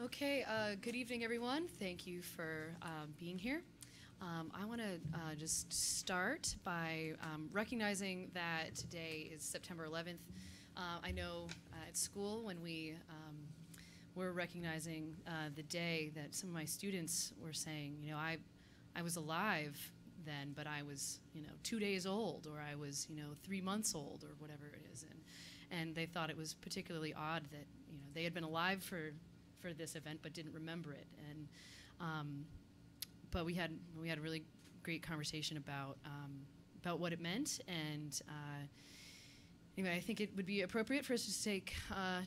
Okay, good evening, everyone. Thank you for being here. I want to just start by recognizing that today is September 11th. I know at school when we were recognizing the day that some of my students were saying, I was alive then, but I was, 2 days old, or I was, 3 months old, or whatever it is. And they thought it was particularly odd that, they had been alive for this event but didn't remember it. And but we had a really great conversation about what it meant. And anyway, I think it would be appropriate for us to take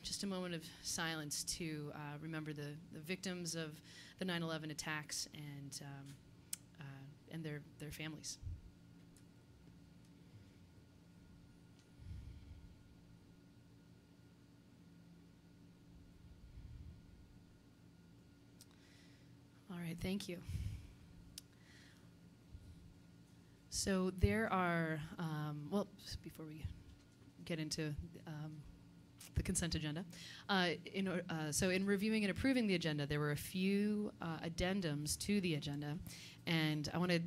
just a moment of silence to remember the victims of the 9/11 attacks and their families. All right, thank you. So there are, before we get into the consent agenda, so in reviewing and approving the agenda, there were a few addendums to the agenda, and I want to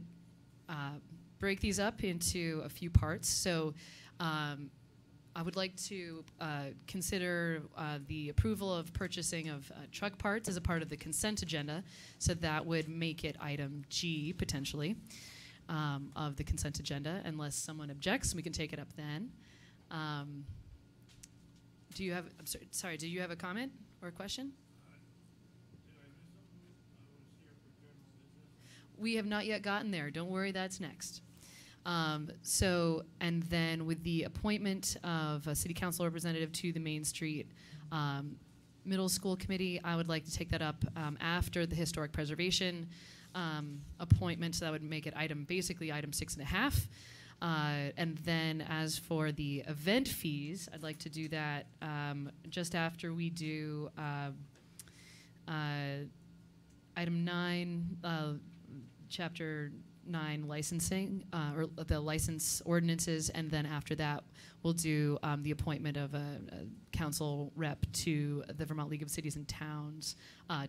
break these up into a few parts. So I would like to consider the approval of purchasing of truck parts as a part of the consent agenda, so that would make it item G, potentially, of the consent agenda. Unless someone objects, we can take it up then. Do you have, sorry, do you have a comment or a question? We have not yet gotten there. Don't worry, that's next. And then with the appointment of a city council representative to the Main Street Middle School Committee, I would like to take that up after the historic preservation appointment, so that would make it basically item 6.5. And then as for the event fees, I'd like to do that just after we do item 9, chapter 9 licensing, or the license ordinances, and then after that we'll do the appointment of a council rep to the Vermont League of Cities and Towns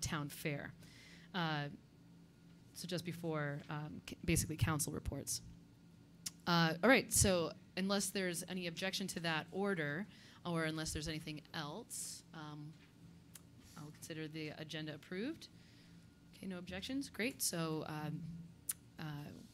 town fair. So just before basically council reports. All right, so unless there's any objection to that order, or unless there's anything else, I'll consider the agenda approved. Okay, no objections, great. So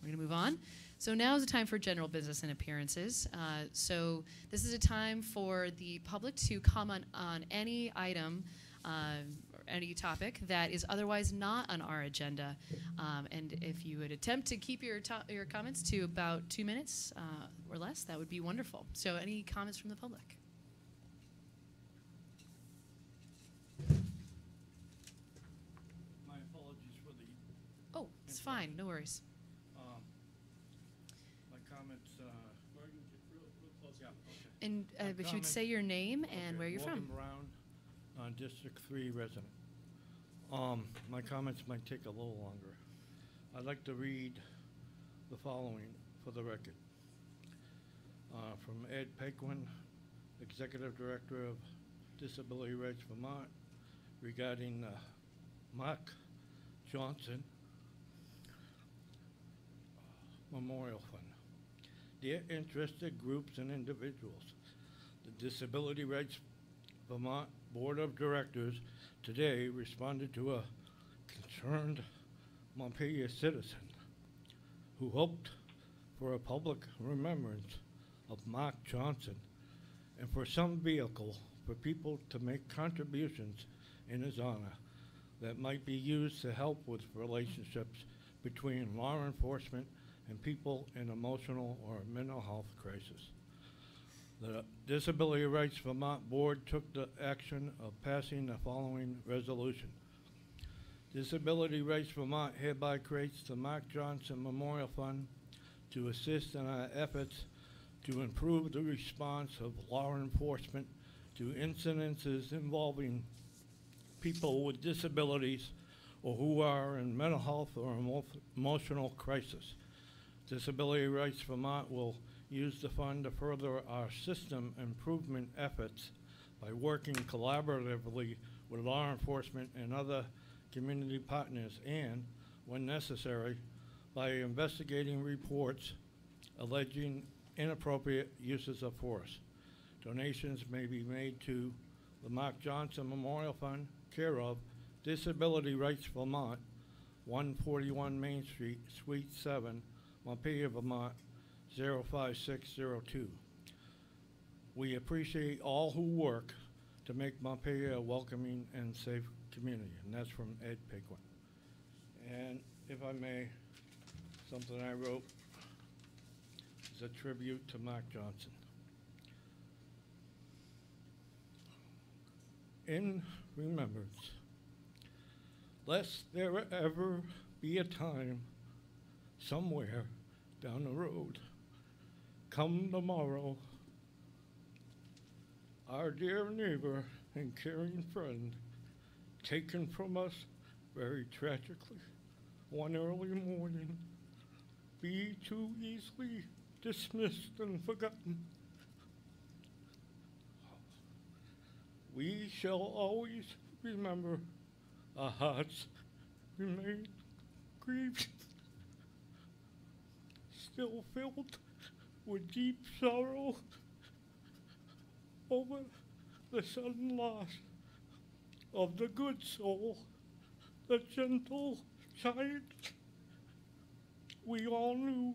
we're gonna move on. So now is the time for general business and appearances. So this is a time for the public to comment on any item or any topic that is otherwise not on our agenda. And if you would attempt to keep your comments to about 2 minutes or less, that would be wonderful. So any comments from the public? My apologies for the... Oh, it's fine, no worries. My comments... real close. Yeah, okay. And if you would say your name and where you're Morgan from. Brown, District 3 resident. My comments might take a little longer. I'd like to read the following for the record. From Ed Paquin, Executive Director of Disability Rights Vermont, regarding Mark Johnson Memorial Fund. Dear interested groups and individuals, the Disability Rights Vermont Board of Directors today responded to a concerned Montpelier citizen who hoped for a public remembrance of Mark Johnson and for some vehicle for people to make contributions in his honor that might be used to help with relationships between law enforcement and people in emotional or mental health crisis. The Disability Rights Vermont Board took the action of passing the following resolution. Disability Rights Vermont hereby creates the Mark Johnson Memorial Fund to assist in our efforts to improve the response of law enforcement to incidences involving people with disabilities or who are in mental health or emotional crisis. Disability Rights Vermont will use the fund to further our system improvement efforts by working collaboratively with law enforcement and other community partners, and, when necessary, by investigating reports alleging inappropriate uses of force. Donations may be made to the Mark Johnson Memorial Fund, care of Disability Rights Vermont, 141 Main Street, Suite 7, Montpelier, Vermont, 05602. We appreciate all who work to make Montpelier a welcoming and safe community, and that's from Ed Paquin. And if I may, something I wrote is a tribute to Mark Johnson. In remembrance, lest there ever be a time somewhere down the road, come tomorrow, our dear neighbor and caring friend, taken from us very tragically one early morning, be too easily dismissed and forgotten. We shall always remember, our hearts remain grieved, still filled with deep sorrow over the sudden loss of the good soul, the gentle giant we all knew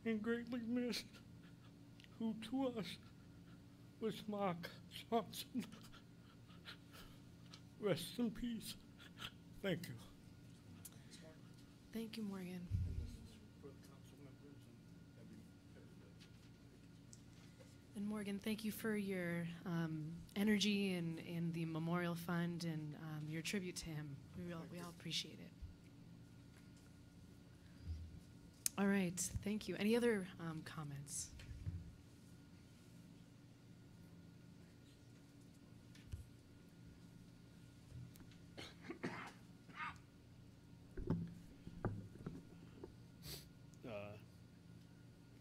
and greatly missed, who to us was Mark Johnson. Rest in peace. Thank you. Thank you, Morgan. And this is for the council members and everybody. And Morgan, thank you for your energy and the Memorial Fund and your tribute to him. We all appreciate it. All right, thank you. Any other comments?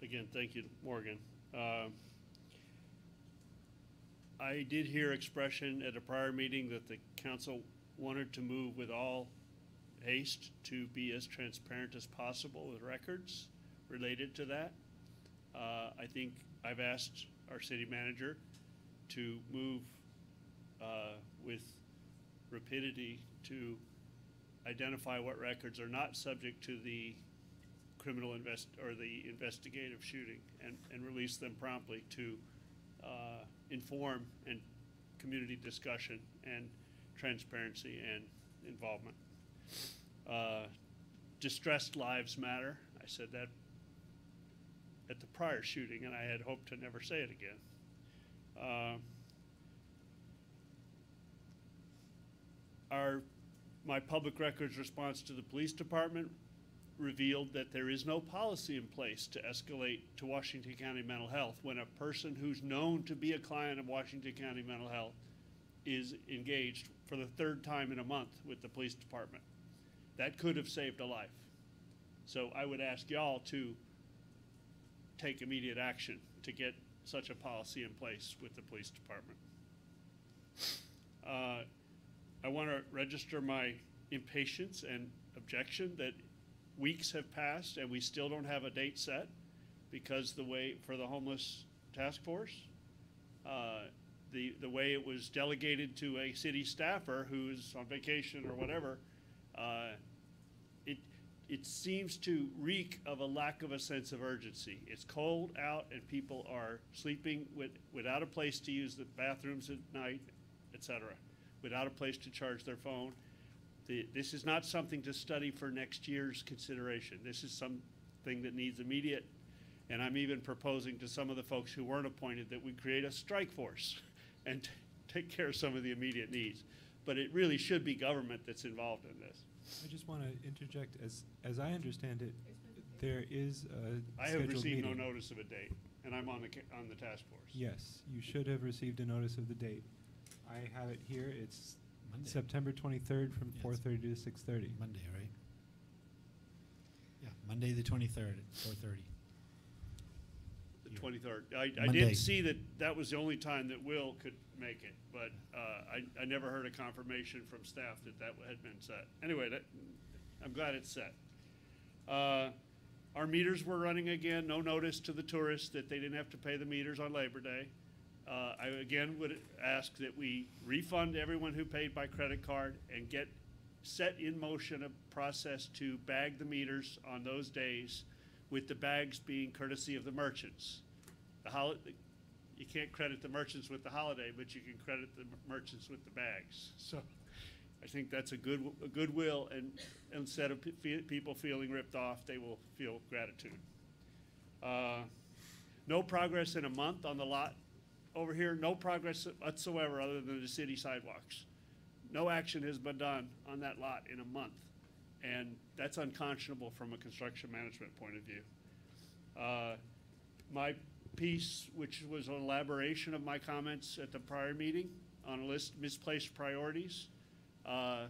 Again, thank you, Morgan. I did hear expression at a prior meeting that the council wanted to move with all haste to be as transparent as possible with records related to that. I think I've asked our city manager to move with rapidity to identify what records are not subject to the criminal the investigative shooting and release them promptly to inform and community discussion and transparency and involvement. Distressed lives matter. I said that at the prior shooting, and I had hoped to never say it again. My public records response to the police department revealed that there is no policy in place to escalate to Washington County Mental Health when a person who's known to be a client of Washington County Mental Health is engaged for the third time in a month with the police department. That could have saved a life. So I would ask y'all to take immediate action to get such a policy in place with the police department. I want to register my impatience and objection that weeks have passed and we still don't have a date set because the way for the homeless task force, the way it was delegated to a city staffer who's on vacation or whatever, it seems to reek of a lack of a sense of urgency. It's cold out and people are sleeping without a place to use the bathrooms at night, etc., without a place to charge their phone. This is not something to study for next year's consideration. This is something that needs immediate, and I'm even proposing to some of the folks who weren't appointed that we create a strike force and take care of some of the immediate needs. But it really should be government that's involved in this. I just want to interject, as I understand it, there is a I have scheduled received meeting. no notice of a date, and I'm on the task force. Yes, you should have received a notice of the date. I have it here. It's Monday. September 23rd from Yes. 4:30 to 6:30. Monday, right? Yeah, Monday the 23rd at 4:30. you. 23rd. I Monday. did see that that was the only time that Will could make it, but I never heard a confirmation from staff that that had been set. Anyway, I'm glad it's set. Our meters were running again. No notice to the tourists that they didn't have to pay the meters on Labor Day. I again would ask that we refund everyone who paid by credit card and set in motion a process to bag the meters on those days, with the bags being courtesy of the merchants. You can't credit the merchants with the holiday, but you can credit the merchants with the bags. So I think that's a goodwill, and instead of people feeling ripped off, they will feel gratitude. No progress in a month on the lot over here. No progress whatsoever other than the city sidewalks. No action has been done on that lot in a month, and that's unconscionable from a construction management point of view. My piece, which was an elaboration of my comments at the prior meeting on a list of misplaced priorities, a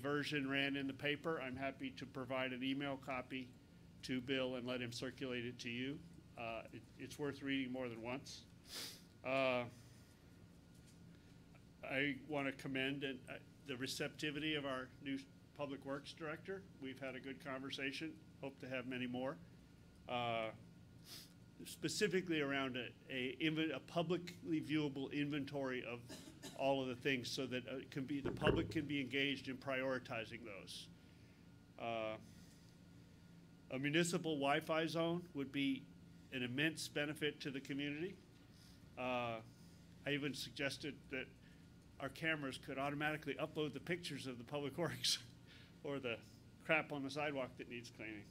version ran in the paper. I'm happy to provide an email copy to Bill and let him circulate it to you. It's worth reading more than once. I want to commend the receptivity of our new Public Works Director. We've had a good conversation. Hope to have many more. Specifically around a publicly viewable inventory of all of the things, so that the public can be engaged in prioritizing those. A municipal Wi-Fi zone would be an immense benefit to the community. I even suggested that our cameras could automatically upload the pictures of the public works or the crap on the sidewalk that needs cleaning.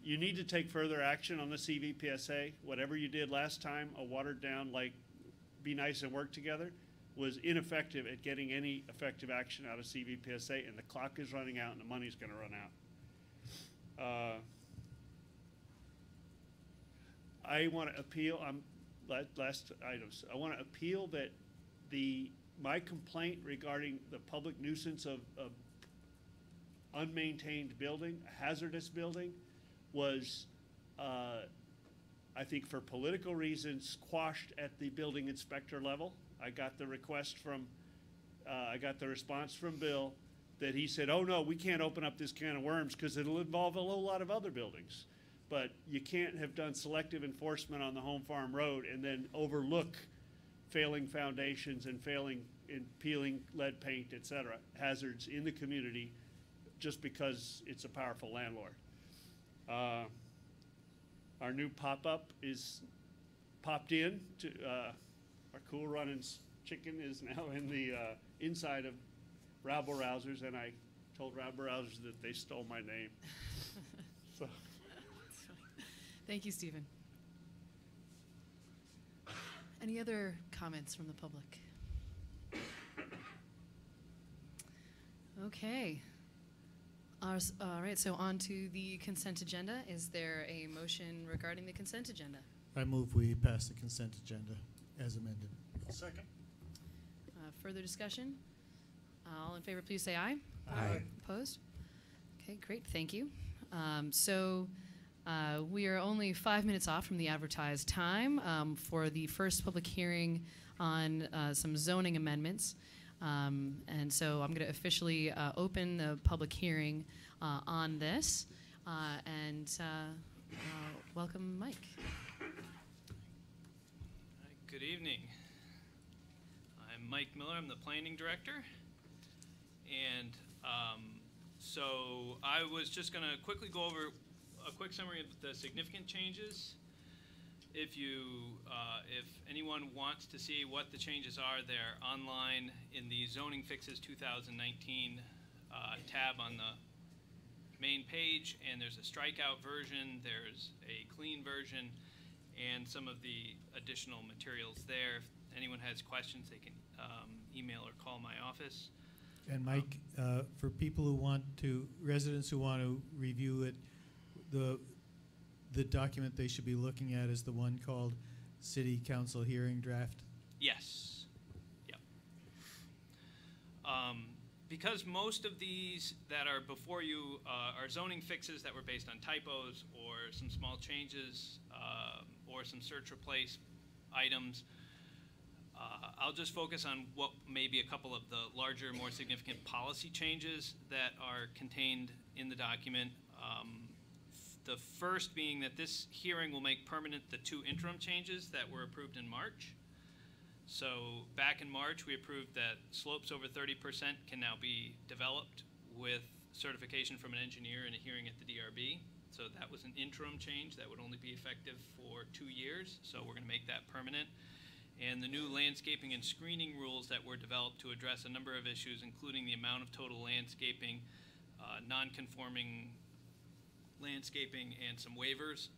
You need to take further action on the CVPSA. Whatever you did last time, a watered down, like, be nice and work together, was ineffective at getting any effective action out of CVPSA, and the clock is running out and the money's gonna run out. I want to appeal, last items. I want to appeal that my complaint regarding the public nuisance of unmaintained building, a hazardous building, was, I think for political reasons, quashed at the building inspector level. I got the request from, I got the response from Bill that he said, oh no, we can't open up this can of worms because it'll involve a whole lot of other buildings. But you can't have done selective enforcement on the Home Farm Road and then overlook failing foundations and failing in peeling lead paint, et cetera, hazards in the community just because it's a powerful landlord. Our new pop-up is popped in to, our Cool Runnings chicken is now in the inside of Rabble Rousers, and I told Rabble Rousers that they stole my name. So. Thank you, Stephen. Any other comments from the public? Okay. All right, so on to the consent agenda. Is there a motion regarding the consent agenda? I move we pass the consent agenda as amended. Second. Further discussion? All in favor, please say aye. Aye. Opposed? Okay, great, thank you. We are only 5 minutes off from the advertised time for the first public hearing on some zoning amendments. And so I'm going to officially open the public hearing on this and welcome Mike. Good evening. I'm Mike Miller. I'm the planning director. And so I was just going to quickly go over a quick summary of the significant changes. If anyone wants to see what the changes are, they're online in the Zoning Fixes 2019 tab on the main page, and there's a strikeout version, there's a clean version, and some of the additional materials there. If anyone has questions, they can email or call my office. And Mike, for people who want to, residents who want to review it, the document they should be looking at is the one called City Council Hearing Draft? Yes. Yep. because most of these that are before you are zoning fixes that were based on typos or some small changes or some search replace items, I'll just focus on what may be a couple of the larger, more significant policy changes that are contained in the document. The first being that this hearing will make permanent the 2 interim changes that were approved in March. So back in March, we approved that slopes over 30% can now be developed with certification from an engineer in a hearing at the DRB. So that was an interim change that would only be effective for 2 years. So we're going to make that permanent. And the new landscaping and screening rules that were developed to address a number of issues, including the amount of total landscaping, non-conforming landscaping, and some waivers.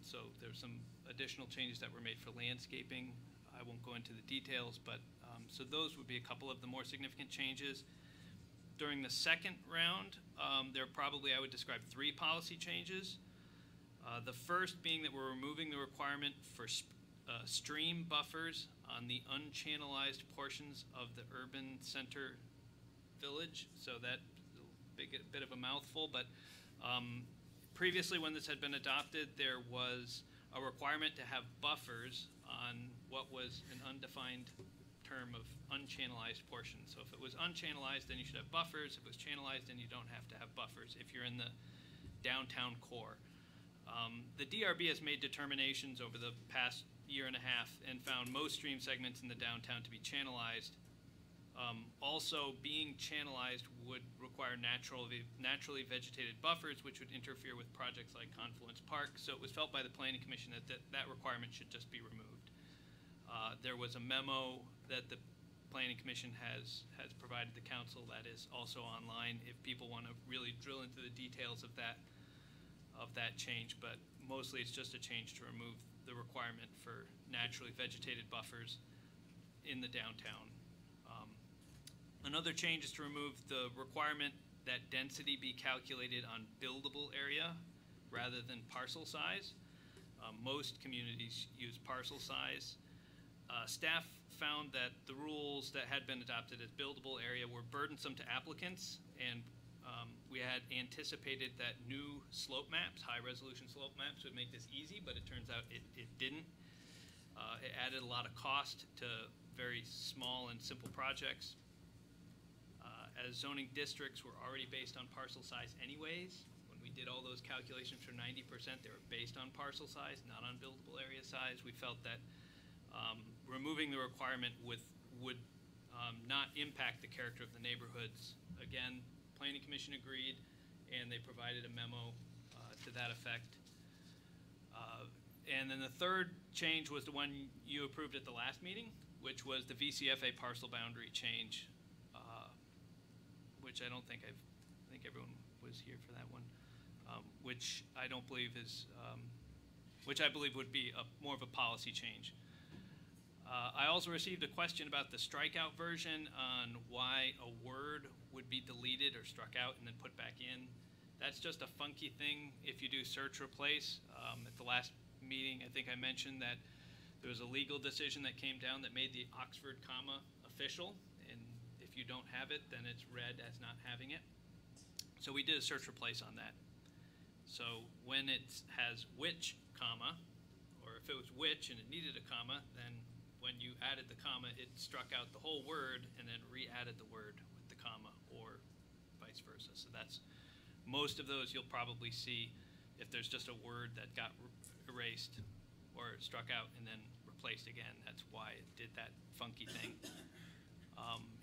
So there's some additional changes that were made for landscaping. I won't go into the details, but so those would be a couple of the more significant changes. During the second round, there are probably, I would describe, 3 policy changes. The first being that we're removing the requirement for stream buffers on the unchannelized portions of the urban center village. So that's a bit of a mouthful, but previously when this had been adopted, there was a requirement to have buffers on what was an undefined term of unchannelized portions. So if it was unchannelized, then you should have buffers. If it was channelized, then you don't have to have buffers if you're in the downtown core. The DRB has made determinations over the past year and a half and found most stream segments in the downtown to be channelized. Also, being channelized would require naturally vegetated buffers, which would interfere with projects like Confluence Park. So it was felt by the Planning Commission that that requirement should just be removed. There was a memo that the Planning Commission has provided the council that is also online if people want to really drill into the details of that change. But mostly it's just a change to remove the requirement for naturally vegetated buffers in the downtown. Another change is to remove the requirement that density be calculated on buildable area rather than parcel size. Most communities use parcel size. Staff found that the rules that had been adopted as buildable area were burdensome to applicants, and we had anticipated that new slope maps, high-resolution slope maps, would make this easy, but it turns out it didn't. It added a lot of cost to very small and simple projects. As zoning districts were already based on parcel size anyways, when we did all those calculations for 90%, they were based on parcel size, not on buildable area size. We felt that removing the requirement would not impact the character of the neighborhoods. Again, Planning Commission agreed, and they provided a memo to that effect. And then the third change was the one you approved at the last meeting, which was the VCFA parcel boundary change, which I think everyone was here for that one, which I don't believe is, which I believe would be more of a policy change. I also received a question about the strikeout version on why a word would be deleted or struck out and then put back in. That's just a funky thing if you do search replace. At the last meeting, I think I mentioned that there was a legal decision that came down that made the Oxford comma official, and if you don't have it, then it's read as not having it. So we did a search replace on that. So when it has which comma, or if it was which and it needed a comma, then when you added the comma, it struck out the whole word and then re-added the word with the comma, or vice versa. So that's, most of those you'll probably see if there's just a word that got erased or struck out and then replaced again. That's why it did that funky thing.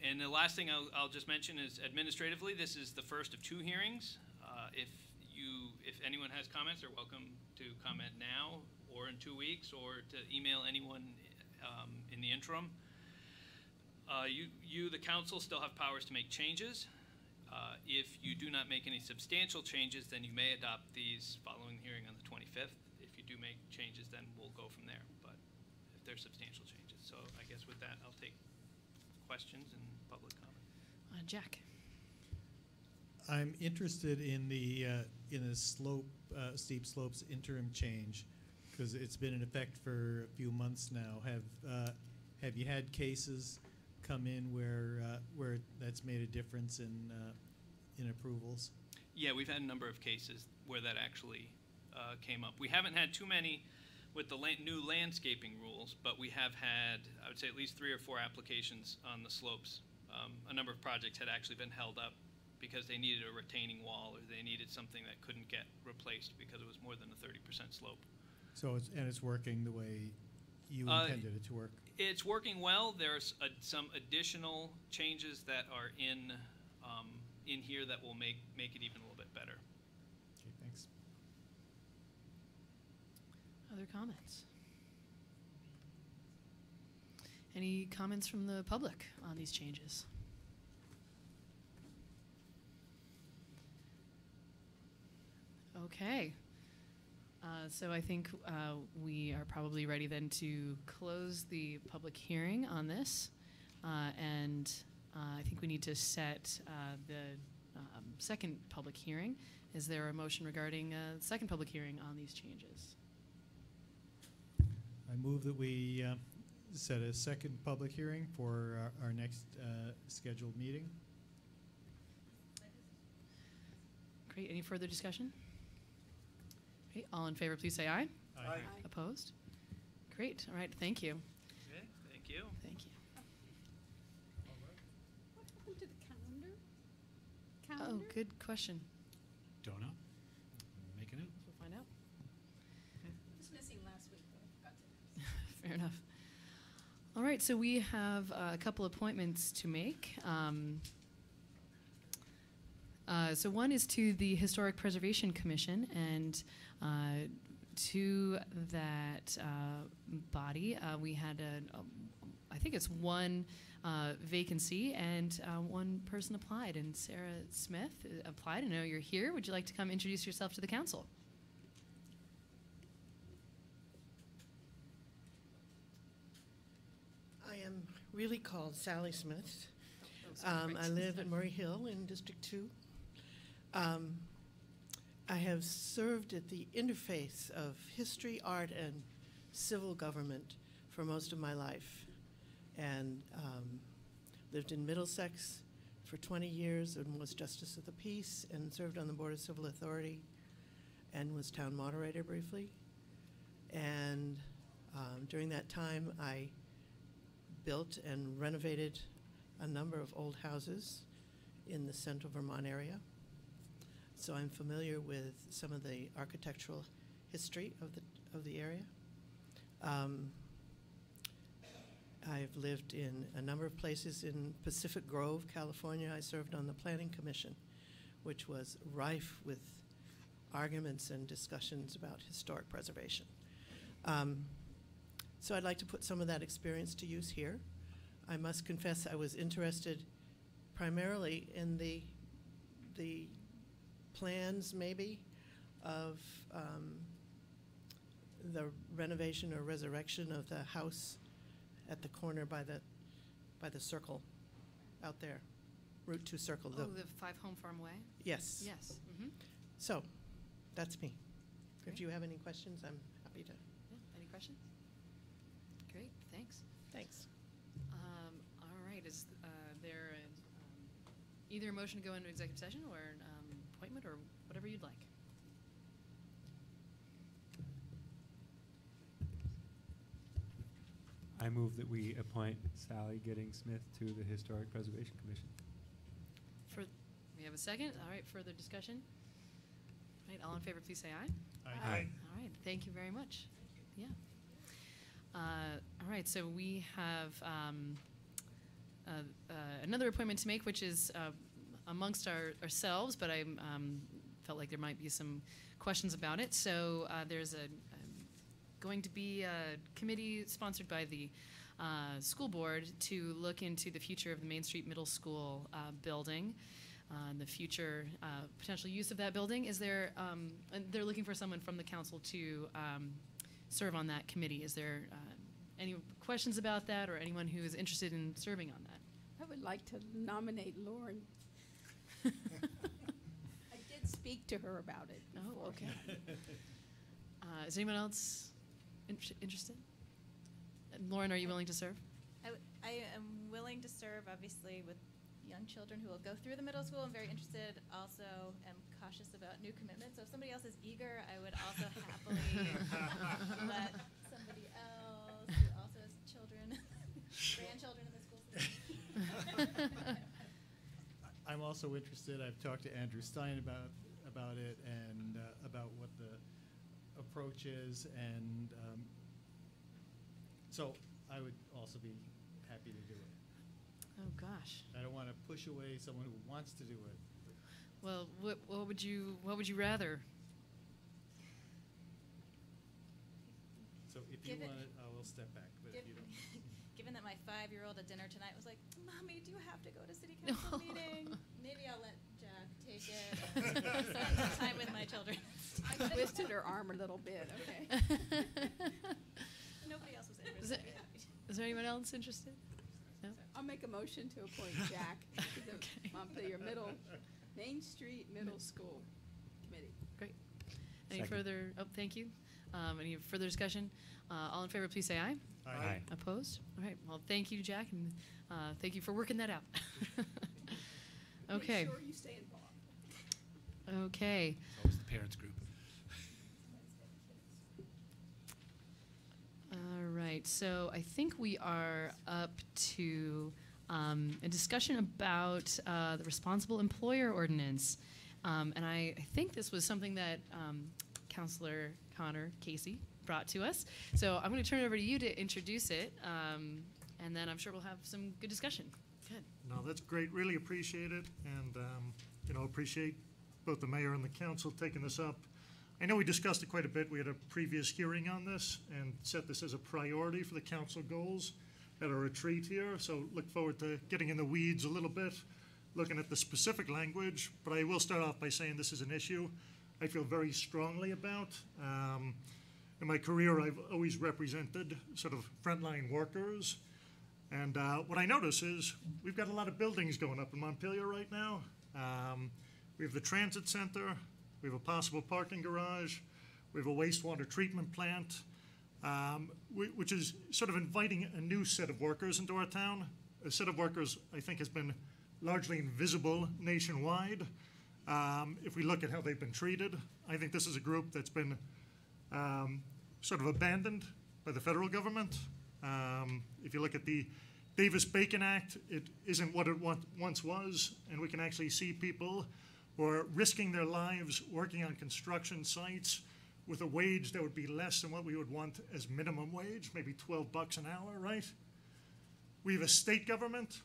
And the last thing I'll just mention is administratively, this is the first of 2 hearings. If anyone has comments, they're welcome to comment now or in 2 weeks, or to email anyone in the interim. You, the council, still have powers to make changes. If you do not make any substantial changes, then you may adopt these following the hearing on the 25th. If you do make changes, then we'll go from there. But if there's substantial changes. So I guess with that, I'll take questions and public comment. Jack. I'm interested in the steep slopes interim change, because it's been in effect for a few months now. Have you had cases come in where that's made a difference in approvals? Yeah, we've had a number of cases where that actually came up. We haven't had too many with the new landscaping rules, but we have had, I would say, at least 3 or 4 applications on the slopes. A number of projects had actually been held up because they needed a retaining wall or they needed something that couldn't get replaced because it was more than a 30% slope. So it's working the way you intended it to work? It's working well. There's some additional changes that are in here that will make it even a little bit better. Okay, thanks. Other comments? Any comments from the public on these changes? Okay. So I think we are probably ready then to close the public hearing on this. And I think we need to set the second public hearing. Is there a motion regarding a second public hearing on these changes? I move that we set a second public hearing for our next scheduled meeting. Great. Any further discussion? Okay. All in favor, please say aye. Aye. Opposed? Great. All right. Thank you. Okay, thank you. Thank you. What happened to the calendar? Oh, Calendar? good question. Don't know. Make it out. We'll find out. It was missing last week, but I forgot to. Fair enough. All right, so we have a couple appointments to make. So one is to the Historic Preservation Commission, and to that body, we had I think it's one vacancy, and one person applied, and Sarah Smith applied. I know you're here. Would you like to come introduce yourself to the council? I am really called Sally Smith. Great. I live in Murray Hill in District 2. I have served at the interface of history, art, and civil government for most of my life, and lived in Middlesex for 20 years and was Justice of the Peace and served on the Board of Civil Authority and was town moderator briefly. And during that time, I built and renovated a number of old houses in the central Vermont area. So I'm familiar with some of the architectural history of the area. I've lived in a number of places in Pacific Grove, California. I served on the Planning Commission, which was rife with arguments and discussions about historic preservation. So I'd like to put some of that experience to use here. I must confess I was interested primarily in the plans, maybe, of the renovation or resurrection of the house at the corner by the circle out there, Route 2 Circle. Oh, the 5 Home Farm Way? Yes. Yes. Mm-hmm. So, that's me. Great. If you have any questions, I'm happy to. Yeah. Any questions? Great. Thanks. Thanks. All right. Is there either a motion to go into executive session or an appointment or whatever you'd like? I move that we appoint Sally Giddings-Smith to the Historic Preservation Commission. We have a second. All right. Further discussion? All right. All in favor, please say aye. Aye. All right. Thank you very much. Yeah. All right. So we have another appointment to make, which is amongst ourselves, but I felt like there might be some questions about it. So there's going to be a committee sponsored by the school board to look into the future of the Main Street Middle School building, and the future potential use of that building. Is there? And they're looking for someone from the council to serve on that committee. Is there any questions about that, or anyone who is interested in serving on that? I would like to nominate Lauren. I did speak to her about it before. Oh, okay. Is anyone else interested? Lauren, are you willing to serve? I am willing to serve, obviously, with young children who will go through the middle school. I'm very interested. Also, am cautious about new commitments. So if somebody else is eager, I would also happily let somebody else who also has children, grandchildren in the school system. I'm also interested. I've talked to Andrew Stein about it and about what the approach is, and so I would also be happy to do it. Oh, gosh. I don't want to push away someone who wants to do it. Well, what would you rather? So if you Give it- want it, I will step back, but if you don't. Given that my 5-year-old at dinner tonight was like, "Mommy, do you have to go to city council meeting?" Maybe I'll let Jack take it and spend some time with my children. I twisted her arm a little bit, okay. Nobody else was Is interested. Is there anyone else interested? No? I'll make a motion to appoint Jack to the Okay. Montpelier Main Street Middle School Committee. Great. Any Second. further, thank you. Any further discussion? All in favor, please say aye. Aye. Opposed? All right, well, thank you, Jack, and thank you for working that out. Okay, Make sure you stay involved. okay. It's always the parents group. All right, so I think we are up to a discussion about the responsible employer ordinance. And I think this was something that Councilor Connor Casey brought to us. So I'm going to turn it over to you to introduce it, and then I'm sure we'll have some good discussion. Good. No, that's great. Really appreciate it, and appreciate both the mayor and the council taking this up. I know we discussed it quite a bit. We had a previous hearing on this and set this as a priority for the council goals at a retreat here. So look forward to getting in the weeds a little bit, looking at the specific language. But I will start off by saying this is an issue I feel very strongly about. In my career, I've always represented sort of frontline workers. And what I notice is we've got a lot of buildings going up in Montpelier right now. We have the transit center, we have a possible parking garage, we have a wastewater treatment plant, which is sort of inviting a new set of workers into our town. A set of workers I think has been largely invisible nationwide. If we look at how they've been treated, I think this is a group that's been sort of abandoned by the federal government. If you look at the Davis-Bacon Act, it isn't what it once was, and we can actually see people who are risking their lives working on construction sites with a wage that would be less than what we would want as minimum wage, maybe $12 an hour, right? We have a state government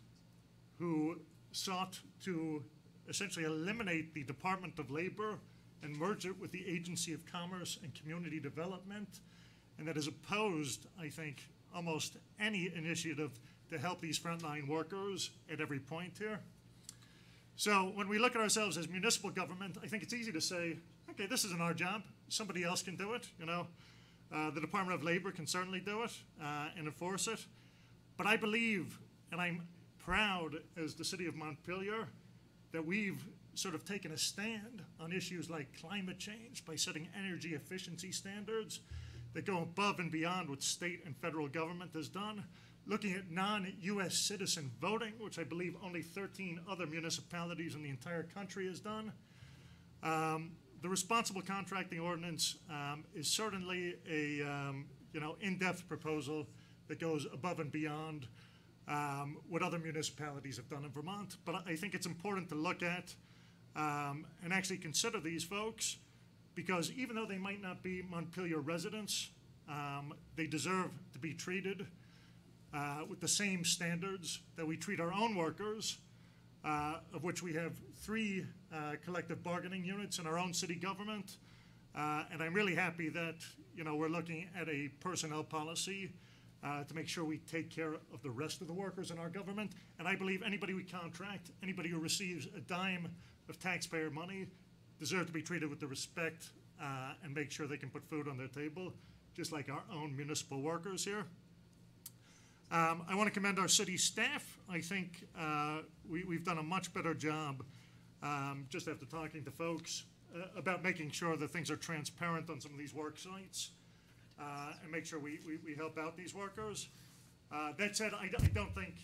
who sought to essentially eliminate the Department of Labor and merge it with the Agency of Commerce and Community Development, and that is opposed, I think, almost any initiative to help these frontline workers at every point here. So when we look at ourselves as municipal government, I think it's easy to say, okay, this isn't our job. Somebody else can do it, The Department of Labor can certainly do it and enforce it. But I believe, and I'm proud as the city of Montpelier, that we've sort of taken a stand on issues like climate change by setting energy efficiency standards that go above and beyond what state and federal government has done. Looking at non-U.S. citizen voting, which I believe only 13 other municipalities in the entire country has done. The responsible contracting ordinance is certainly a in-depth proposal that goes above and beyond what other municipalities have done in Vermont. But I think it's important to look at and actually consider these folks, because even though they might not be Montpelier residents, they deserve to be treated with the same standards that we treat our own workers, of which we have 3 collective bargaining units in our own city government. And I'm really happy that, we're looking at a personnel policy to make sure we take care of the rest of the workers in our government. And I believe anybody we contract, anybody who receives a dime of taxpayer money, deserve to be treated with the respect and make sure they can put food on their table, just like our own municipal workers here. I want to commend our city staff. I think we've done a much better job, just after talking to folks, about making sure that things are transparent on some of these work sites and make sure we help out these workers. That said, I don't think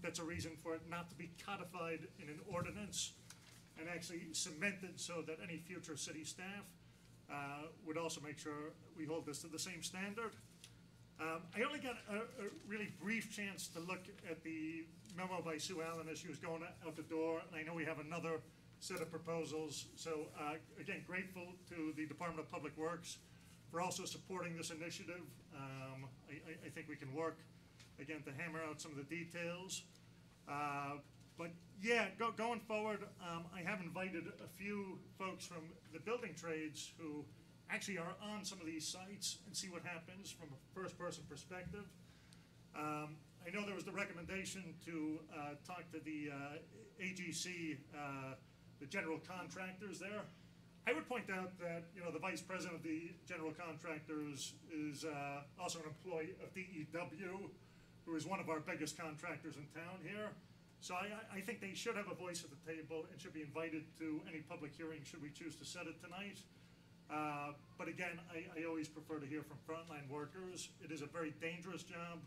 that's a reason for it not to be codified in an ordinance and actually cemented so that any future city staff would also make sure we hold this to the same standard. I only got a really brief chance to look at the memo by Sue Allen as she was going out the door, and I know we have another set of proposals. So again, grateful to the Department of Public Works for also supporting this initiative. I think we can work, again, to hammer out some of the details. But yeah, going forward, I have invited a few folks from the building trades who actually are on some of these sites and see what happens from a first-person perspective. I know there was the recommendation to talk to the AGC, the general contractors there. I would point out that, you know, the vice president of the general contractors is also an employee of DEW, who is one of our biggest contractors in town here. So I think they should have a voice at the table and should be invited to any public hearing should we choose to set it tonight. But again, I always prefer to hear from frontline workers. It is a very dangerous job.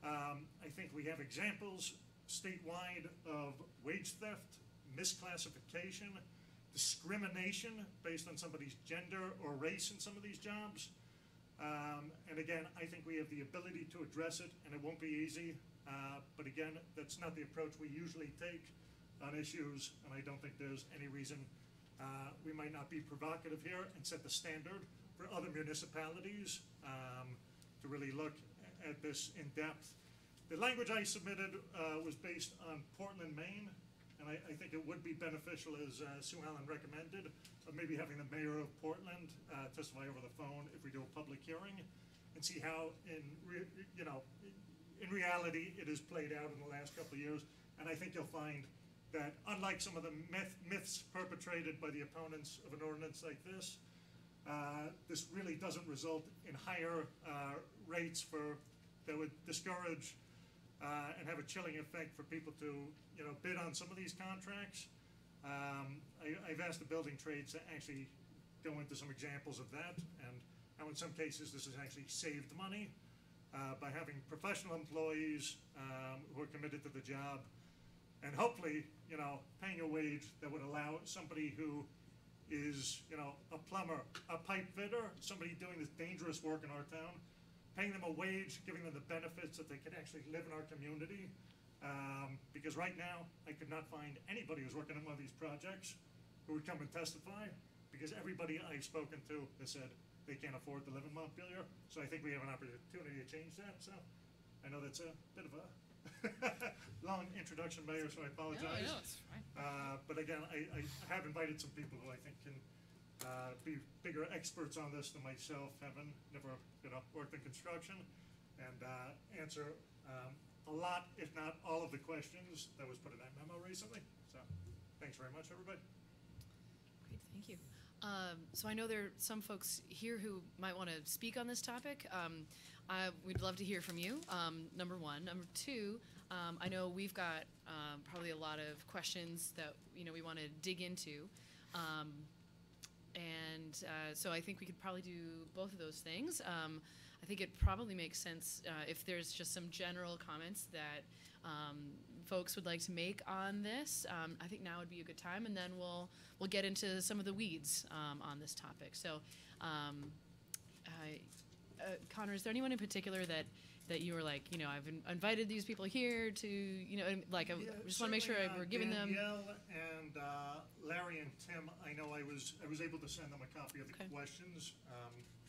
I think we have examples statewide of wage theft, misclassification, discrimination based on somebody's gender or race in some of these jobs. And again, I think we have the ability to address it, and it won't be easy. But again, that's not the approach we usually take on issues, and I don't think there's any reason we might not be provocative here and set the standard for other municipalities to really look at this in depth. The language I submitted was based on Portland, Maine, and I think it would be beneficial, as Sue Allen recommended, of maybe having the mayor of Portland testify over the phone if we do a public hearing, and see how in reality it has played out in the last couple of years. And I think you'll find that unlike some of the myths perpetrated by the opponents of an ordinance like this, this really doesn't result in higher rates that would discourage and have a chilling effect for people to, you know, bid on some of these contracts. I've asked the building trades to actually go into some examples of that, and how in some cases this has actually saved money by having professional employees who are committed to the job, and hopefully, you know, paying a wage that would allow somebody who is, you know, a plumber, a pipe fitter, somebody doing this dangerous work in our town, paying them a wage, giving them the benefits that they can actually live in our community. Because right now, I could not find anybody who's working on one of these projects who would come and testify, because everybody I've spoken to has said they can't afford to live in Montpelier. So I think we have an opportunity to change that. So I know that's a bit of a long introduction, Mayor, so I apologize. No, it's fine. But again, I have invited some people who I think can be bigger experts on this than myself, having never, you know, worked in construction, and answer a lot, if not all, of the questions that was put in that memo recently. So thanks very much, everybody. Great, thank you. So I know there are some folks here who might want to speak on this topic. We'd love to hear from you, number one. Number two, I know we've got probably a lot of questions that, you know, we want to dig into. So I think we could probably do both of those things. I think it probably makes sense if there's just some general comments that folks would like to make on this. I think now would be a good time, and then we'll get into some of the weeds on this topic. So, Connor, is there anyone in particular that you were like, you know, I've invited these people here to, you know, like, I just want to make sure we're giving them. Danielle and Larry and Tim, I know I was able to send them a copy of the questions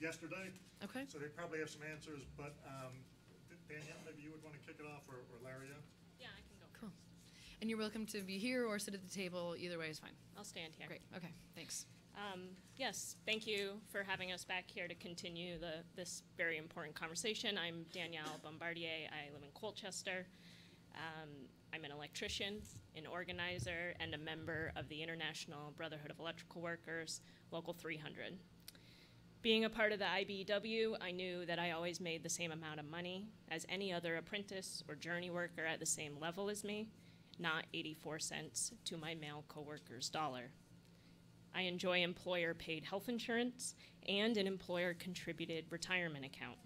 yesterday. Okay. So they probably have some answers, but Danielle, maybe you would want to kick it off, or Larry? Yeah, I can go. Cool. And you're welcome to be here or sit at the table. Either way is fine. I'll stand here. Great. Okay. Thanks. Yes, thank you for having us back here to continue this very important conversation. I'm Danielle Bombardier. I live in Colchester. I'm an electrician, an organizer, and a member of the International Brotherhood of Electrical Workers, Local 300. Being a part of the IBEW, I knew that I always made the same amount of money as any other apprentice or journey worker at the same level as me, not 84 cents to my male coworker's dollar. I enjoy employer-paid health insurance and an employer-contributed retirement account.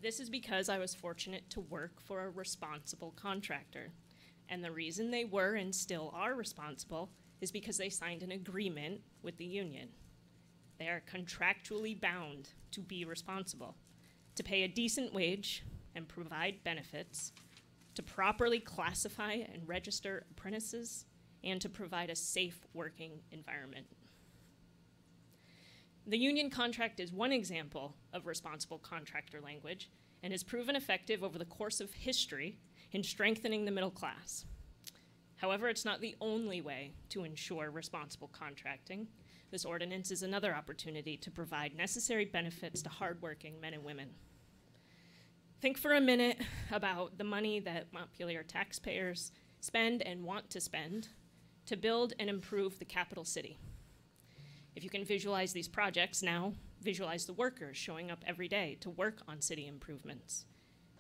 This is because I was fortunate to work for a responsible contractor. And the reason they were and still are responsible is because they signed an agreement with the union. They are contractually bound to be responsible, to pay a decent wage and provide benefits, to properly classify and register apprentices, and to provide a safe working environment. The union contract is one example of responsible contractor language and has proven effective over the course of history in strengthening the middle class. However, it's not the only way to ensure responsible contracting. This ordinance is another opportunity to provide necessary benefits to hardworking men and women. Think for a minute about the money that Montpelier taxpayers spend and want to spend to build and improve the capital city. If you can visualize these projects now, visualize the workers showing up every day to work on city improvements.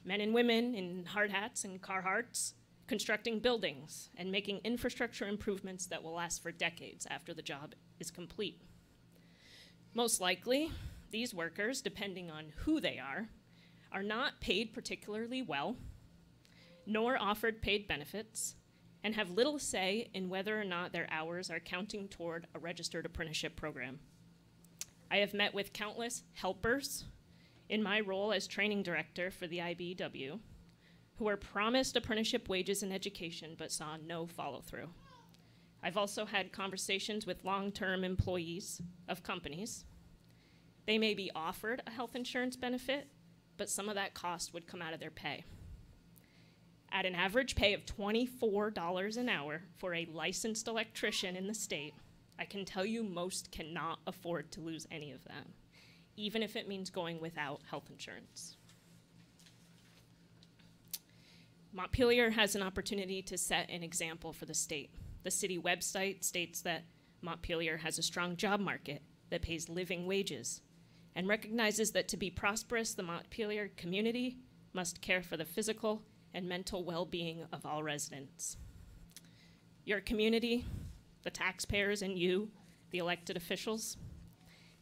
Men and women in hard hats and Carhartts constructing buildings and making infrastructure improvements that will last for decades after the job is complete. Most likely, these workers, depending on who they are not paid particularly well, nor offered paid benefits, and have little say in whether or not their hours are counting toward a registered apprenticeship program. I have met with countless helpers in my role as training director for the IBEW who were promised apprenticeship wages and education but saw no follow-through. I've also had conversations with long-term employees of companies. They may be offered a health insurance benefit, but some of that cost would come out of their pay. At an average pay of $24 an hour for a licensed electrician in the state, I can tell you most cannot afford to lose any of that, even if it means going without health insurance. Montpelier has an opportunity to set an example for the state. The city website states that Montpelier has a strong job market that pays living wages and recognizes that to be prosperous, the Montpelier community must care for the physical and mental well-being of all residents. Your community, the taxpayers, and you, the elected officials,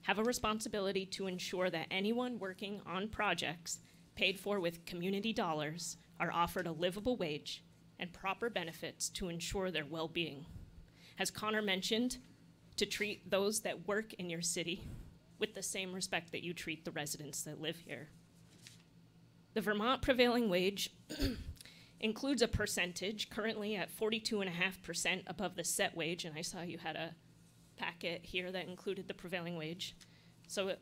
have a responsibility to ensure that anyone working on projects paid for with community dollars are offered a livable wage and proper benefits to ensure their well-being. As Connor mentioned, to treat those that work in your city with the same respect that you treat the residents that live here. The Vermont prevailing wage includes a percentage currently at 42.5% above the set wage, and I saw you had a packet here that included the prevailing wage. So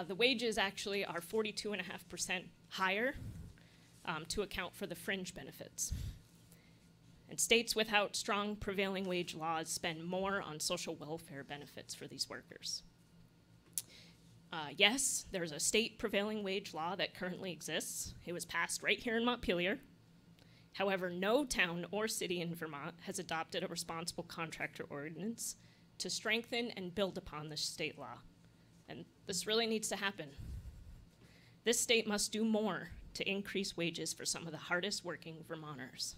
the wages actually are 42.5% higher to account for the fringe benefits. And states without strong prevailing wage laws spend more on social welfare benefits for these workers. Yes, there's a state prevailing wage law that currently exists. It was passed right here in Montpelier. However, no town or city in Vermont has adopted a responsible contractor ordinance to strengthen and build upon this state law. And this really needs to happen. This state must do more to increase wages for some of the hardest working Vermonters.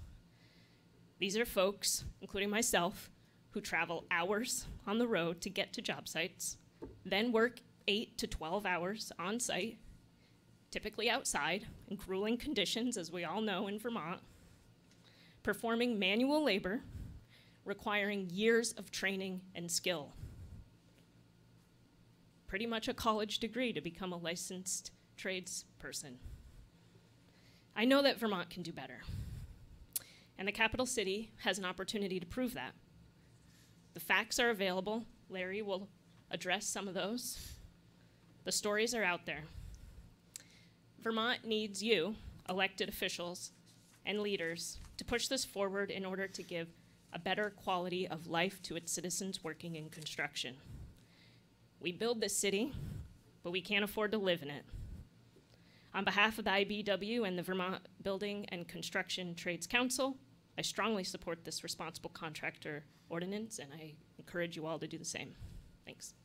These are folks, including myself, who travel hours on the road to get to job sites, then work 8 to 12 hours on site, typically outside in grueling conditions, as we all know in Vermont, performing manual labor, requiring years of training and skill. Pretty much a college degree to become a licensed tradesperson. I know that Vermont can do better, and the capital city has an opportunity to prove that. The facts are available. Larry will address some of those. The stories are out there. Vermont needs you, elected officials and leaders, to push this forward in order to give a better quality of life to its citizens working in construction. We build this city, but we can't afford to live in it. On behalf of the IBEW and the Vermont Building and Construction Trades Council, I strongly support this responsible contractor ordinance, and I encourage you all to do the same. Thanks.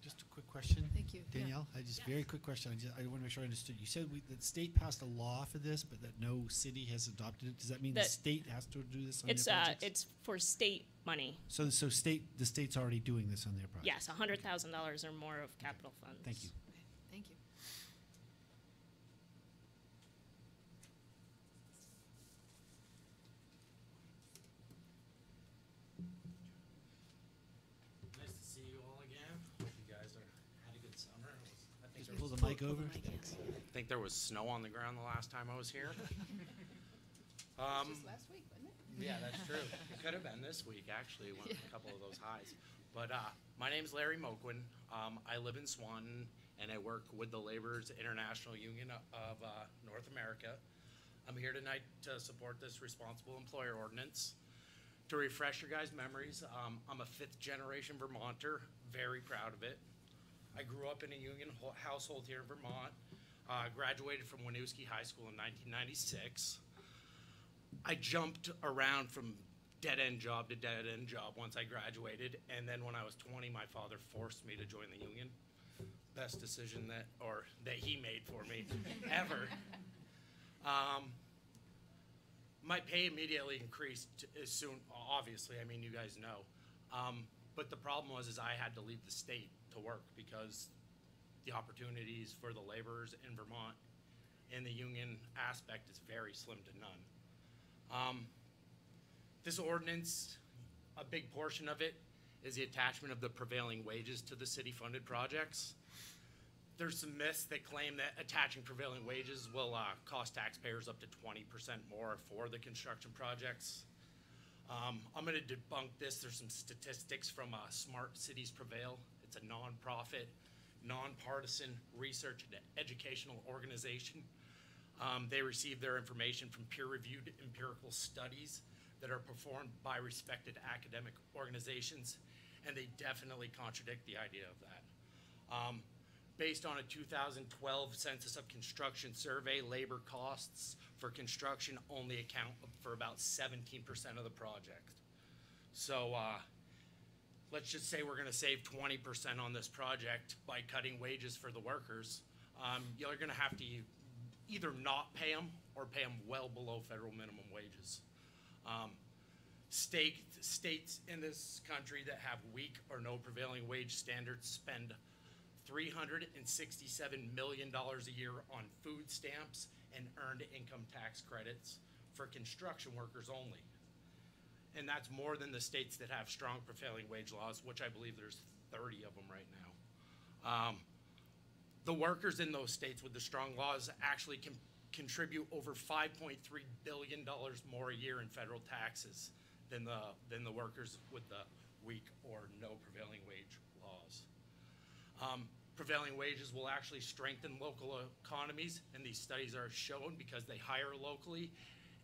Just a quick question. Thank you. Yeah. Danielle, very quick question. I want to make sure I understood. You said that the state passed a law for this, but that no city has adopted it. Does that mean the state has to do this on their projects? It's for state money. So the state's already doing this on their projects? Yes, $100,000 or more of capital funds. Thank you. Okay, thank you. mic over. I think there was snow on the ground the last time I was here. Just last week, wasn't it? Yeah, that's true. It could have been this week, actually, a couple of those highs. But my name's Larry Moquin. I live in Swanton, and I work with the Laborers International Union of North America. I'm here tonight to support this responsible employer ordinance. To refresh your guys' memories, I'm a fifth-generation Vermonter, very proud of it. I grew up in a union household here in Vermont, graduated from Winooski High School in 1996. I jumped around from dead-end job to dead-end job once I graduated, and then when I was 20, my father forced me to join the union. Best decision that he made for me ever. My pay immediately increased as soon, obviously, I mean, you guys know. But the problem was I had to leave the state to work because the opportunities for the laborers in Vermont in the union aspect is very slim to none. This ordinance, a big portion of it is the attachment of the prevailing wages to the city-funded projects. There's some myths that claim that attaching prevailing wages will cost taxpayers up to 20% more for the construction projects. I'm going to debunk this. There's some statistics from Smart Cities Prevail. It's a nonprofit, nonpartisan research and educational organization. They receive their information from peer-reviewed empirical studies that are performed by respected academic organizations, and they definitely contradict the idea of that. Based on a 2012 Census of Construction survey, labor costs for construction only account for about 17% of the project. So let's just say we're gonna save 20% on this project by cutting wages for the workers. You're gonna have to either not pay them or pay them well below federal minimum wages. States in this country that have weak or no prevailing wage standards spend $367 million a year on food stamps and earned income tax credits for construction workers only. And that's more than the states that have strong prevailing wage laws, which I believe there's 30 of them right now. The workers in those states with the strong laws actually can contribute over $5.3 billion more a year in federal taxes than the workers with the weak or no prevailing wage laws. Prevailing wages will actually strengthen local economies, and these studies are shown because they hire locally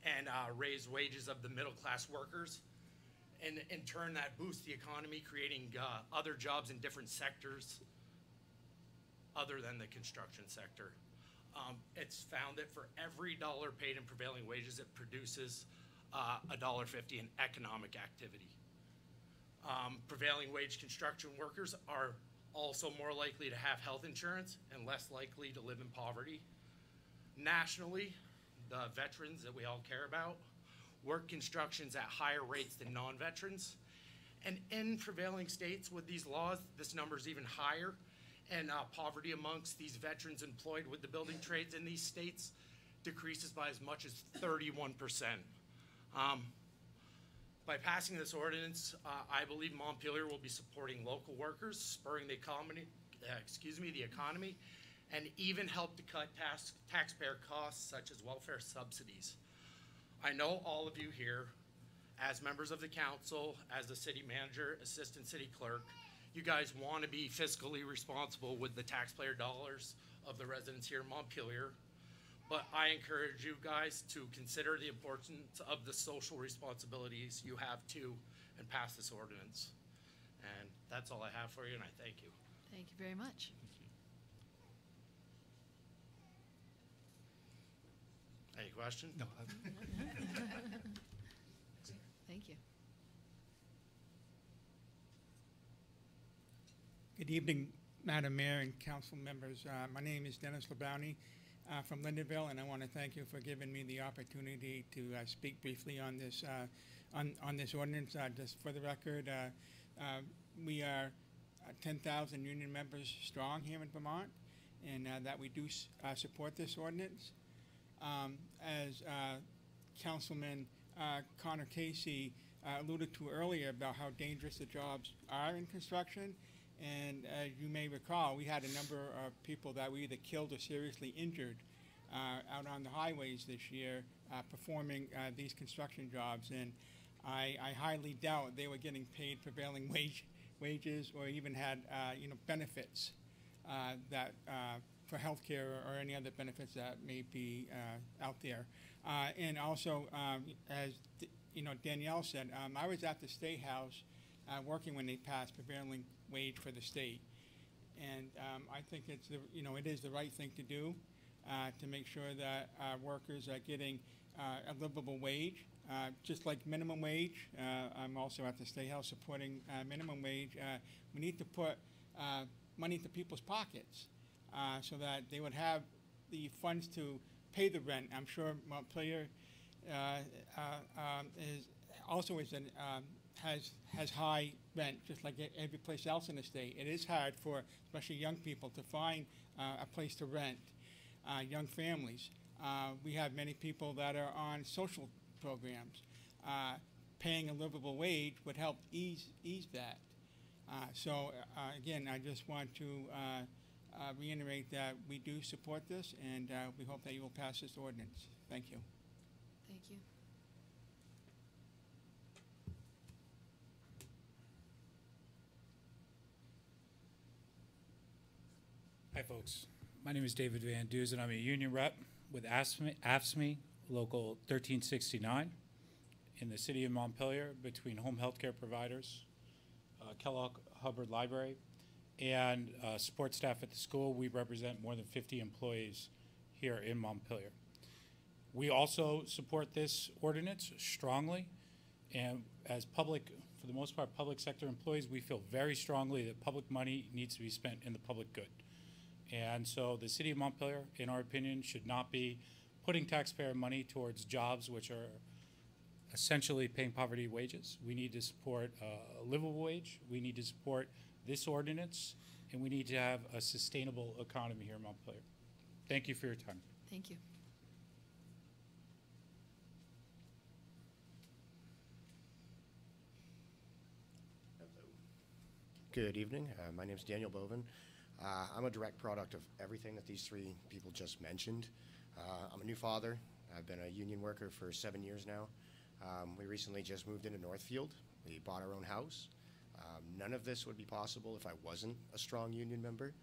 and raise wages of the middle-class workers. And in turn, that boosts the economy, creating other jobs in different sectors other than the construction sector. It's found that for every dollar paid in prevailing wages, it produces $1.50 in economic activity. Prevailing wage construction workers are also more likely to have health insurance and less likely to live in poverty. Nationally, the veterans that we all care about work constructions at higher rates than non-veterans. And in prevailing states with these laws, this number is even higher. And poverty amongst these veterans employed with the building trades in these states decreases by as much as 31%. By passing this ordinance, I believe Montpelier will be supporting local workers, spurring the economy, and even help to cut taxpayer costs such as welfare subsidies. I know all of you here, as members of the council, as the city manager, assistant city clerk, you guys want to be fiscally responsible with the taxpayer dollars of the residents here in Montpelier. But I encourage you guys to consider the importance of the social responsibilities you have too and pass this ordinance. And that's all I have for you, and I thank you. Thank you very much. Any question? No. Thank you. Good evening, Madam Mayor and council members. My name is Dennis Labounty from Lindenville, and I want to thank you for giving me the opportunity to speak briefly on this ordinance. Just for the record, we are 10,000 union members strong here in Vermont, and that we do support this ordinance. As Councilman Connor Casey alluded to earlier about how dangerous the jobs are in construction, And as you may recall, we had a number of people that were either killed or seriously injured out on the highways this year performing these construction jobs. And I highly doubt they were getting paid prevailing wages or even had benefits that for health care or any other benefits that may be out there. And also, as Danielle said, I was at the State House working when they passed prevailing wage for the state. And I think it's it is the right thing to do to make sure that workers are getting a livable wage, just like minimum wage. I'm also at the State House supporting minimum wage. We need to put money into people's pockets so that they would have the funds to pay the rent. I'm sure Montpelier has high rent, just like every place else in the state. It is hard for especially young people to find a place to rent, young families. We have many people that are on social programs. Paying a livable wage would help ease that. So again, I just want to reiterate that we do support this, and we hope that you will pass this ordinance. Thank you. Thank you. Hi, folks. My name is David Van Duzen. I'm a union rep with AFSCME Local 1369 in the city of Montpelier between home health care providers, Kellogg Hubbard Library, and support staff at the school. We represent more than 50 employees here in Montpelier. We also support this ordinance strongly, and as public, for the most part, public sector employees, we feel very strongly that public money needs to be spent in the public good. And so the city of Montpelier, in our opinion, should not be putting taxpayer money towards jobs which are essentially paying poverty wages. We need to support a livable wage. We need to support this ordinance, and we need to have a sustainable economy here in Montpelier. Thank you for your time. Thank you. Good evening. My name is Daniel Bovin. I'm a direct product of everything that these three people just mentioned. I'm a new father. I've been a union worker for 7 years now. We recently just moved into Northfield. We bought our own house. None of this would be possible if I wasn't a strong union member.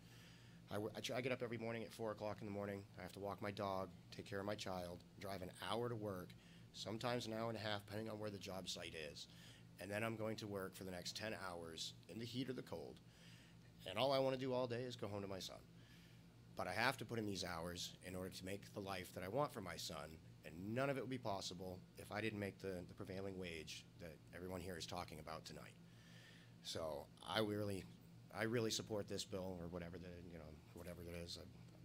I get up every morning at 4 o'clock in the morning. I have to walk my dog, take care of my child, drive an hour to work, sometimes an hour and a half, depending on where the job site is. And then I'm going to work for the next 10 hours in the heat or the cold. And all I want to do all day is go home to my son. But I have to put in these hours in order to make the life that I want for my son, and none of it would be possible if I didn't make the prevailing wage that everyone here is talking about tonight. So I really support this bill, or whatever whatever it is.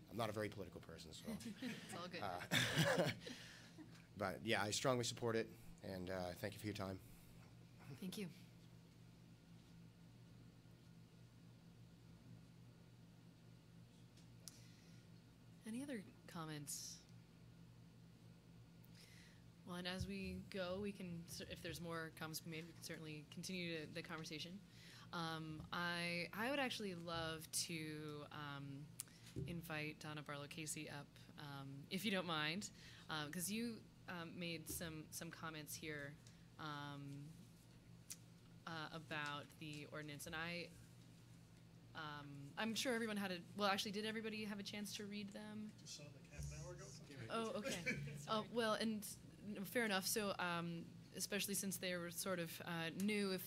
I'm not a very political person, so. It's all good. But yeah, I strongly support it, and thank you for your time. Thank you. Any other comments? Well, and as we go, we can, if there's more comments to be made, we can certainly continue the conversation. I would actually love to invite Donna Barlow-Casey up, if you don't mind, because you made some comments here about the ordinance, and I'm sure everyone had well, actually, did everybody have a chance to read them? Just saw like half an hour ago. Oh, okay. Well, and fair enough. So, especially since they were sort of new,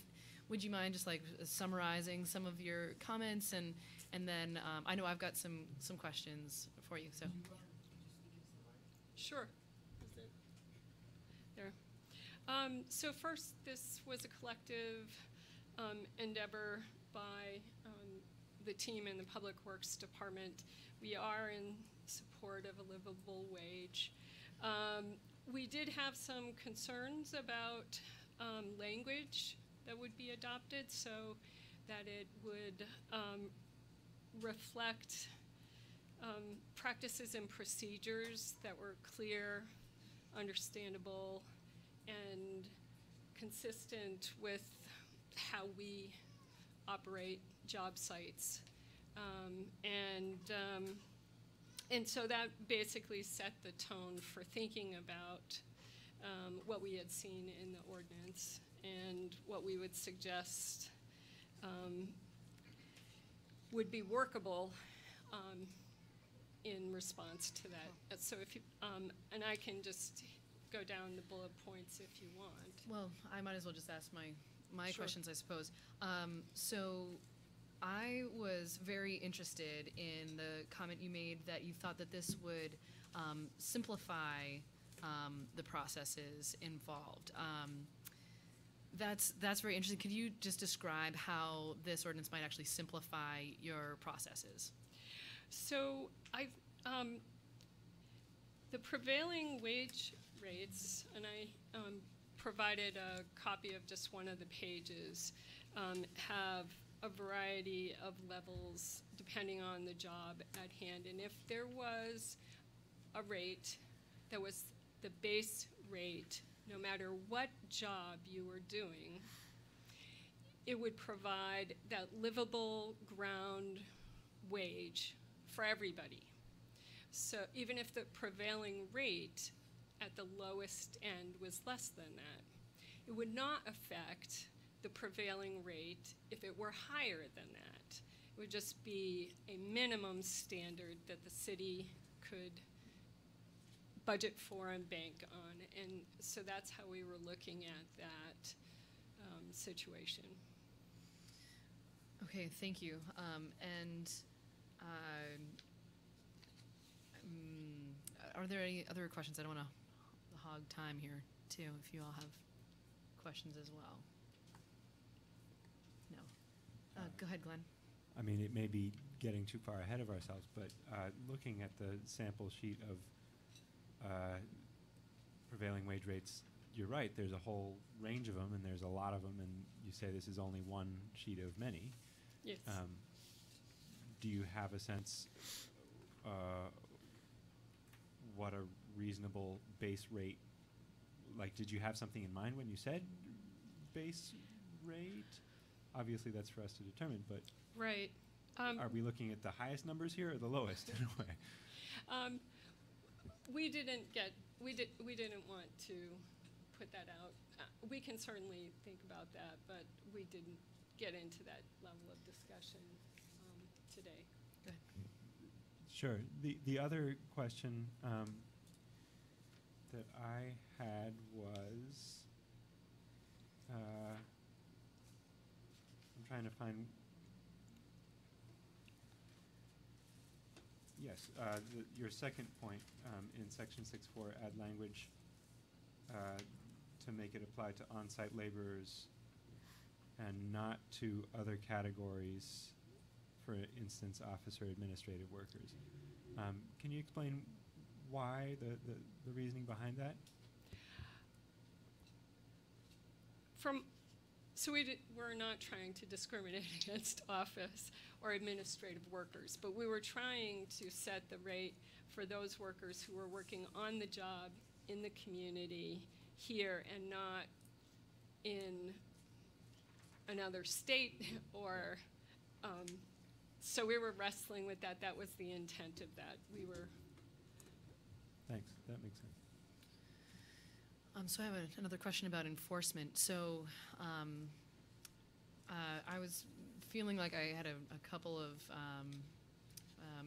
would you mind just like summarizing some of your comments, and then I know I've got some questions for you. So. Sure. Is it there? So first, this was a collective endeavor by the team in the Public Works Department. We are in support of a livable wage. We did have some concerns about language that would be adopted, so that it would reflect practices and procedures that were clear, understandable, and consistent with how we operate job sites. And so that basically set the tone for thinking about what we had seen in the ordinance and what we would suggest would be workable in response to that. So if you, and I can just go down the bullet points if you want. Well, I might as well just ask my Sure. questions, I suppose. So I was very interested in the comment you made that you thought that this would simplify the processes involved. That's very interesting. Could you just describe how this ordinance might actually simplify your processes? So the prevailing wage rates, and I provided a copy of just one of the pages, have a variety of levels depending on the job at hand. And if there was a rate that was the base rate, no matter what job you were doing, it would provide that livable ground wage for everybody. So even if the prevailing rate at the lowest end was less than that, it would not affect the prevailing rate if it were higher than that. It would just be a minimum standard that the city could budget for and bank on. And so that's how we were looking at that situation. Okay, thank you. Are there any other questions? I don't want to hog time here, too, if you all have questions as well. No. Go ahead, Glenn. I mean, it may be getting too far ahead of ourselves, but looking at the sample sheet of prevailing wage rates, you're right, there's a whole range of them, and there's a lot of them, and you say this is only one sheet of many. Yes. Do you have a sense what a reasonable base rate, like, did you have something in mind when you said base rate? Obviously, that's for us to determine, but right. Are we looking at the highest numbers here or the lowest in a way? We didn't want to put that out. We can certainly think about that, but we didn't get into that level of discussion today. Good. Sure. The other question that I had was, I'm trying to find. Yes, your second point in section 6.4, add language to make it apply to on-site laborers and not to other categories, for instance, office or administrative workers. Can you explain why, the reasoning behind that? So we're not trying to discriminate against office or administrative workers, but we were trying to set the rate for those workers who were working on the job in the community here and not in another state or, so we were wrestling with that. That was the intent of that. Thanks, that makes sense. So I have another question about enforcement. So I was feeling like I had a couple of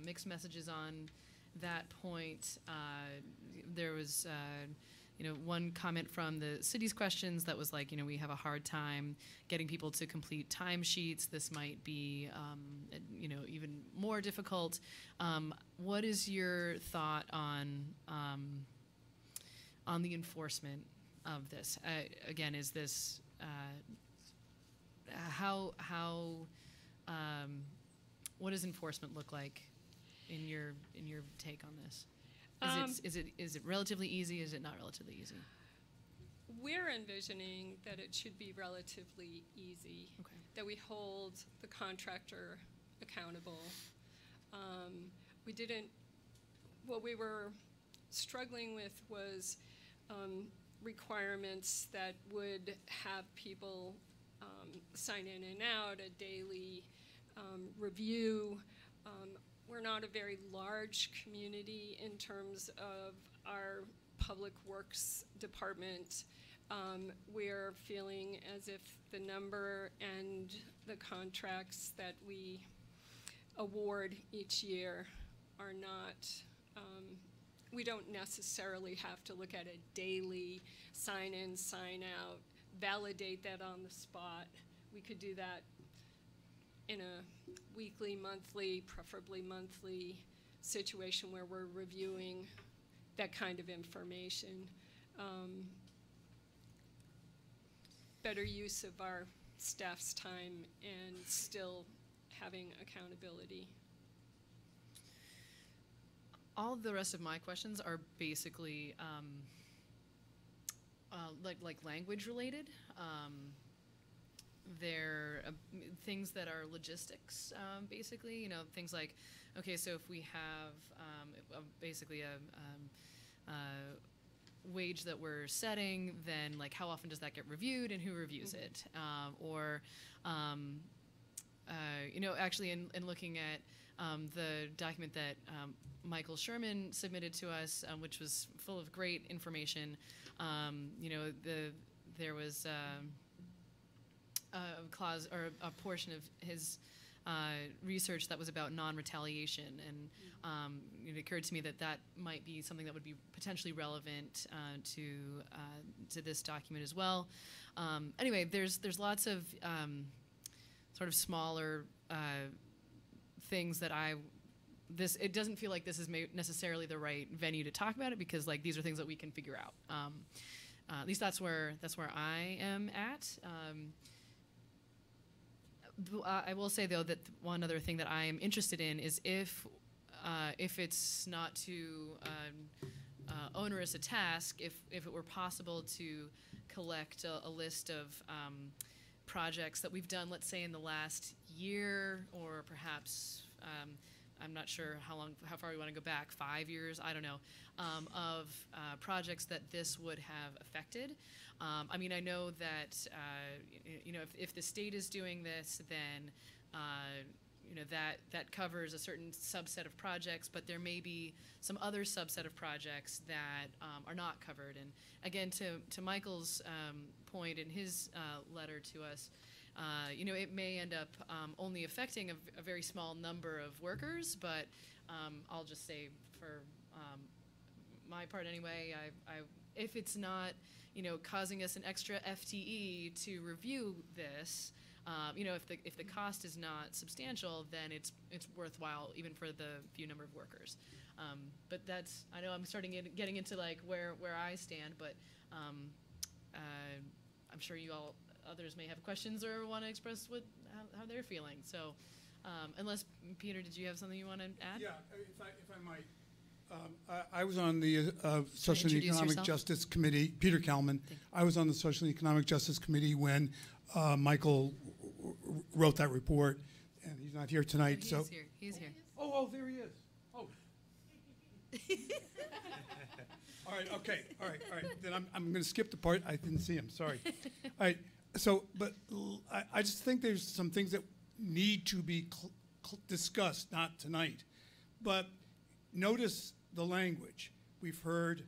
mixed messages on that point. There was one comment from the city's questions that was like, we have a hard time getting people to complete timesheets. This might be, even more difficult. What is your thought on the enforcement of this? Again, is this what does enforcement look like in your take on this? Is it relatively easy? Is it not relatively easy? We're envisioning that it should be relatively easy. Okay. That we hold the contractor accountable. What we were struggling with was requirements that would have people sign in and out, a daily review. We're not a very large community in terms of our public works department. We're feeling as if the number and the contracts that we award each year are not, we don't necessarily have to look at a daily sign in, sign out, validate that on the spot. We could do that in a weekly, monthly, preferably monthly situation where we're reviewing that kind of information. Better use of our staff's time and still having accountability. All of the rest of my questions are basically like language related. They're things that are logistics, basically. You know, things like, okay, so if we have basically a wage that we're setting, then like how often does that get reviewed and who reviews it? You know, actually in looking at the document that Michael Sherman submitted to us, which was full of great information, you know, there was a clause or a portion of his research that was about non-retaliation, and it occurred to me that that might be something that would be potentially relevant to this document as well. Anyway, there's lots of sort of smaller things that it doesn't feel like this is necessarily the right venue to talk about it, because like these are things that we can figure out. At least that's where I am at. I will say though that one other thing that I am interested in is if it's not too onerous a task, if it were possible to collect a list of projects that we've done, let's say in the last year, or perhaps I'm not sure how far we want to go back, 5 years, I don't know, of projects that this would have affected. I mean, I know that you know, if the state is doing this, then you know, that covers a certain subset of projects, but there may be some other subset of projects that are not covered. And again, to Michael's point in his letter to us, you know, it may end up only affecting a very small number of workers, but I'll just say for my part anyway, if it's not, you know, causing us an extra FTE to review this, you know, if the cost is not substantial, then it's worthwhile even for the few number of workers. But that's, I know I'm starting getting into like where I stand, but I'm sure you all others may have questions or want to express how they're feeling. So, unless Peter, did you have something you want to add? Yeah, if I might. I was on the Social and Economic Justice Committee, Peter Kalman. I was on the Social and Economic Justice Committee when Michael wrote that report, and he's not here tonight. He's so here. He's here. Oh, there he is. Oh. All right. Okay. All right. Then I'm going to skip the part. I didn't see him. Sorry. All right. So, but I just think there's some things that need to be discussed, not tonight, but notice the language. We've heard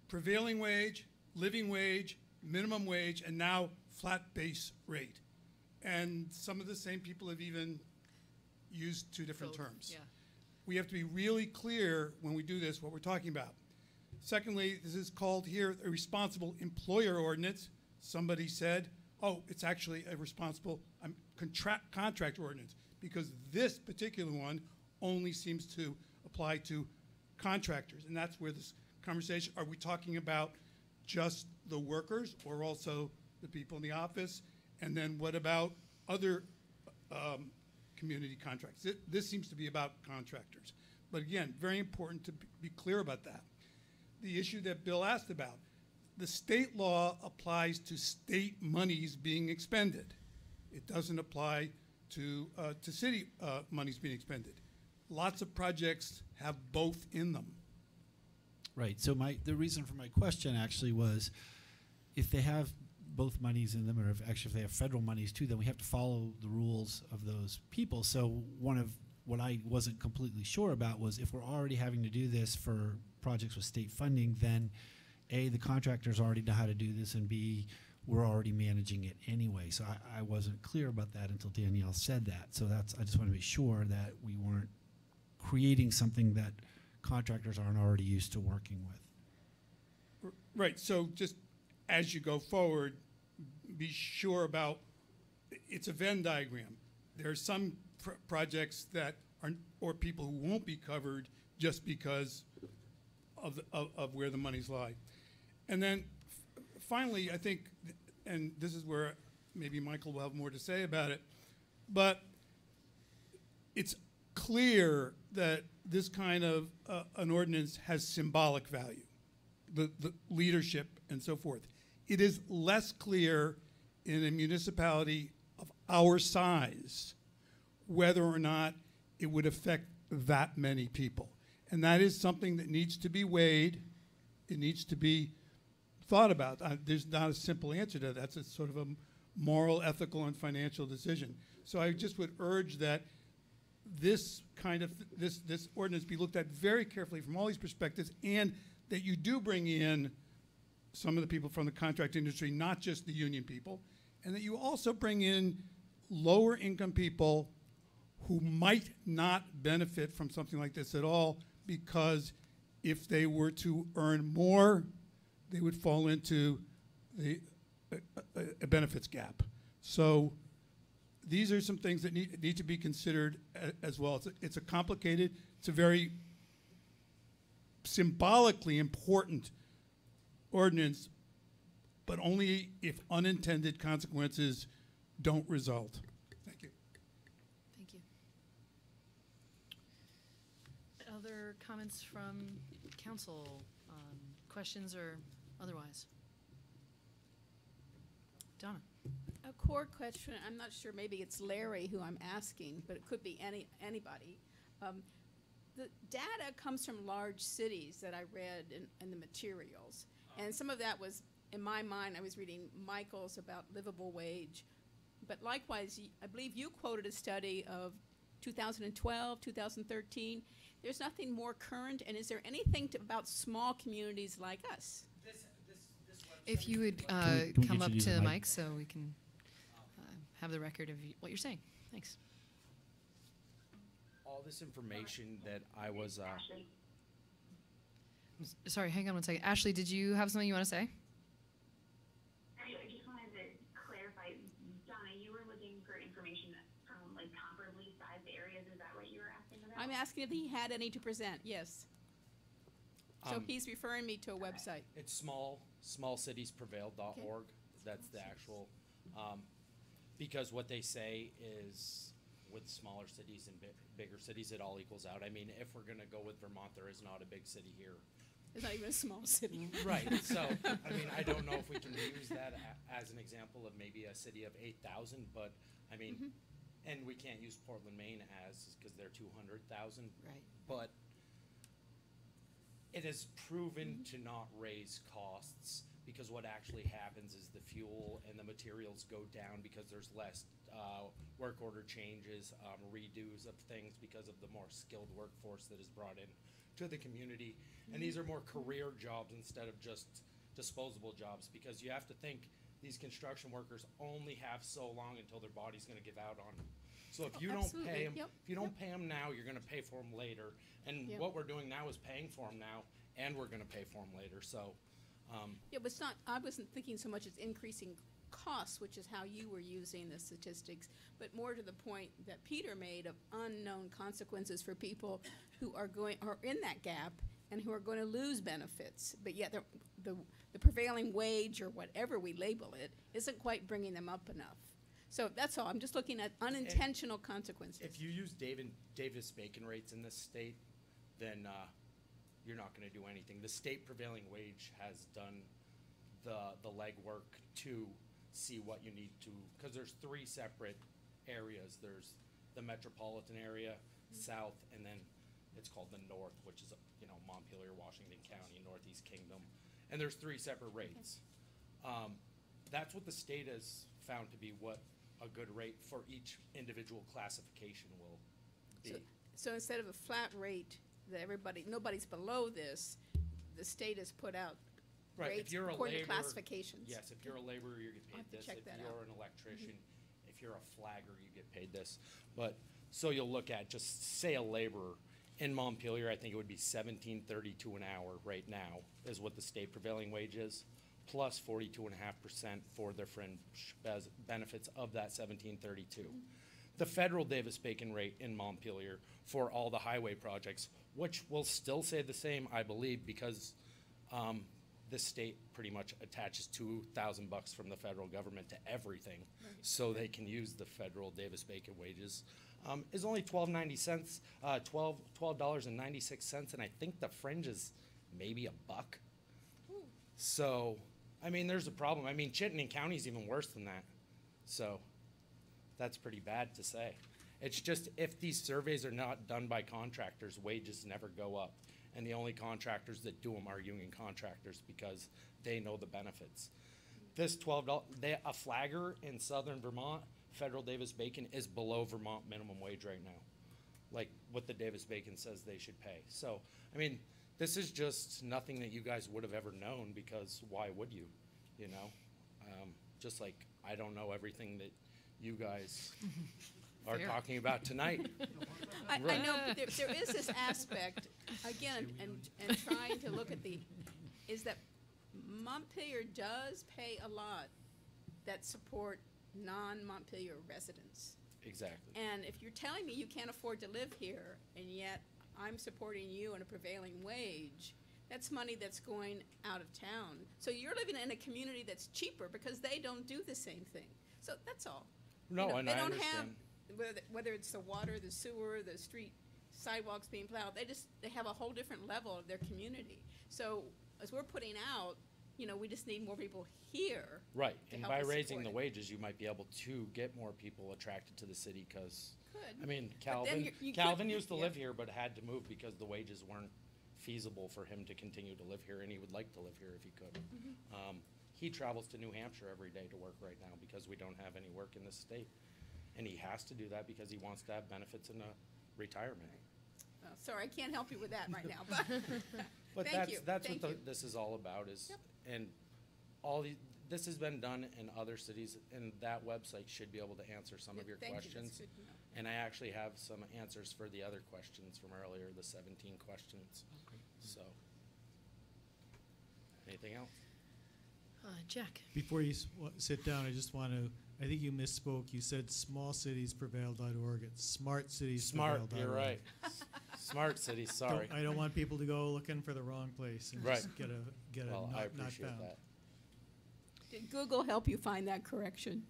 prevailing wage, living wage, minimum wage, and now flat base rate. And some of the same people have even used two different terms. Yeah. We have to be really clear when we do this what we're talking about. Secondly, this is called here a responsible employer ordinance. Somebody said, oh, it's actually a responsible contract ordinance, because this particular one only seems to apply to contractors. And that's where this conversation, are we talking about just the workers or also the people in the office? And then what about other community contracts? This seems to be about contractors. But again, very important to be clear about that. The issue that Bill asked about, the state law applies to state monies being expended. It doesn't apply to city monies being expended. Lots of projects have both in them. Right. So the reason for my question actually was, if they have both monies in them, or if actually if they have federal monies too, then we have to follow the rules of those people. So one of what I wasn't completely sure about was if we're already having to do this for projects with state funding, then A, the contractors already know how to do this, and B, we're already managing it anyway. So I wasn't clear about that until Danielle said that. So I just want to be sure that we weren't creating something that contractors aren't already used to working with. Right, so just as you go forward, be sure about, it's a Venn diagram. There are some projects that are, or people who won't be covered just because of where the monies lie. And then finally, I think, and this is where maybe Michael will have more to say about it, but it's clear that this kind of an ordinance has symbolic value, the leadership and so forth. It is less clear in a municipality of our size whether or not it would affect that many people. And that is something that needs to be weighed. It needs to be thought about. There's not a simple answer to that. That's a sort of a moral, ethical, and financial decision. So I just would urge that this kind of, this ordinance be looked at very carefully from all these perspectives, and that you do bring in some of the people from the contract industry, not just the union people, and that you also bring in lower income people who might not benefit from something like this at all, because if they were to earn more, they would fall into a benefits gap. So these are some things that need to be considered as well. It's a complicated, it's a very symbolically important ordinance, but only if unintended consequences don't result. Thank you. Thank you. Other comments from council, questions or otherwise? Donna. A core question, I'm not sure, maybe it's Larry who I'm asking, but it could be anybody. The data comes from large cities that I read in the materials. And some of that was, in my mind, I was reading Michael's about livable wage. But likewise, I believe you quoted a study of 2012, 2013. There's nothing more current, and is there anything about small communities like us? If you would Can we come get up you to the the mic? mic so we can have the record of what you're saying. Thanks. All this information that I was, Sorry, hang on one second. Ashley, did you have something you want to say? I just wanted to clarify, Donna, you were looking for information from like comparably sized areas. Is that what you were asking about? I'm asking if he had any to present, yes. So Um, he's referring me to a website. it's smallcitiesprevail.org. That's the actual, because what they say is with smaller cities and bigger cities, it all equals out. I mean, if we're gonna go with Vermont, there is not a big city here. It's not even a small city. Right, so, I mean, I don't know if we can use that as an example of maybe a city of 8,000, but, I mean, and we can't use Portland, Maine because they're 200,000. Right. But it has proven to not raise costs, because what actually happens is the fuel and the materials go down because there's less work order changes, redos of things because of the more skilled workforce that is brought in to the community. And these are more career jobs instead of just disposable jobs, because you have to think these construction workers only have so long until their body's gonna give out on them. So if you don't pay them, if you don't pay them now, you're gonna pay for them later. And what we're doing now is paying for them now, and we're gonna pay for them later, so. Yeah, but it's not, I wasn't thinking so much as increasing costs, which is how you were using the statistics, but more to the point that Peter made of unknown consequences for people who are in that gap and who are going to lose benefits, but yet the prevailing wage, or whatever we label it, isn't quite bringing them up enough. So that's all. I'm just looking at unintentional consequences. If you use Davis-Bacon rates in this state, then you're not going to do anything. The state prevailing wage has done the legwork to see what you need to, because there's three separate areas. There's the metropolitan area, south, and then it's called the north, which is, Montpelier, Washington County, Northeast Kingdom. And there's three separate rates. that's what the state has found to be what a good rate for each individual classification will be. So instead of a flat rate that nobody's below this, the state has put out Right, rates if you're a according to laborer, classifications. yes, if you're a laborer, you get I'll paid have to this. check If that you're out. an electrician, if you're a flagger, you get paid this. But, so you'll look at, just say a laborer, in Montpelier, I think it would be $17.32 an hour right now, is what the state prevailing wage is, plus 42.5% for their fringe benefits of that $17.32. The federal Davis-Bacon rate in Montpelier for all the highway projects, which will still say the same, I believe, because the state pretty much attaches $2,000 from the federal government to everything, so they can use the federal Davis-Bacon wages. Is only $12.90, $12.96, and I think the fringe is maybe $1. So, I mean, there's a problem. I mean, Chittenden County's even worse than that. So, that's pretty bad to say. It's just if these surveys are not done by contractors, wages never go up. And the only contractors that do them are union contractors because they know the benefits. This $12, a flagger in southern Vermont, federal Davis-Bacon, is below Vermont minimum wage right now. Like what the Davis-Bacon says they should pay. So, I mean, this is just nothing that you guys would have ever known because why would you, you know? Just like I don't know everything that you guys are Fair. talking about tonight. I Right. know, but there is this aspect, again, and trying to look at is that Montpelier does pay a lot that support non-Montpelier residents. Exactly. And if you're telling me you can't afford to live here, and yet I'm supporting you on a prevailing wage, that's money that's going out of town. So you're living in a community that's cheaper because they don't do the same thing. So that's all. No, and they I don't understand. have, whether it's the water, the sewer, the street, sidewalks being plowed, they have a whole different level of their community. So as we're putting out, we just need more people here. Right, to and help by us raising support the it. wages, you might be able to get more people attracted to the city, because, Could. I mean, But then Calvin, you Calvin could- used to yeah. live here, but had to move because the wages weren't feasible for him to continue to live here, and he would like to live here if he could. Mm-hmm. He travels to New Hampshire every day to work right now because we don't have any work in this state. And he has to do that because he wants to have benefits in retirement. Oh, sorry, I can't help you with that right now, But thank you. that's Thank what you. this is all about is, Yep. and this has been done in other cities, and that website should be able to answer some of your Thank you, that's questions. good to know. And I actually have some answers for the other questions from earlier, the 17 questions. So, anything else? Jack. Before you sit down, I just want to, I think you misspoke. You said smallcitiesprevail.org. It's smartcitiesprevail.org. Smart, you're right. Smart cities, sorry. I don't want people to go looking for the wrong place and Right. just get a Well, I not appreciate found. that. Did Google help you find that correction?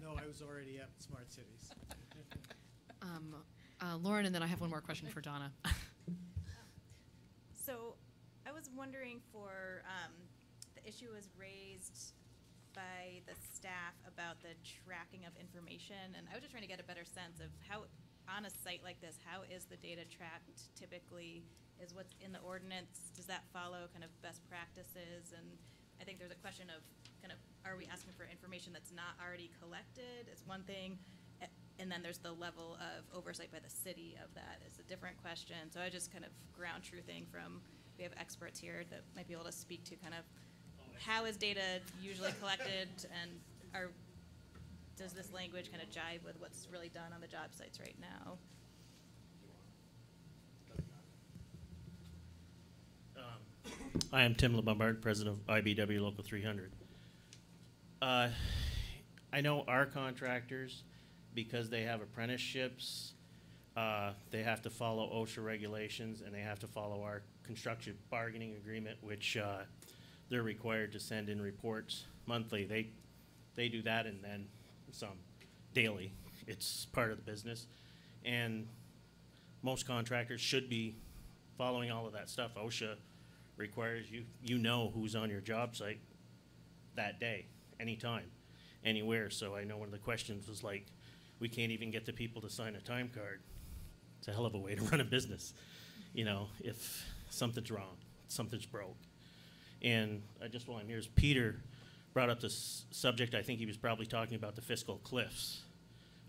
No, I was already at Smart Cities. Lauren, and then I have one more question for Donna. So I was wondering the issue was raised by the staff about the tracking of information, and I was just trying to get a better sense of how, on a site like this, how is the data tracked typically? Is what's in the ordinance, does that follow kind of best practices? And I think there's a question of kind of, are we asking for information that's not already collected is one thing, and then there's the level of oversight by the city of that is a different question. So I just kind of ground truthing from, we have experts here that might be able to speak to kind of how is data usually collected, and does this language kind of jive with what's really done on the job sites right now? I am Tim LeBombard, president of IBW Local 300. I know our contractors, because they have apprenticeships, they have to follow OSHA regulations, and they have to follow our construction bargaining agreement, which they're required to send in reports monthly. They do that, and then some daily. It's part of the business. And most contractors should be following all of that stuff. OSHA requires you know who's on your job site that day, anytime, anywhere. So I know one of the questions was like, we can't even get the people to sign a time card. It's a hell of a way to run a business, if something's wrong, something's broke. And while I'm here, is Peter brought up this subject, I think he was probably talking about the fiscal cliffs,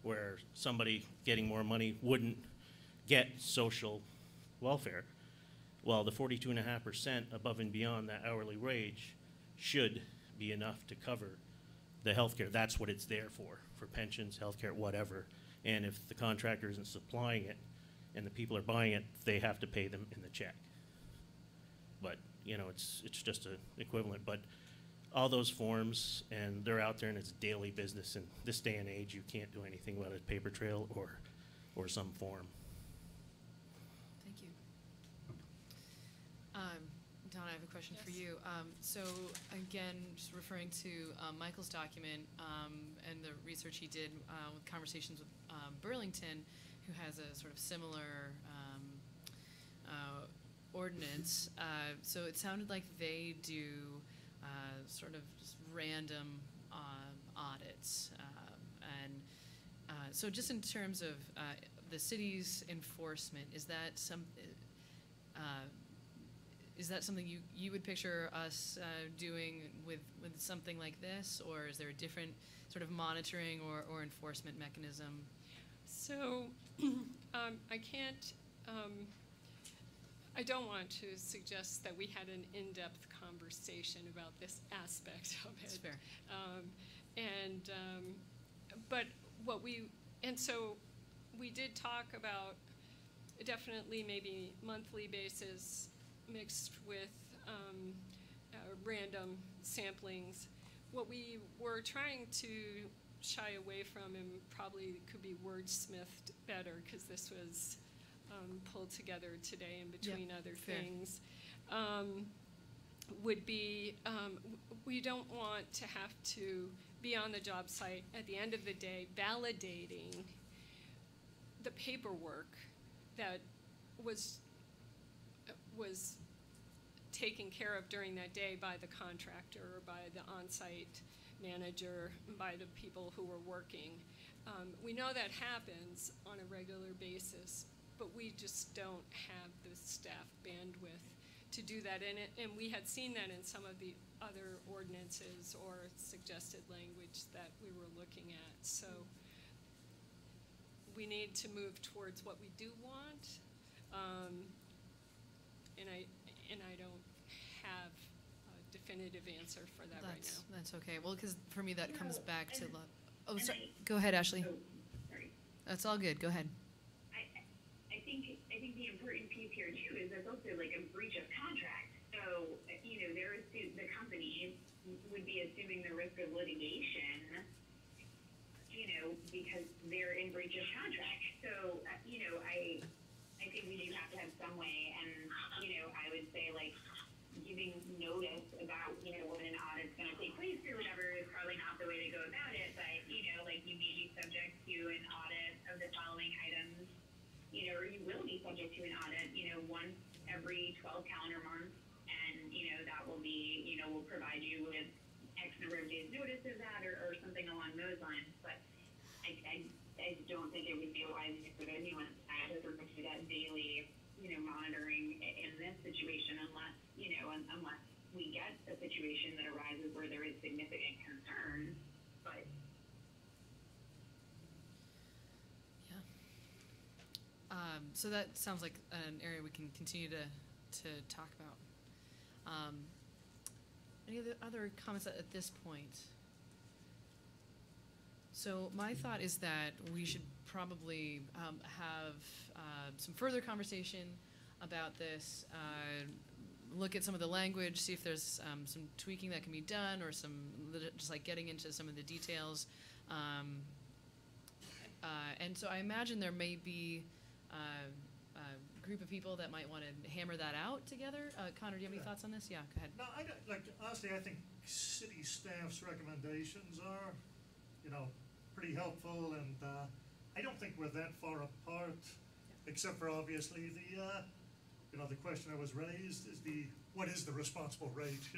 where somebody getting more money wouldn't get social welfare. Well, the 42.5% above and beyond that hourly wage should be enough to cover the healthcare. That's what it's there for pensions, healthcare, whatever. And if the contractor isn't supplying it and the people are buying it, they have to pay them in the check. But, you know, it's just an equivalent. But all those forms, and they're out there, and it's daily business. In this day and age, you can't do anything without a paper trail or some form. Thank you. Donna, I have a question for you. So again, just referring to Michael's document and the research he did with conversations with Burlington, who has a sort of similar ordinance. So it sounded like they do sort of just random audits. So just in terms of the city's enforcement, is that something you would picture us doing with something like this, or is there a different sort of monitoring or enforcement mechanism? So I can't, I don't want to suggest that we had an in-depth conversation about this aspect of it. That's fair. But so we did talk about definitely maybe monthly basis mixed with random samplings. What we were trying to shy away from, and probably could be wordsmithed better because this was pulled together today in between other things, would be we don't want to have to be on the job site at the end of the day validating the paperwork that was taken care of during that day by the contractor or by the on-site manager, by the people who were working. We know that happens on a regular basis, but we just don't have the staff bandwidth to do that. And we had seen that in some of the other ordinances or suggested language that we were looking at. So we need to move towards what we do want. And I don't have a definitive answer for that right now. That's okay. Well, because for me that comes back to oh, sorry. Go ahead, Ashley. Oh, sorry. That's all good. Go ahead. I think the important piece here too is there's also like a breach of contract. So the company would be assuming the risk of litigation, because they're in breach of contract. So I think we do have to have some way, and I would say like giving notice about when an audit's going to take place or whatever is probably not the way to go about it. But like you may be subject to an audit of the following items, or you will be subject to an audit, once every 12 calendar months, and that will be we'll provide you with X number of days notice of that or something along those lines. But I don't think it would be wise for anyone to pursue that daily, monitoring in this situation unless we get a situation that arises where there is significant concern. But so that sounds like an area we can continue to talk about. Any other comments at this point? So my thought is that we should probably have some further conversation about this, look at some of the language, see if there's some tweaking that can be done, or just like getting into some of the details. And so I imagine there may be a group of people that might want to hammer that out together. Connor, do you have any thoughts on this? Yeah, go ahead. No, honestly, I think city staff's recommendations are, pretty helpful, and I don't think we're that far apart, except for obviously the question that was raised is what is the responsible rate?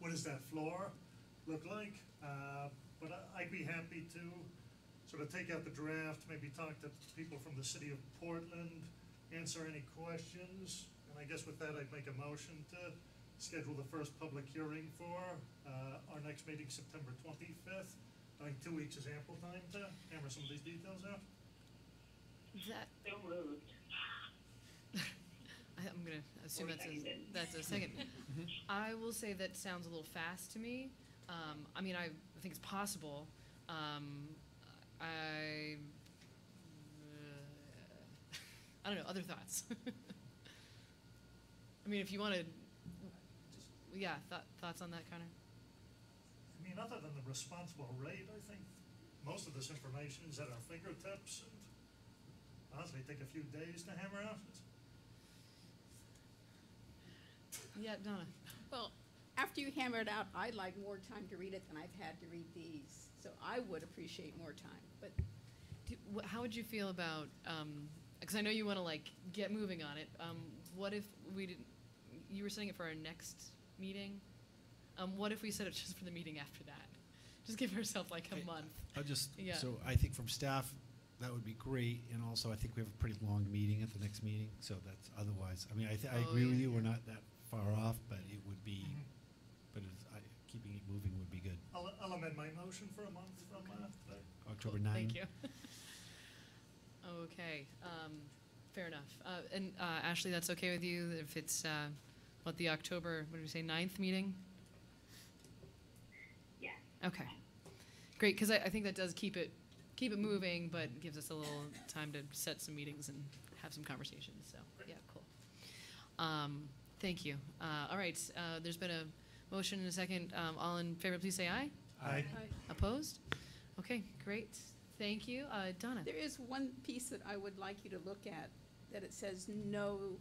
What does that floor look like? But I'd be happy to sort of take out the draft, maybe talk to people from the city of Portland, answer any questions, and I guess with that I'd make a motion to schedule the first public hearing for our next meeting, September 25th. I think 2 weeks is ample time to hammer some of these details out. That, So moved. I'm gonna assume Or that's a second. I will say that sounds a little fast to me. I mean, I think it's possible. I don't know, other thoughts? I mean, if you wanted, yeah, thoughts on that, Connor? I mean, other than the responsible rate, I think most of this information is at our fingertips, and honestly, take a few days to hammer out. Yeah, Donna. Well, after you hammer it out, I'd like more time to read it than I've had to read these. So I would appreciate more time, but How would you feel about, because I know you want to like get moving on it. What if we didn't, you were setting it for our next meeting? What if we set it just for the meeting after that? Just give ourselves like a month. I'll just, Yeah. so I think from staff, that would be great, and also I think we have a pretty long meeting at the next meeting, so that's otherwise, I mean, I Oh, agree with yeah, you, we're yeah. not that far off, but it would be, but keeping it moving would be good. I'll amend my motion for a month from today. October Cool, 9. Thank you. Okay, fair enough. And Ashley, that's okay with you if it's, the October, what did we say, 9th meeting? Yeah. Okay, great, because I think that does keep it moving, but gives us a little time to set some meetings and have some conversations, so, yeah, cool. Thank you. All right, there's been a motion and a second. All in favor, please say aye. Aye. Opposed? Okay, great. Thank you. Donna? there is one piece that I would like you to look at, that it says no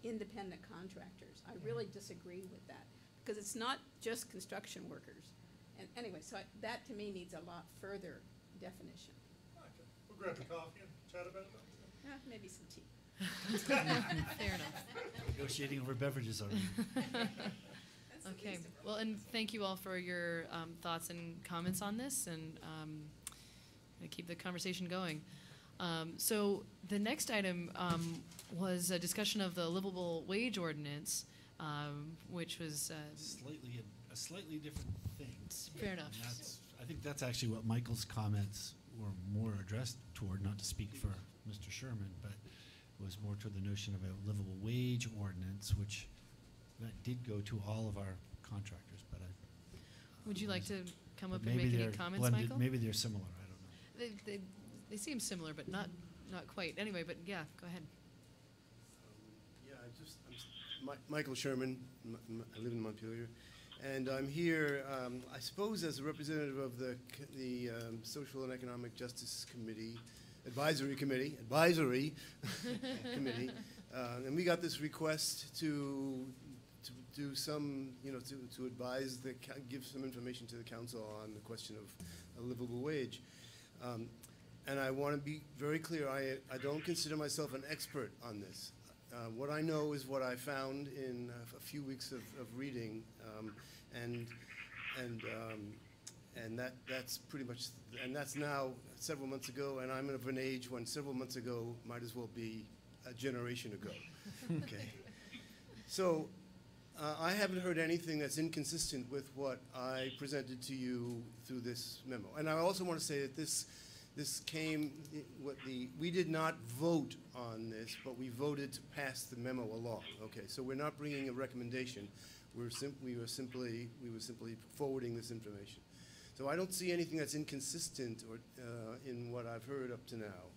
independent contractors. I really disagree with that, because it's not just construction workers. And anyway, so that to me needs a lot further definition. Okay. We'll grab a coffee and chat about it. Maybe some tea. Fair enough. Negotiating over beverages already. Okay, well, and thank you all for your thoughts and comments on this, and gonna keep the conversation going. So the next item was a discussion of the livable wage ordinance, which was A slightly different thing. fair enough. And I think that's actually what Michael's comments were more addressed toward, not to speak for Mr. Sherman, but was more toward the notion of a livable wage ordinance, which that did go to all of our contractors, but Would you like to come up but and maybe make any they're comments, blended- Michael? Maybe they're similar, I don't know. They seem similar, but not quite. Anyway, but yeah, go ahead. Yeah, Michael Sherman, I live in Montpelier, and I'm here, I suppose, as a representative of the Social and Economic Justice Committee, Advisory Committee, and we got this request to do some, to advise, give some information to the council on the question of a livable wage. And I want to be very clear, I don't consider myself an expert on this. What I know is what I found in a few weeks of reading, and that's pretty much, and that's now several months ago, and I'm of an age when several months ago might as well be a generation ago. Okay. So I haven't heard anything that's inconsistent with what I presented to you through this memo. And I also want to say that this came, we did not vote on this, but we voted to pass the memo along. Okay, so we're not bringing a recommendation. We were simply forwarding this information. So I don't see anything that's inconsistent in what I've heard up to now.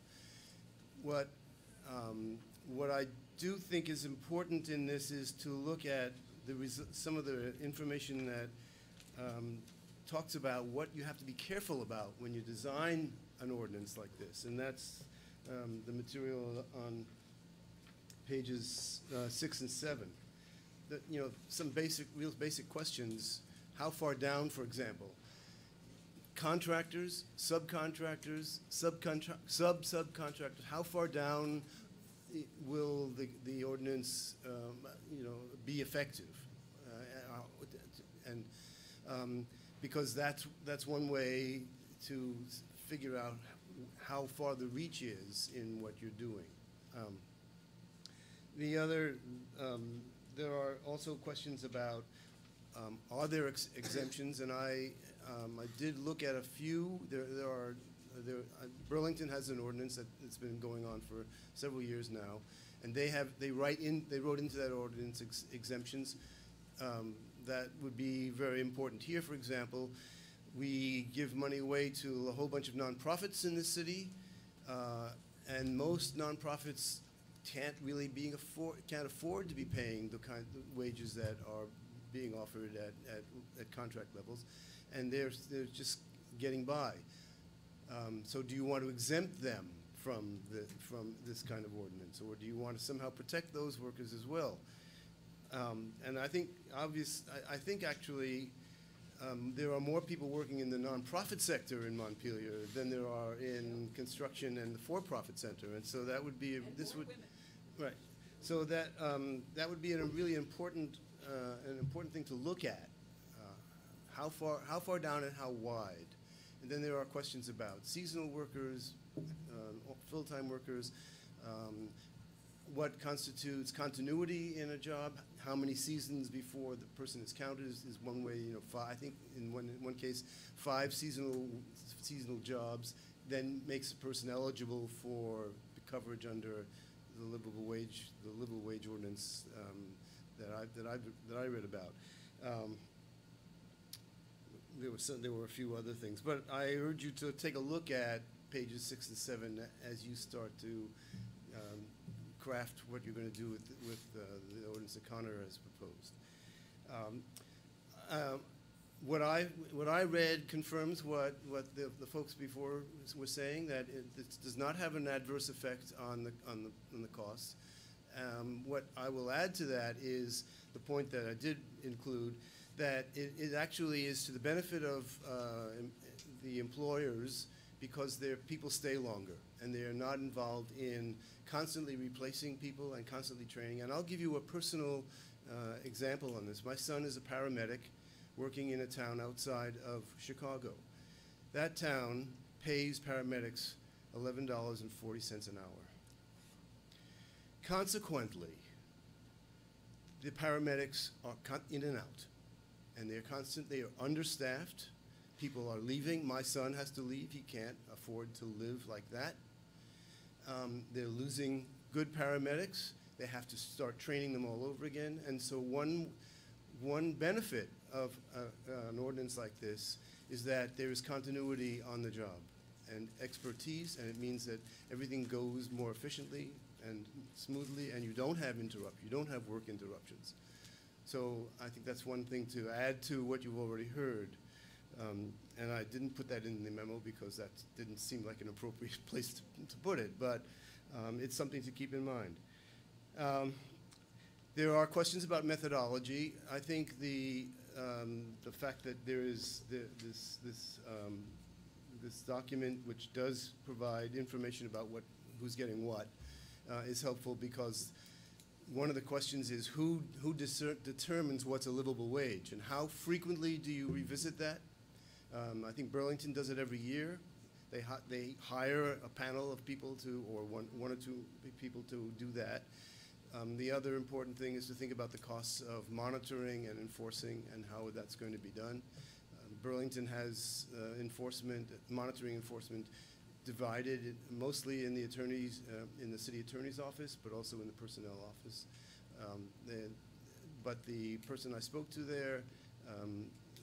What I do think is important in this is to look at some of the information that talks about what you have to be careful about when you design an ordinance like this, and that's the material on pages 6 and 7. Some real basic questions. How far down, for example? Contractors, subcontractors, subcontractors. How far down will the ordinance, be effective? Because that's one way to figure out how far the reach is in what you're doing. The other there are also questions about, are there exemptions? And I did look at a few. Burlington has an ordinance that's been going on for several years now, and they wrote into that ordinance exemptions that would be very important. Here, for example, we give money away to a whole bunch of nonprofits in this city, and most nonprofits can't really can't afford to be paying the kind of wages that are being offered at contract levels, and they're just getting by. So do you want to exempt them from this kind of ordinance, or do you want to somehow protect those workers as well? And I think actually there are more people working in the nonprofit sector in Montpelier than there are in construction and the for-profit center, and so that would be right. So that would be a really important thing to look at. How far down and how wide, and then there are questions about seasonal workers, full-time workers. What constitutes continuity in a job? How many seasons before the person is counted is one way. I think in one case, 5 seasonal jobs then makes a person eligible for the coverage under the livable wage ordinance that I read about. There were a few other things, but I urge you to take a look at pages 6 and 7 as you start to craft what you're going to do with the ordinance that Connor has proposed. What I read confirms what the folks before were saying, that it does not have an adverse effect on the costs. What I will add to that is the point that I did include, that it actually is to the benefit of the employers, because their people stay longer and they are not involved in constantly replacing people and constantly training. And I'll give you a personal example on this. My son is a paramedic working in a town outside of Chicago. That town pays paramedics $11.40 an hour. Consequently, the paramedics are in and out, and they are understaffed. People are leaving. My son has to leave. He can't afford to live like that. They're losing good paramedics. They have to start training them all over again. And so one benefit of an ordinance like this is that there is continuity on the job and expertise, and it means that everything goes more efficiently and smoothly, and you don't have work interruptions. So I think that's one thing to add to what you've already heard. And I didn't put that in the memo because that didn't seem like an appropriate place to put it, but it's something to keep in mind. There are questions about methodology. I think the fact that there is this document which does provide information about who's getting what is helpful, because one of the questions is who determines what's a livable wage, and how frequently do you revisit that? I think Burlington does it every year. They hire a panel of people or one or two people to do that. The other important thing is to think about the costs of monitoring and enforcing and how that's going to be done. Burlington has monitoring enforcement divided mostly in the city attorney's office, but also in the personnel office. But the person I spoke to there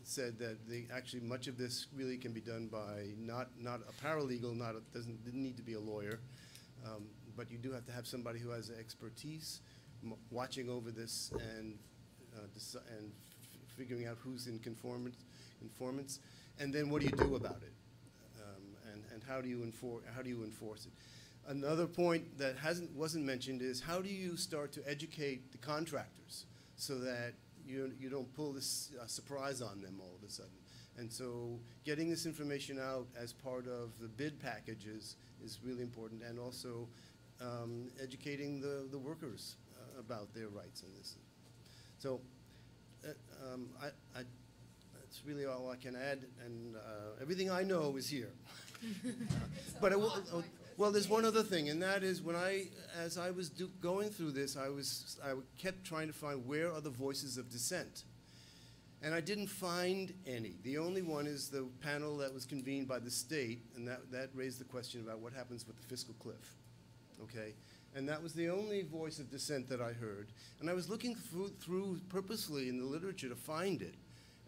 said that actually much of this really can be done by not a paralegal, didn't need to be a lawyer, but you do have to have somebody who has expertise watching over this and figuring out who's in conformance, and then what do you do about it, and how do you enforce it? Another point that wasn't mentioned is, how do you start to educate the contractors so that you don't pull this surprise on them all of a sudden? And so getting this information out as part of the bid packages is really important, and also educating the workers about their rights in this. So that's really all I can add, and everything I know is here. But Well, there's one other thing, and that is as I was going through this, I kept trying to find where are the voices of dissent. And I didn't find any. The only one is the panel that was convened by the state, and that raised the question about what happens with the fiscal cliff, okay? And that was the only voice of dissent that I heard. And I was looking through purposely in the literature to find it.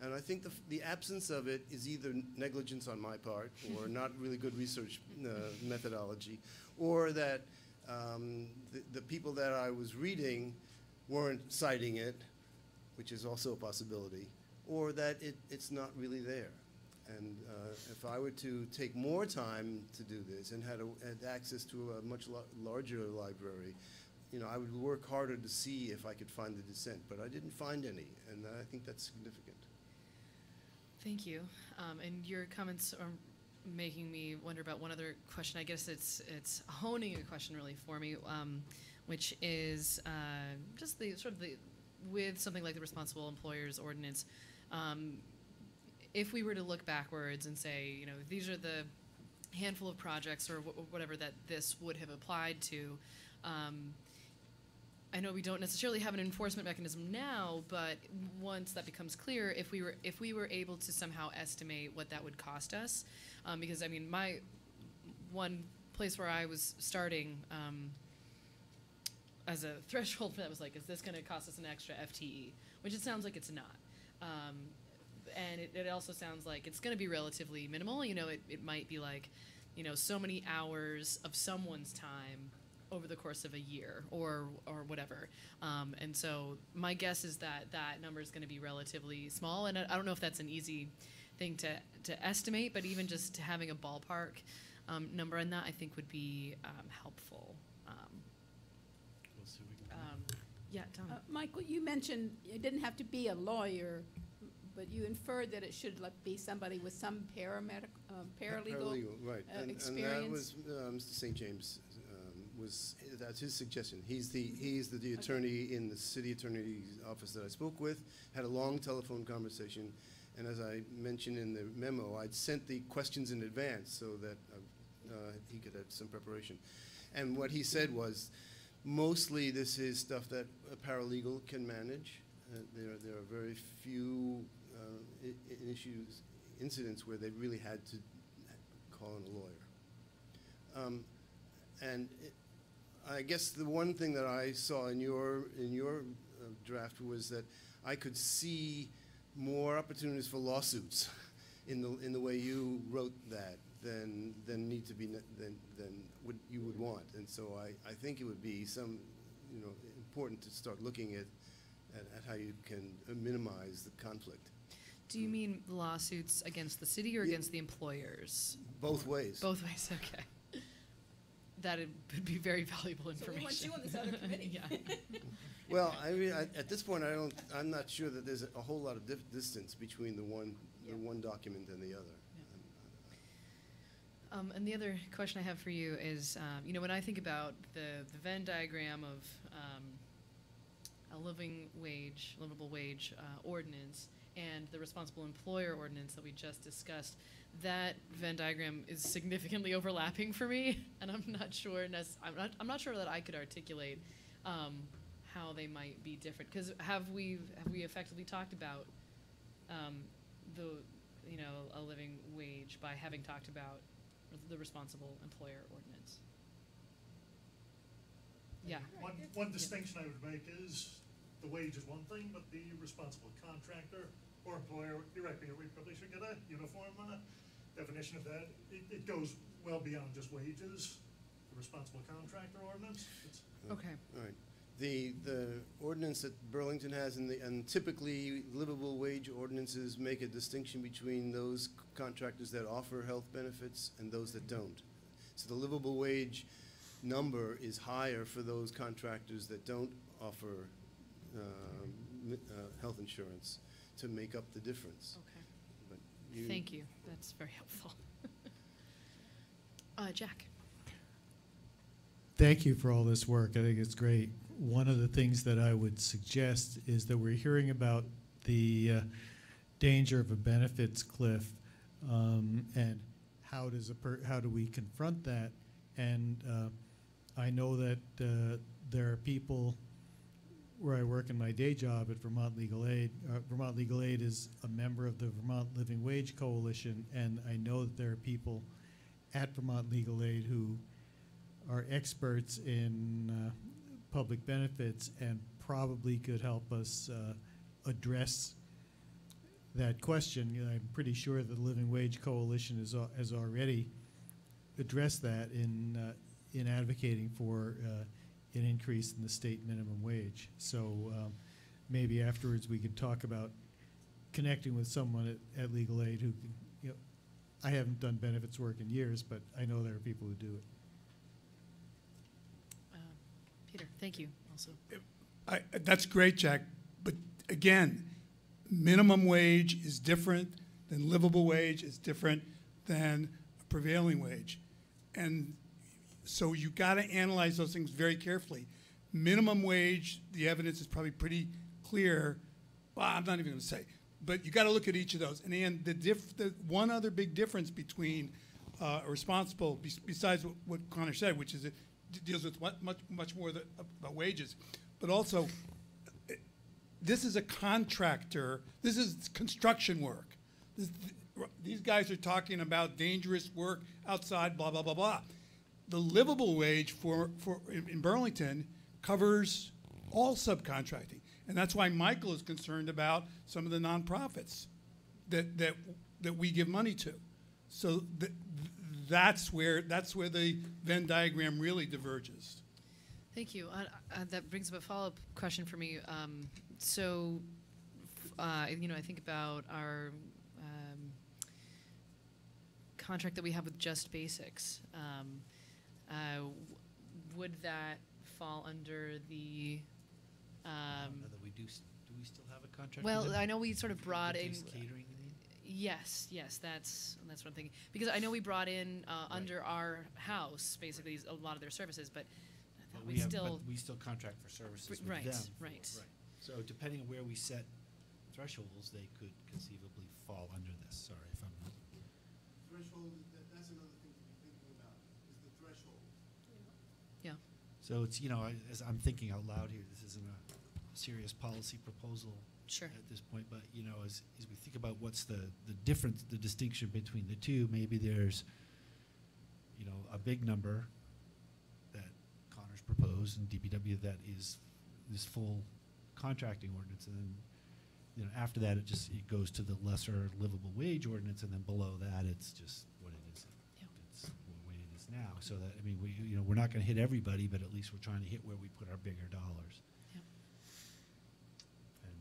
And I think the absence of it is either negligence on my part or not really good research methodology, or that the people that I was reading weren't citing it, which is also a possibility, or that it's not really there. And if I were to take more time to do this and had access to a much larger library, you know, I would work harder to see if I could find the dissent, but I didn't find any, and I think that's significant. Thank you. And your comments are making me wonder about one other question. I guess it's honing a question really for me, which is just the sort of with something like the Responsible Employers Ordinance. If we were to look backwards and say, you know, these are the handful of projects or whatever that this would have applied to, I know we don't necessarily have an enforcement mechanism now, but once that becomes clear, if we were able to somehow estimate what that would cost us, because I mean, my one place where I was starting as a threshold for that was like, is this going to cost us an extra FTE? Which it sounds like it's not. And it also sounds like it's going to be relatively minimal. You know, it might be like, you know, so many hours of someone's time over the course of a year or whatever. And so my guess is that that number is going to be relatively small. And I don't know if that's an easy thing to estimate, but even just having a ballpark number on that I think would be helpful. We'll see if we can yeah, Tom. Michael, you mentioned it didn't have to be a lawyer, but you inferred that it should be somebody with some paralegal right. experience. And that was Mr. St. James. That's his suggestion. He's the attorney in the city attorney's office that I spoke with, had a long telephone conversation, and as I mentioned in the memo, I'd sent the questions in advance so that he could have some preparation. And what he said was, mostly this is stuff that a paralegal can manage. There are very few incidents where they really had to call in a lawyer. And I guess the one thing that I saw in your draft was that I could see more opportunities for lawsuits in the way you wrote that than need to be than what you would want. And so I think it would be important to start looking at how you can minimize the conflict. Do you mean lawsuits against the city or against the employers? Both ways. Both ways, okay. That would be very valuable information. So we want you on this other committee. Yeah. Well, I mean, at this point, I'm not sure that there's a whole lot of distance between the one document and the other. And the other question I have for you is, you know, when I think about the Venn diagram of a livable wage ordinance and the responsible employer ordinance that we just discussed, that Venn diagram is significantly overlapping for me, and I'm not sure that I could articulate how they might be different. Because have we effectively talked about a living wage by having talked about the responsible employer ordinance? Yeah. One distinction I would make is the wage is one thing, but the responsible contractor or employer, you're right, we probably should get a uniform definition of that. It goes well beyond just wages. The responsible contractor ordinance. Okay. All right. The ordinance that Burlington has and typically livable wage ordinances make a distinction between those contractors that offer health benefits and those that don't. So the livable wage number is higher for those contractors that don't offer health insurance to make up the difference. Okay. But Thank you. That's very helpful. Jack. Thank you for all this work. I think it's great. One of the things that I would suggest is that we're hearing about the danger of a benefits cliff, and how do we confront that And I know that there are people where I work in my day job at Vermont Legal Aid. Vermont Legal Aid is a member of the Vermont Living Wage Coalition, and I know that there are people at Vermont Legal Aid who are experts in public benefits and probably could help us address that question. You know, I'm pretty sure that the Living Wage Coalition has already addressed that in advocating for an increase in the state minimum wage. So maybe afterwards we could talk about connecting with someone at Legal Aid who can, you know, I haven't done benefits work in years, but I know there are people who do it. Peter, thank you also. That's great, Jack. But again, minimum wage is different than livable wage, is different than a prevailing wage. And so you got to analyze those things very carefully. Minimum wage, the evidence is probably pretty clear. Well, I'm not even going to say, but you got to look at each of those. And the one other big difference between responsible, besides what Connor said, which is it deals with much more about wages, but also this is a contractor. This is construction work. These guys are talking about dangerous work outside, blah, blah, blah, blah. The livable wage in Burlington covers all subcontracting. And that's why Michael is concerned about some of the nonprofits that we give money to. So that's where the Venn diagram really diverges. Thank you. That brings up a follow-up question for me. So, you know, I think about our contract that we have with Just Basics. Would that fall under the? Whether we do we still have a contract? Well, with them? I know we sort of brought in. Reduced catering, you mean? Yes, that's what I'm thinking. Because I know we brought in under our house basically a lot of their services, but I thought we still contract for services with right, them. Right. So depending on where we set thresholds, they could conceivably fall under this. Sorry if I'm not. Threshold, that's another thing to be thinking about, is the threshold. Yeah. So it's, you know, as I'm thinking out loud here, this isn't a serious policy proposal at this point, but, you know, as we think about what's the difference, the distinction between the two, maybe there's, you know, a big number that Connor's proposed and DPW that is this full contracting ordinance, and then, you know, after that it goes to the lesser livable wage ordinance, and then below that it's just what it is. It's the way it is now. So that, I mean, we're not going to hit everybody, but at least we're trying to hit where we put our bigger dollars. Yep. And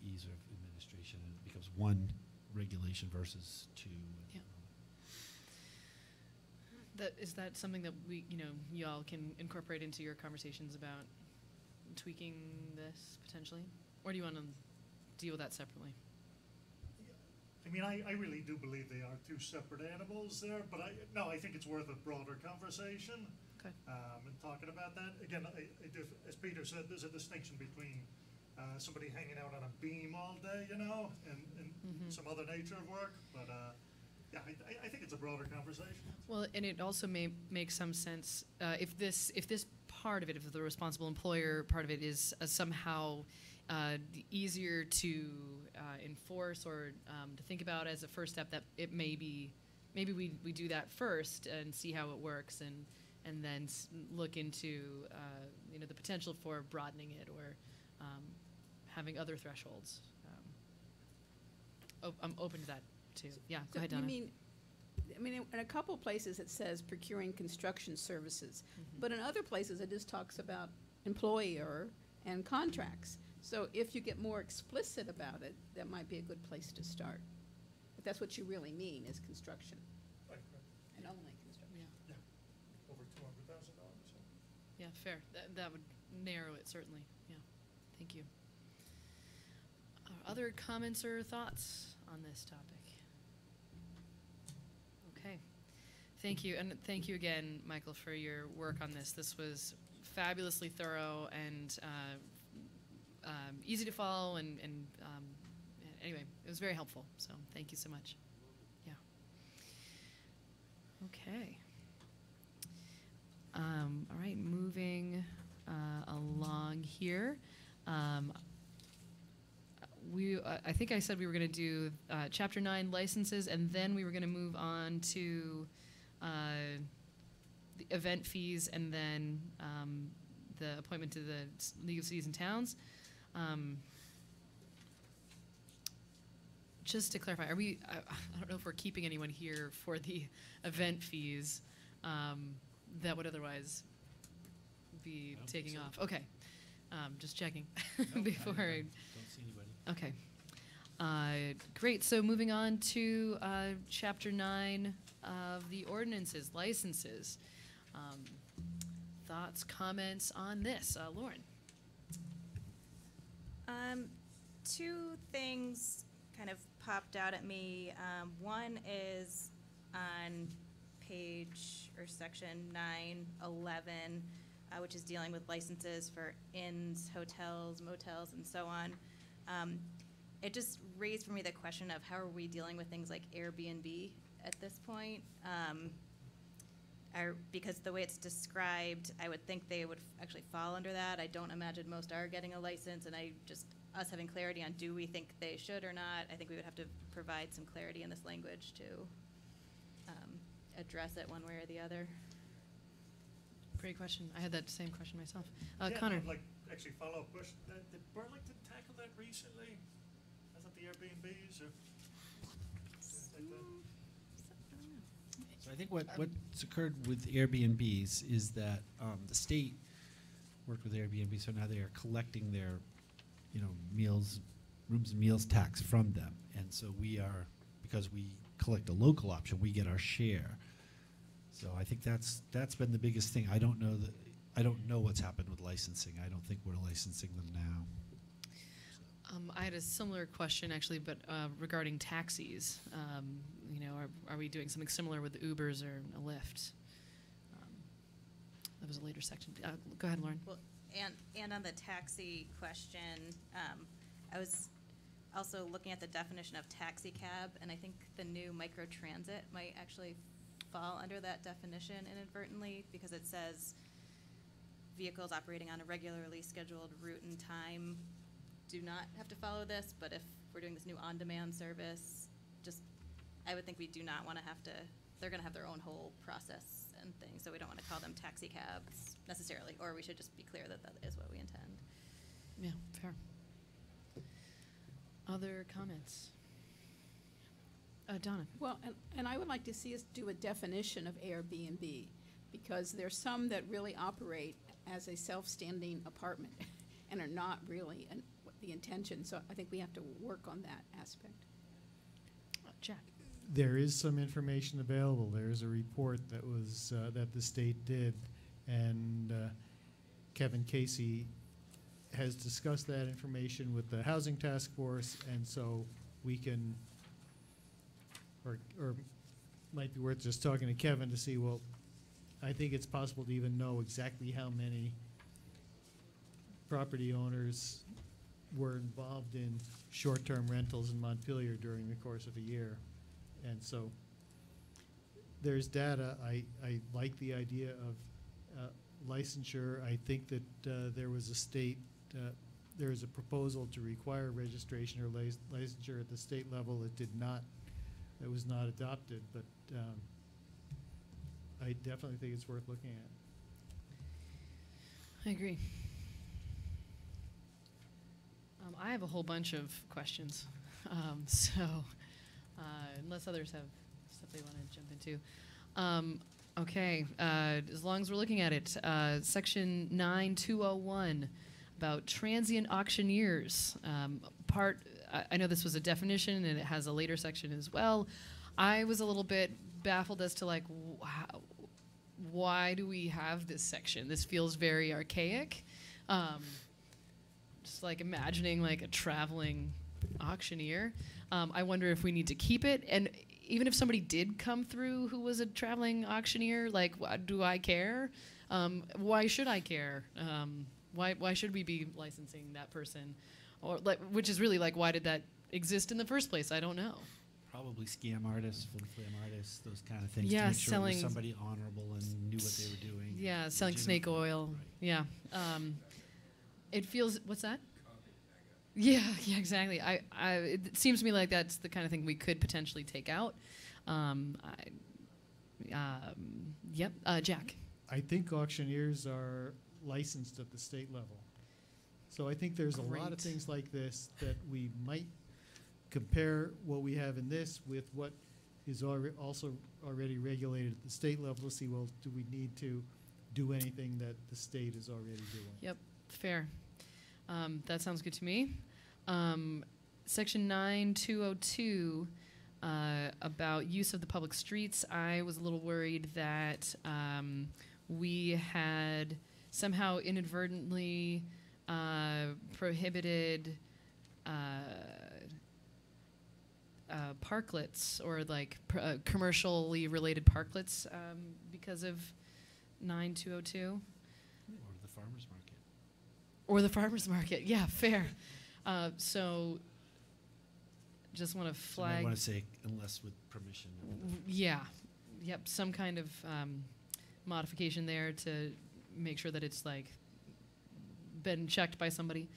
ease of administration, and it becomes one regulation versus two. Yeah. Is that something that you all can incorporate into your conversations about tweaking this potentially, or do you want to deal with that separately? I mean, I really do believe they are two separate animals there, but I think it's worth a broader conversation. Okay. And talking about that. Again, as Peter said, there's a distinction between somebody hanging out on a beam all day, you know, and some other nature of work. But yeah, I think it's a broader conversation. Well, and it also may make some sense if this part of it, if the responsible employer part of it is somehow easier to enforce or to think about as a first step, that it maybe we do that first and see how it works, and then look into the potential for broadening it or having other thresholds. I'm open to that too. Yeah, go ahead, Donna. I mean, in a couple places it says procuring construction services, but in other places it just talks about employer and contracts. So if you get more explicit about it, that might be a good place to start. If that's what you really mean, is construction. Right. And only construction. Yeah. Over $200,000. Yeah, fair. That would narrow it, certainly. Yeah. Thank you. Other comments or thoughts on this topic? Okay. Thank you. And thank you again, Michael, for your work on this. This was fabulously thorough and easy to follow. And anyway, it was very helpful. So thank you so much. Yeah. Okay. All right, moving along here. I think I said we were going to do Chapter 9 licenses, and then we were going to move on to the event fees, and then the appointment to the League of Cities and Towns. Just to clarify, are we? I don't know if we're keeping anyone here for the event fees that would otherwise be taking off. Okay, just checking before I don't see anybody. Okay. Great. So moving on to Chapter 9 of the ordinances, licenses. Thoughts, comments on this? Lauren? Two things kind of popped out at me. One is on page or section 911, which is dealing with licenses for inns, hotels, motels, and so on. It just raised for me the question of how are we dealing with things like Airbnb at this point? Because the way it's described, I would think they would actually fall under that. I don't imagine most are getting a license, and us having clarity on do we think they should or not, I think we would have to provide some clarity in this language to address it one way or the other. Great question. I had that same question myself. Yeah, Connor? I'd like actually follow-up question. Did Burlington tackle that recently? Was it the Airbnbs or things like that? So I think what's occurred with Airbnbs is that the state worked with Airbnb, so now they are collecting their, rooms and meals tax from them, and so we are, because we collect a local option, we get our share. So I think that's been the biggest thing. I don't know what's happened with licensing. I don't think we're licensing them now. I had a similar question actually, but regarding taxis. Are we doing something similar with the Ubers or a Lyft? That was a later section. Go ahead, Lauren. Well, and on the taxi question, I was also looking at the definition of taxi cab, and I think the new microtransit might actually fall under that definition inadvertently, because it says vehicles operating on a regularly scheduled route and time do not have to follow this, but if we're doing this new on-demand service, I would think we do not want to have to, they're going to have their own whole process and things, so we don't want to call them taxi cabs necessarily, or we should just be clear that that is what we intend. Yeah, fair. Other comments? Donna? Well, and I would like to see us do a definition of Airbnb, because there's some that really operate as a self-standing apartment and are not really the intention. So I think we have to work on that aspect. Jack? There is some information available. There is a report that was that the state did, and Kevin Casey has discussed that information with the Housing Task Force, and so we can, or might be worth just talking to Kevin to see, well, I think it's possible to even know exactly how many property owners were involved in short-term rentals in Montpelier during the course of a year. And so there's data. I like the idea of licensure. I think that there was a proposal to require registration or licensure at the state level. It was not adopted, but I definitely think it's worth looking at. I agree. I have a whole bunch of questions, unless others have stuff they want to jump into. Okay, as long as we're looking at it, Section 9201 about transient auctioneers. I know this was a definition and it has a later section as well. I was a little bit baffled as to why do we have this section? This feels very archaic. Just like imagining like a traveling auctioneer. I wonder if we need to keep it, and even if somebody did come through who was a traveling auctioneer, do I care? Why should I care? Why should we be licensing that person? Or which is really why did that exist in the first place? I don't know. Probably scam artists, flim-flam artists, those kind of things. Yeah, to make sure it selling was somebody honorable and knew what they were doing. Yeah, selling legitimate. snake oil. Yeah. It feels, what's that? Yeah, yeah, exactly. It seems to me like that's the kind of thing we could potentially take out. Yep, Jack. I think auctioneers are licensed at the state level. So I think there's a lot of Great. things like this that we might compare what we have in this with what is also already regulated at the state level to see, well, do we need to do anything that the state is already doing? Yep, fair. That sounds good to me. Section 9202, about use of the public streets, I was a little worried that we had somehow inadvertently prohibited parklets or like commercially related parklets because of 9202. Or the farmer's market. Or the farmer's market, yeah, fair. So just want to flag. I want to say unless with permission. Yeah, yep, some kind of modification there to make sure that it's like been checked by somebody.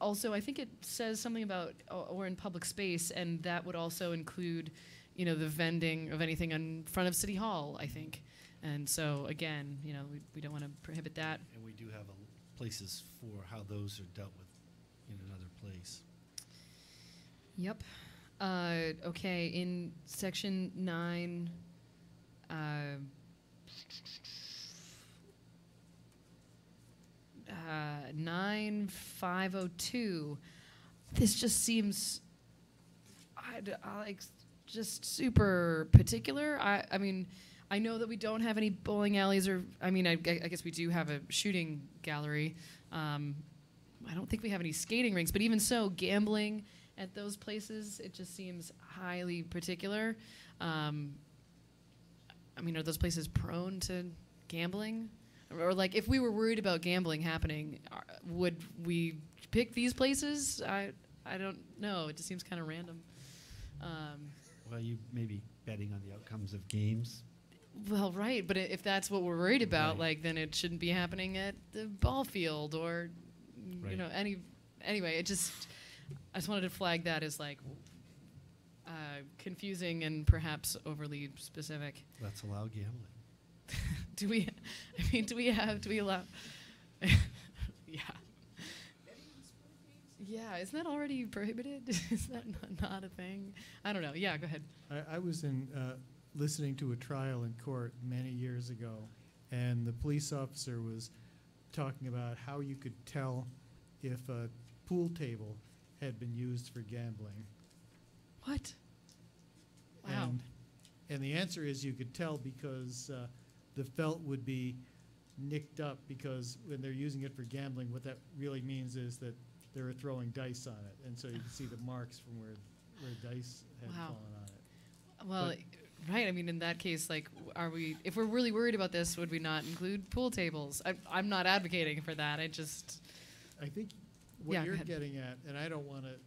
Also, I think it says something about or in public space, and that would also include, you know, the vending of anything in front of City Hall, I think. And so again, you know, we don't want to prohibit that. And we do have places for how those are dealt with in another place. Yep. Okay, in section 9, 9502, this just seems like just super particular. I mean, I know that we don't have any bowling alleys, or I mean, I guess we do have a shooting gallery. I don't think we have any skating rinks, but even so, gambling at those places, it just seems highly particular. I mean, are those places prone to gambling? Or like, if we were worried about gambling happening, would we pick these places? I don't know. It just seems kind of random. Well, you may be betting on the outcomes of games. Well, right, but if that's what we're worried about, Right. like, then it shouldn't be happening at the ball field or, you Right. know, anyway, I just wanted to flag that as like confusing and perhaps overly specific. Let's allow gambling. Do we allow? Yeah. Yeah, isn't that already prohibited? Is that not a thing? I don't know. Yeah, go ahead. I was listening to a trial in court many years ago, and the police officer was talking about how you could tell if a pool table had been used for gambling. What? Wow. And the answer is you could tell because the felt would be nicked up, because when they're using it for gambling, what that really means is that they were throwing dice on it, and so you can see the marks from where dice had Wow. fallen on it. Well, right. I mean, in that case, like, if we're really worried about this, would we not include pool tables? I'm not advocating for that. I think what Yeah, go you're ahead. getting at, and I don't want to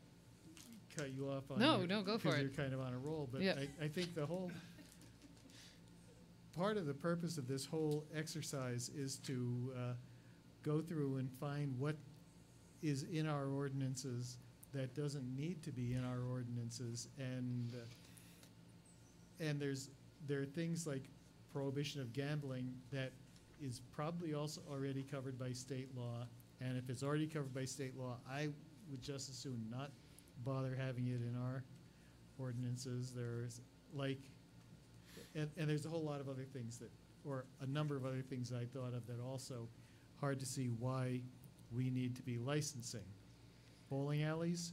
cut you off on No, go for 'cause it. you're kind of on a roll, but Yeah. I think the whole part of the purpose of this whole exercise is to go through and find what is in our ordinances that doesn't need to be in our ordinances, and there are things like prohibition of gambling that is probably also already covered by state law, and if it's already covered by state law, I would just as soon not bother having it in our ordinances. There's like, and there's a whole lot of other things that, or a number of other things I thought of that also hard to see why we need to be licensing. Bowling alleys,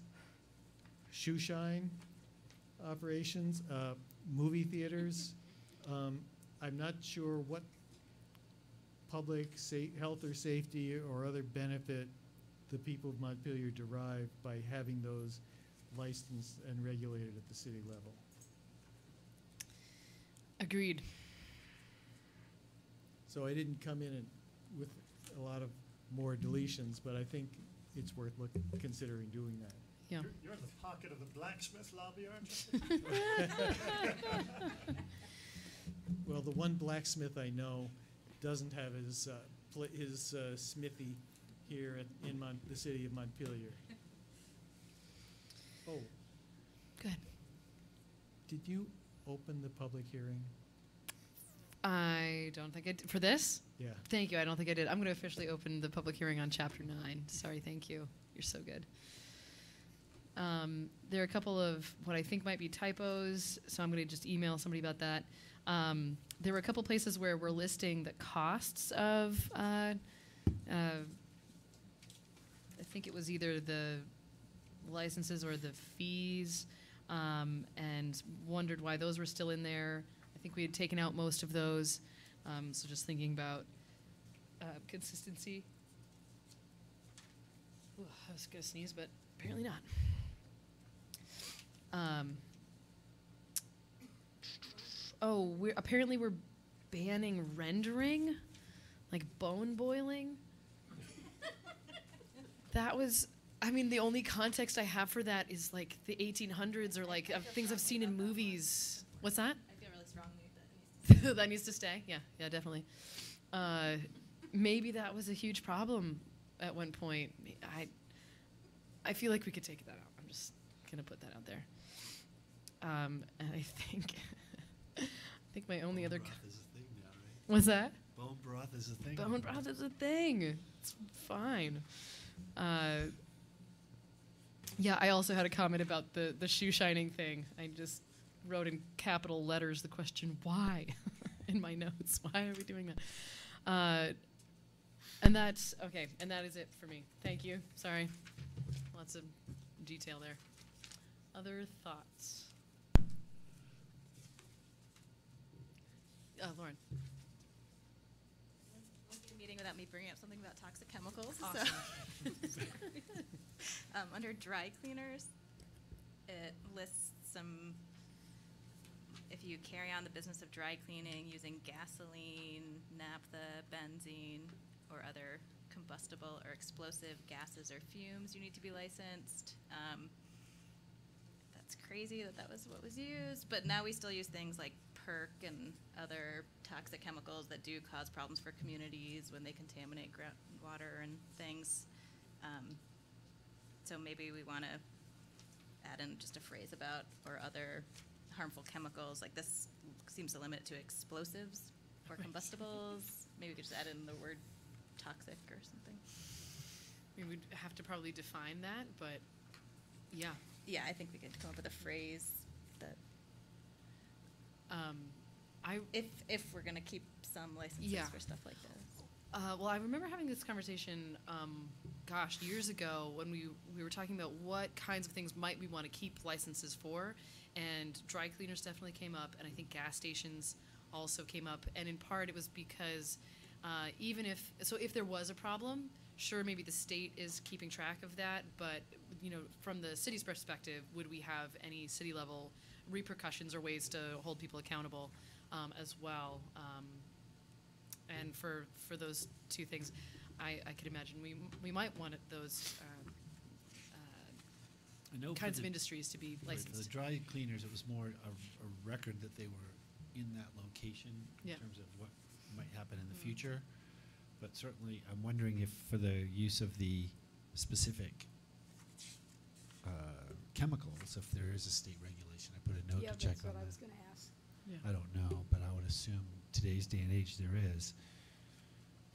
shoe shine operations, movie theaters. I'm not sure what public health or safety or other benefit the people of Montpelier derive by having those licensed and regulated at the city level. Agreed. So I didn't come in with a lot of more deletions, but I think it's worth considering doing that. Yeah. You're in the pocket of the blacksmith lobby, aren't you? Well, the one blacksmith I know doesn't have his smithy here in the city of Montpelier. Oh. Good. Did you open the public hearing? I don't think I did. For this? Yeah. Thank you. I don't think I did. I'm going to officially open the public hearing on Chapter 9. Sorry, thank you. You're so good. There are a couple of what I think might be typos, so I'm going to just email somebody about that. There were a couple places where we're listing the costs of, I think it was either the licenses or the fees, and wondered why those were still in there. I think we had taken out most of those, so just thinking about consistency. Ooh, I was going to sneeze, but apparently not. Apparently we're banning rendering, like bone boiling. That was, I mean, the only context I have for that is like the 1800s or like things I've seen in movies. What's that? I feel really strongly That needs to stay. Yeah, definitely. Maybe that was a huge problem at one point. I feel like we could take that out. I'm just gonna put that out there. And I think my only other. Bone broth is a thing now, right? What's that? Bone broth is a thing. Bone broth is a thing. It's fine. Yeah, I also had a comment about the shoe shining thing. I just wrote in capital letters the question why in my notes. Why are we doing that? And that's okay. And that is it for me. Thank you. Sorry. Lots of detail there. Other thoughts? Lauren. Meeting without me bringing up something about toxic chemicals. Awesome. So under dry cleaners, it lists some, if you carry on the business of dry cleaning using gasoline, naphtha, benzene, or other combustible or explosive gases or fumes, you need to be licensed. That's crazy that was what was used, but now we still use things like PERC and other toxic chemicals that do cause problems for communities when they contaminate groundwater and things. So maybe we want to add in just a phrase about or other harmful chemicals. Like this seems to limit to explosives or combustibles. Maybe we could just add in the word toxic or something. I mean, we'd have to probably define that, but yeah. Yeah, I think we could come up with a phrase that. If we're gonna keep some licenses for stuff like this. Well, I remember having this conversation, years ago when we were talking about what kinds of things might we want to keep licenses for, and dry cleaners definitely came up, and I think gas stations also came up, and in part it was because if there was a problem, sure, maybe the state is keeping track of that, but from the city's perspective, would we have any city level repercussions or ways to hold people accountable as well? And for those two things, I could imagine we might want those kinds of industries to be licensed. For the dry cleaners, it was more a record that they were in that location in terms of what might happen in the future. But certainly, I'm wondering if for the use of the specific chemicals, if there is a state regulation. I put a note to check that's on what that. I was going to ask. Yeah. I don't know, but I would assume today's day and age there is.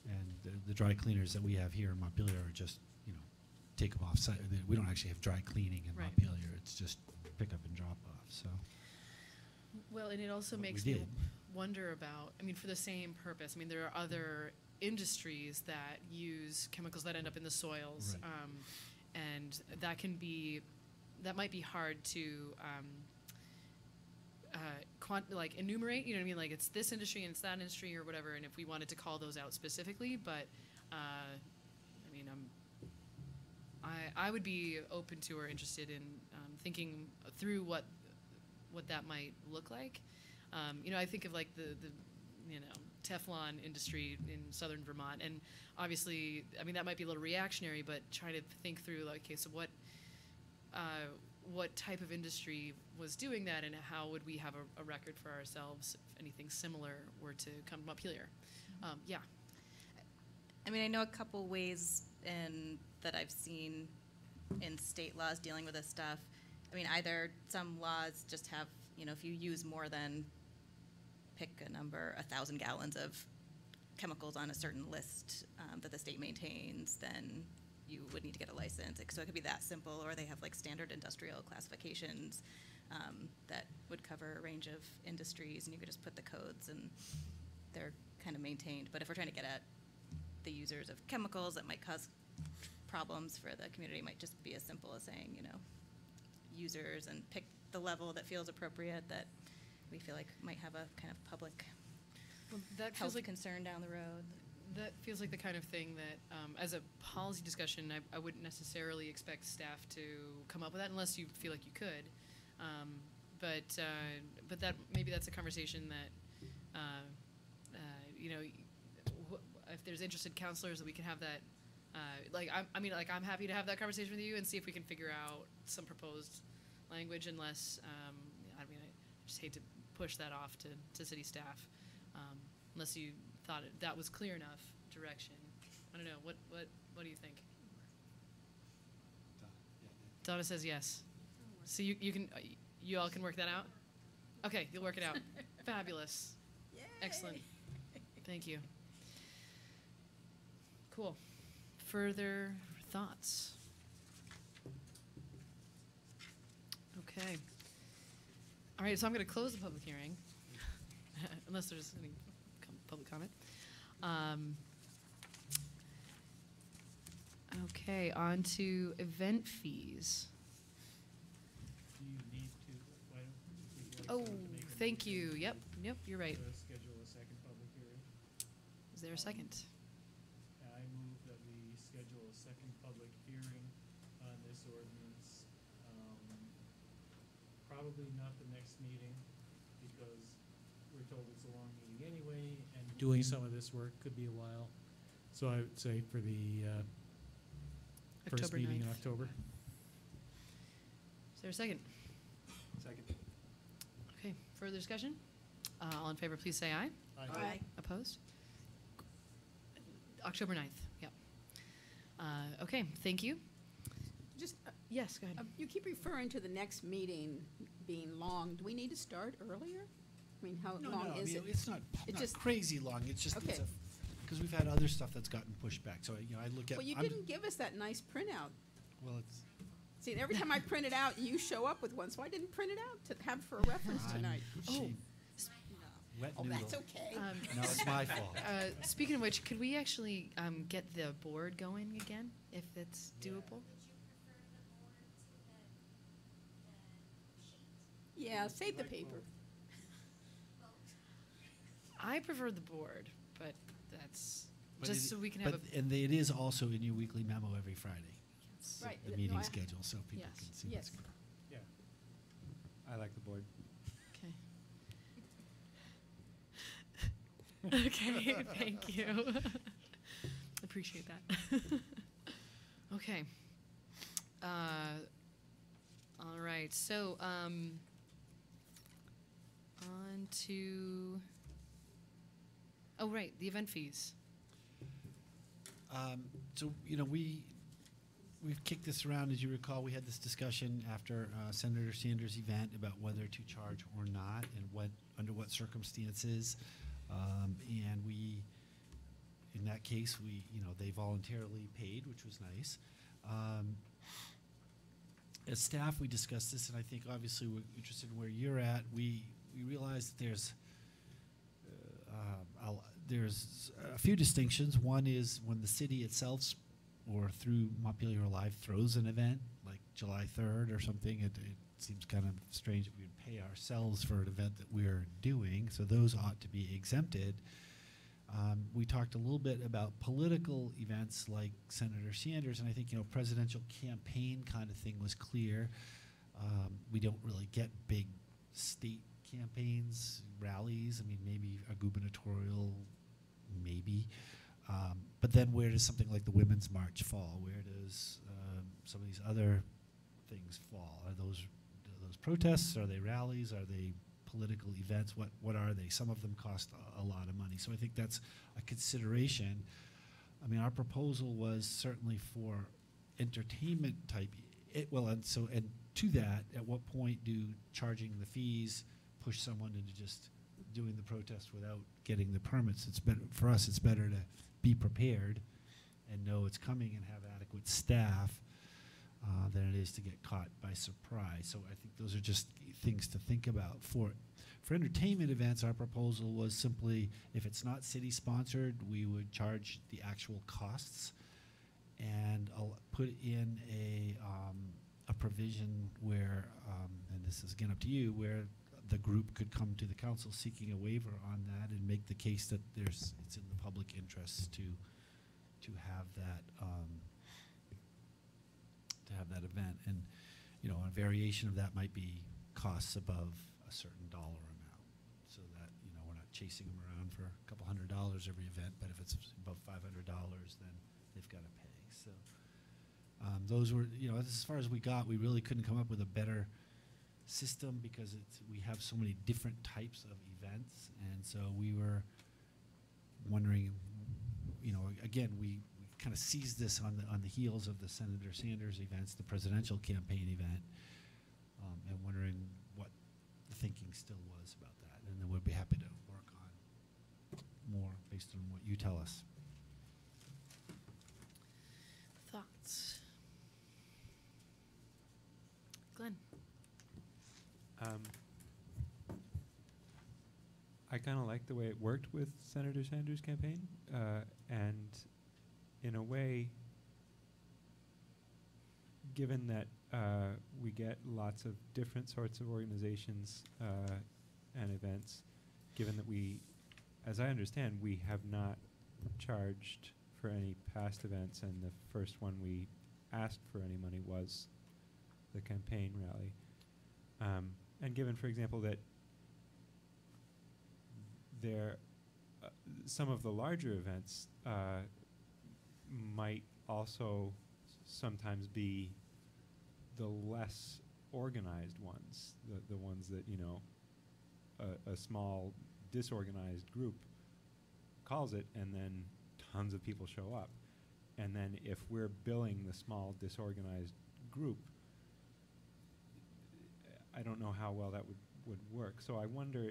And the dry cleaners that we have here in Montpelier are just, take them off site. We don't actually have dry cleaning in Right. Montpelier. It's just pick up and drop off. So. Well, and it also But we makes me did. wonder about, for the same purpose. There are other industries that use chemicals that end up in the soils, Right. and that might be hard to enumerate. You know what I mean? Like it's this industry and it's that industry or whatever. And if we wanted to call those out specifically, but I would be open to or interested in thinking through what that might look like. I think of like the Teflon industry in southern Vermont, and obviously, that might be a little reactionary, but try to think through like, okay, so what what type of industry was doing that, and how would we have a record for ourselves if anything similar were to come up here. Yeah. I mean, I know a couple ways that I've seen in state laws dealing with this stuff. I mean, either some laws just have, you know, if you use more than, pick a number, 1,000 gallons of chemicals on a certain list that the state maintains, then you would need to get a license. So it could be that simple, or they have like standard industrial classifications that would cover a range of industries, and you could just put the codes and they're kind of maintained. But if we're trying to get at the users of chemicals that might cause problems for the community, it might just be as simple as saying, you know, users, and pick the level that feels appropriate, that we feel like might have a kind of public health concern down the road. That feels like the kind of thing that, as a policy discussion, I wouldn't necessarily expect staff to come up with that unless you feel like you could. But that maybe that's a conversation that, you know, if there's interested counselors, that we can have that. I'm happy to have that conversation with you and see if we can figure out some proposed language. Unless, I just hate to push that off to city staff, unless you thought that was clear enough direction. I don't know. What do you think? Donna says yes. So you all can work that out? Okay, you'll work it out. Fabulous. Yay. Excellent. Thank you. Cool. Further thoughts? Okay. All right, so I'm going to close the public hearing, unless there's any public comment. Okay, on to event fees. Do you need to, why don't you like Oh, to make a thank motion you. Yep, you're right. to schedule a second public hearing? Is there a second? I move that we schedule a second public hearing on this ordinance. Probably not the next meeting, because we're told it's a long meeting anyway, and doing some of this work could be a while. So I would say for the first October meeting in 9th. October. Is there a second? Second. Okay, further discussion? All in favor, please say aye. Aye. Aye. Opposed? October 9th, yep. Okay, thank you. Just, Yes, go ahead. you keep referring to the next meeting being long. Do we need to start earlier? I mean, how long I is mean, it? it's not, It not just- crazy long. It's just, Okay. because we've had other stuff that's gotten pushed back. So, you know, I look at. Well, you didn't give us that nice printout. Well, it's. See, every time I print it out, you show up with one, so I didn't print it out to have for a reference I'm- tonight. she- Wet Oh, noodle. that's okay. No, it's my fault. Speaking of which, could we actually get the board going again, if it's doable? Yeah, save the paper. I prefer the board, but that's But just it- so we can have but- a. And it is also in your weekly memo every Friday. It's Right. The No, meeting I- schedule, so people Yes. can see Yes. what's going on. Yeah. I like the board. Okay. Okay, thank you. Appreciate that. Okay. All right, so on to, oh, right, the event fees. So, you know, we've kicked this around. As you recall, we had this discussion after Senator Sanders' event about whether to charge or not, and under what circumstances. And in that case, they voluntarily paid, which was nice. As staff, we discussed this, and I think obviously we're interested in where you're at. We realize that there's a few distinctions. One is when the city itself, or through Montpelier Alive, throws an event, like July 3rd or something, it seems kind of strange that we would pay ourselves for an event that we're doing, so those ought to be exempted. We talked a little bit about political events like Senator Sanders, and I think, presidential campaign kind of thing was clear. We don't really get big state campaigns, rallies. I mean, maybe a gubernatorial, maybe. But then where does something like the Women's March fall? Where does some of these other things fall? Are those protests? Are they rallies? Are they political events? What are they? Some of them cost a lot of money. So I think that's a consideration. I mean, our proposal was certainly for entertainment type. And to that, at what point do charging the fees push someone into just doing the protest without getting the permits? It's better for us. It's better to be prepared and know it's coming and have adequate staff than it is to get caught by surprise. So I think those are just things to think about. For entertainment events, our proposal was simply, if it's not city-sponsored, we would charge the actual costs, and I'll put in a provision where, and this is again up to you, where the group could come to the council seeking a waiver on that and make the case that it's in the public interest to have that event. And a variation of that might be costs above a certain dollar amount, so that we're not chasing them around for a couple $100 every event. But if it's above $500, then they've got to pay. So those were, as far as we got. We really couldn't come up with a better system because we have so many different types of events, and so we were wondering, again, we kind of seized this on the heels of the Senator Sanders events, the presidential campaign event, and wondering what the thinking still was about that. And then we'd be happy to work on more based on what you tell us. Thoughts? Glenn? I kind of like the way it worked with Senator Sanders' campaign, and in a way, given that we get lots of different sorts of organizations and events, given that we, as I understand, we have not charged for any past events, and the first one we asked for any money was the campaign rally. And given, for example, that some of the larger events might also sometimes be the less organized ones, the ones that, a small disorganized group calls it, and then tons of people show up. And then if we're billing the small disorganized group, I don't know how well that would work. So I wonder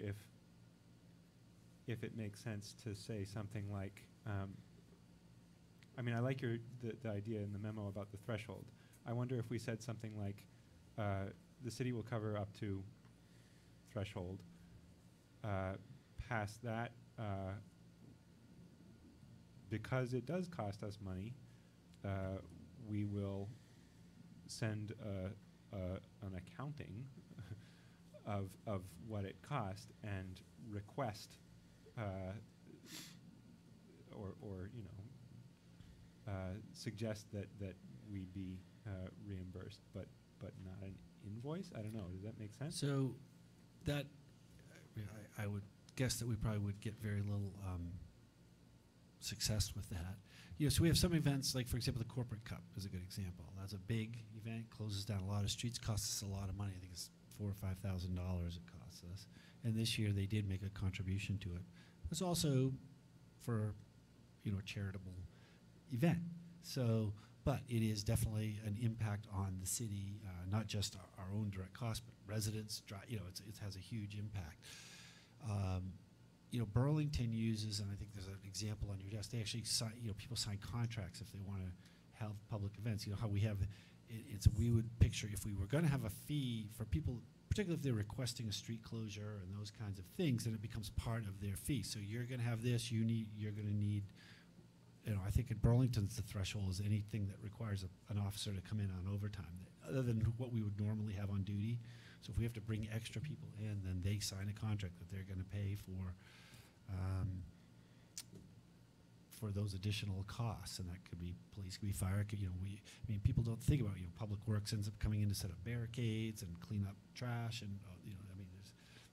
if it makes sense to say something like, I mean, I like the idea in the memo about the threshold. I wonder if we said something like, the city will cover up to threshold. Past that, because it does cost us money, we will send an accounting of what it cost and request or suggest that we be reimbursed, but not an invoice. I don't know. Does that make sense? So that I would guess that we probably would get very little success with that. So we have some events, like for example, the Corporate Cup is a good example. That's a big event, closes down a lot of streets, costs us a lot of money. I think it's $4,000 or $5,000 it costs us. And this year they did make a contribution to it. It's also for a charitable event. So, but it is definitely an impact on the city, not just our own direct costs, but residents. It has a huge impact. Burlington uses, and I think there's an example on your desk. They actually sign. People sign contracts if they want to have public events. How we have, we would picture if we were going to have a fee for people, particularly if they're requesting a street closure and those kinds of things, then it becomes part of their fee. So you're going to have this. You're going to need. I think in Burlington's the threshold is anything that requires an officer to come in on overtime, other than what we would normally have on duty. So if we have to bring extra people in, then they sign a contract that they're going to pay for those additional costs, and that could be police, could be fire. People don't think about Public Works ends up coming in to set up barricades and clean up trash, and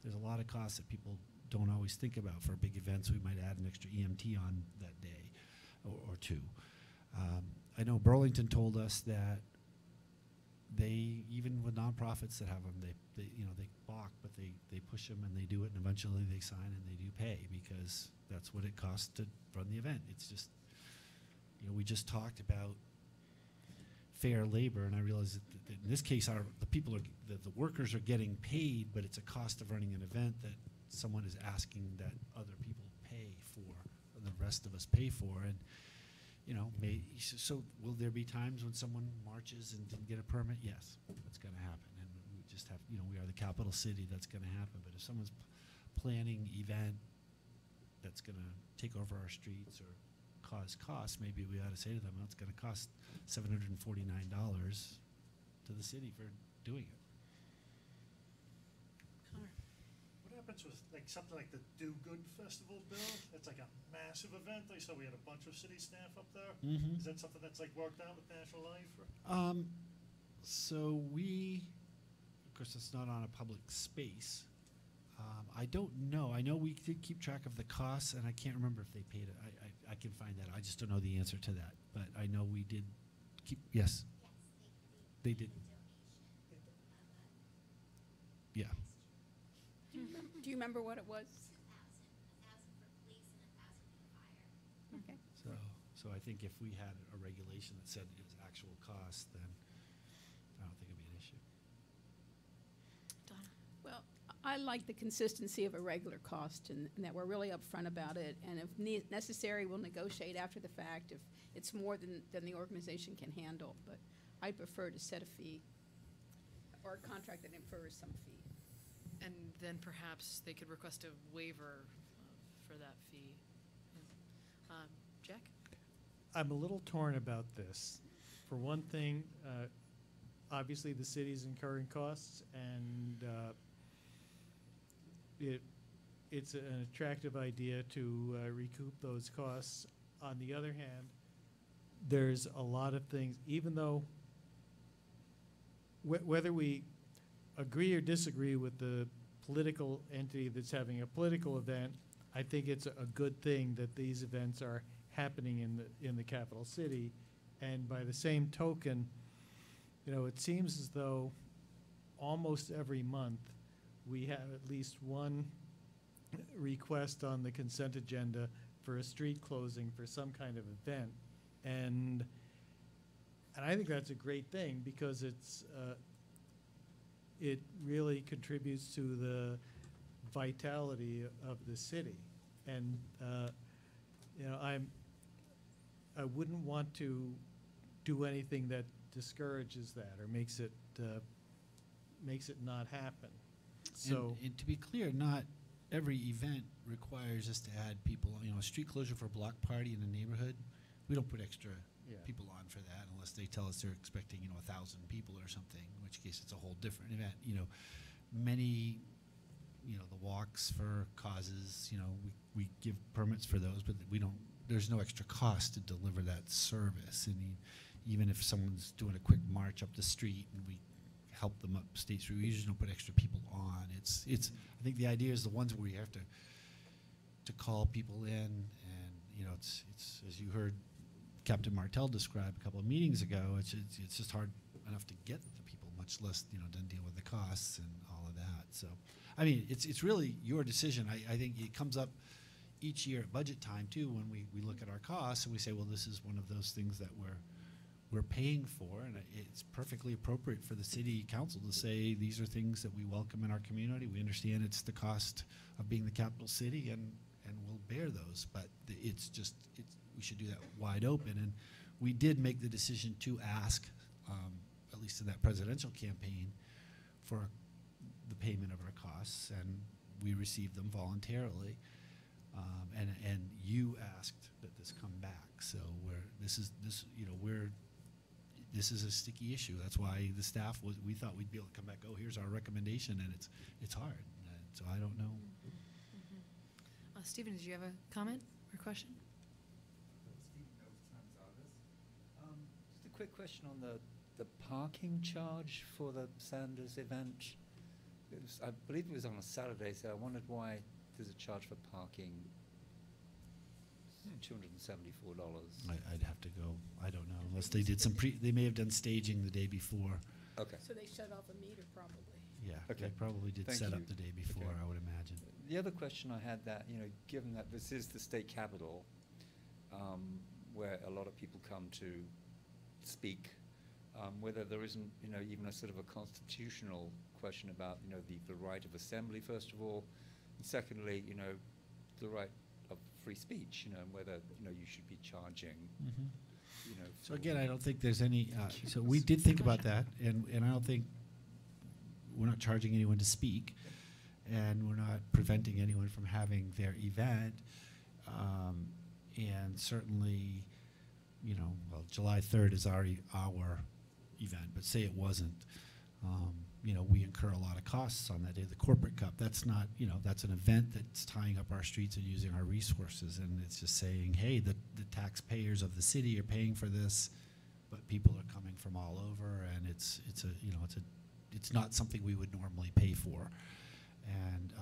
there's a lot of costs that people don't always think about for big events. We might add an extra EMT on that day. Or two. I know Burlington told us that they, even with nonprofits that have them, they balk, but they push them and they do it, and eventually they sign and they do pay, because that's what it costs to run the event. It's just, we just talked about fair labor, and I realize that in this case, the workers are getting paid, but it's a cost of running an event that someone is asking that other people pay for, and the rest of us pay for, and so will there be times when someone marches and didn't get a permit? Yes, that's going to happen, and we just have, we are the capital city, that's going to happen. But if someone's planning event that's going to take over our streets or cause costs, maybe we ought to say to them, well, it's going to cost $749 to the city for doing it. What happens with something like the Do Good Festival, Bill? It's like a massive event. I saw we had a bunch of city staff up there. Mhm. Is that something that's worked out with National Life? Or? So we, of course, it's not on a public space. I don't know. I know we did keep track of the costs, and I can't remember if they paid it. I can find that. I just don't know the answer to that. But I know we did keep. Yes. They did. Yeah. Do you remember what it was? Okay. So I think if we had a regulation that said it was actual cost, then I don't think it'd be an issue. Well, I like the consistency of a regular cost, and that we're really upfront about it, and if necessary, we'll negotiate after the fact if it's more than the organization can handle, but I prefer to set a fee or a contract that infers some fee. And then perhaps they could request a waiver for that fee. Jack? I'm a little torn about this. For one thing, obviously the city's incurring costs, and it's an attractive idea to recoup those costs. On the other hand, there's a lot of things, even though whether we agree or disagree with the political entity that's having a political event, I think it's a good thing that these events are happening in the capital city. And by the same token, it seems as though almost every month we have at least one request on the consent agenda for a street closing for some kind of event. And I think that's a great thing, because it really contributes to the vitality of the city. And I wouldn't want to do anything that discourages that or makes it not happen. So and to be clear, not every event requires us to add people. A street closure for a block party in a neighborhood, we don't put extra people on for that unless they tell us they're expecting 1,000 people or something, in which case it's a whole different event. Many the walks for causes, we give permits for those, but there's no extra cost to deliver that service. I mean, even if someone's doing a quick march up the street and we help them up State Street, we usually don't put extra people on. It's I think the idea is the ones where you have to call people in, and it's as you heard Captain Martell describe a couple of meetings ago, it's just hard enough to get the people, much less then deal with the costs and all of that. So I mean, it's really your decision. I think it comes up each year at budget time too, when we look at our costs and we say, well, this is one of those things that we're paying for, and it's perfectly appropriate for the city council to say these are things that we welcome in our community. We understand it's the cost of being the capital city, and we'll bear those. But we should do that wide open, and we did make the decision to ask, at least in that presidential campaign, for the payment of our costs, and we received them voluntarily. And you asked that this come back, so this is a sticky issue. That's why the staff we thought we'd be able to come back. Oh, here's our recommendation, and it's hard. So I don't know. Stephen, did you have a comment or question? Just a quick question on the parking charge for the Sanders event. I believe it was on a Saturday, so I wondered why there's a charge for parking. $274. I'd have to go. I don't know, unless they did they may have done staging the day before. Okay. So they shut off a meter probably. Yeah, Okay. they probably did Thank set you. up the day before, Okay. I would imagine. The other question I had that, given that this is the state capital, where a lot of people come to speak, whether there isn't, even a sort of a constitutional question about, the right of assembly, first of all, and secondly, the right of free speech, and whether, you should be charging, So again, I don't think there's any, so we did think about that, and I don't think, we're not charging anyone to speak, and we're not preventing anyone from having their event. And certainly, well, July 3rd is our event, but say it wasn't, we incur a lot of costs on that day. The Corporate Cup, that's not, that's an event that's tying up our streets and using our resources, and it's just saying, hey, the taxpayers of the city are paying for this, but people are coming from all over, and it's not something we would normally pay for. And,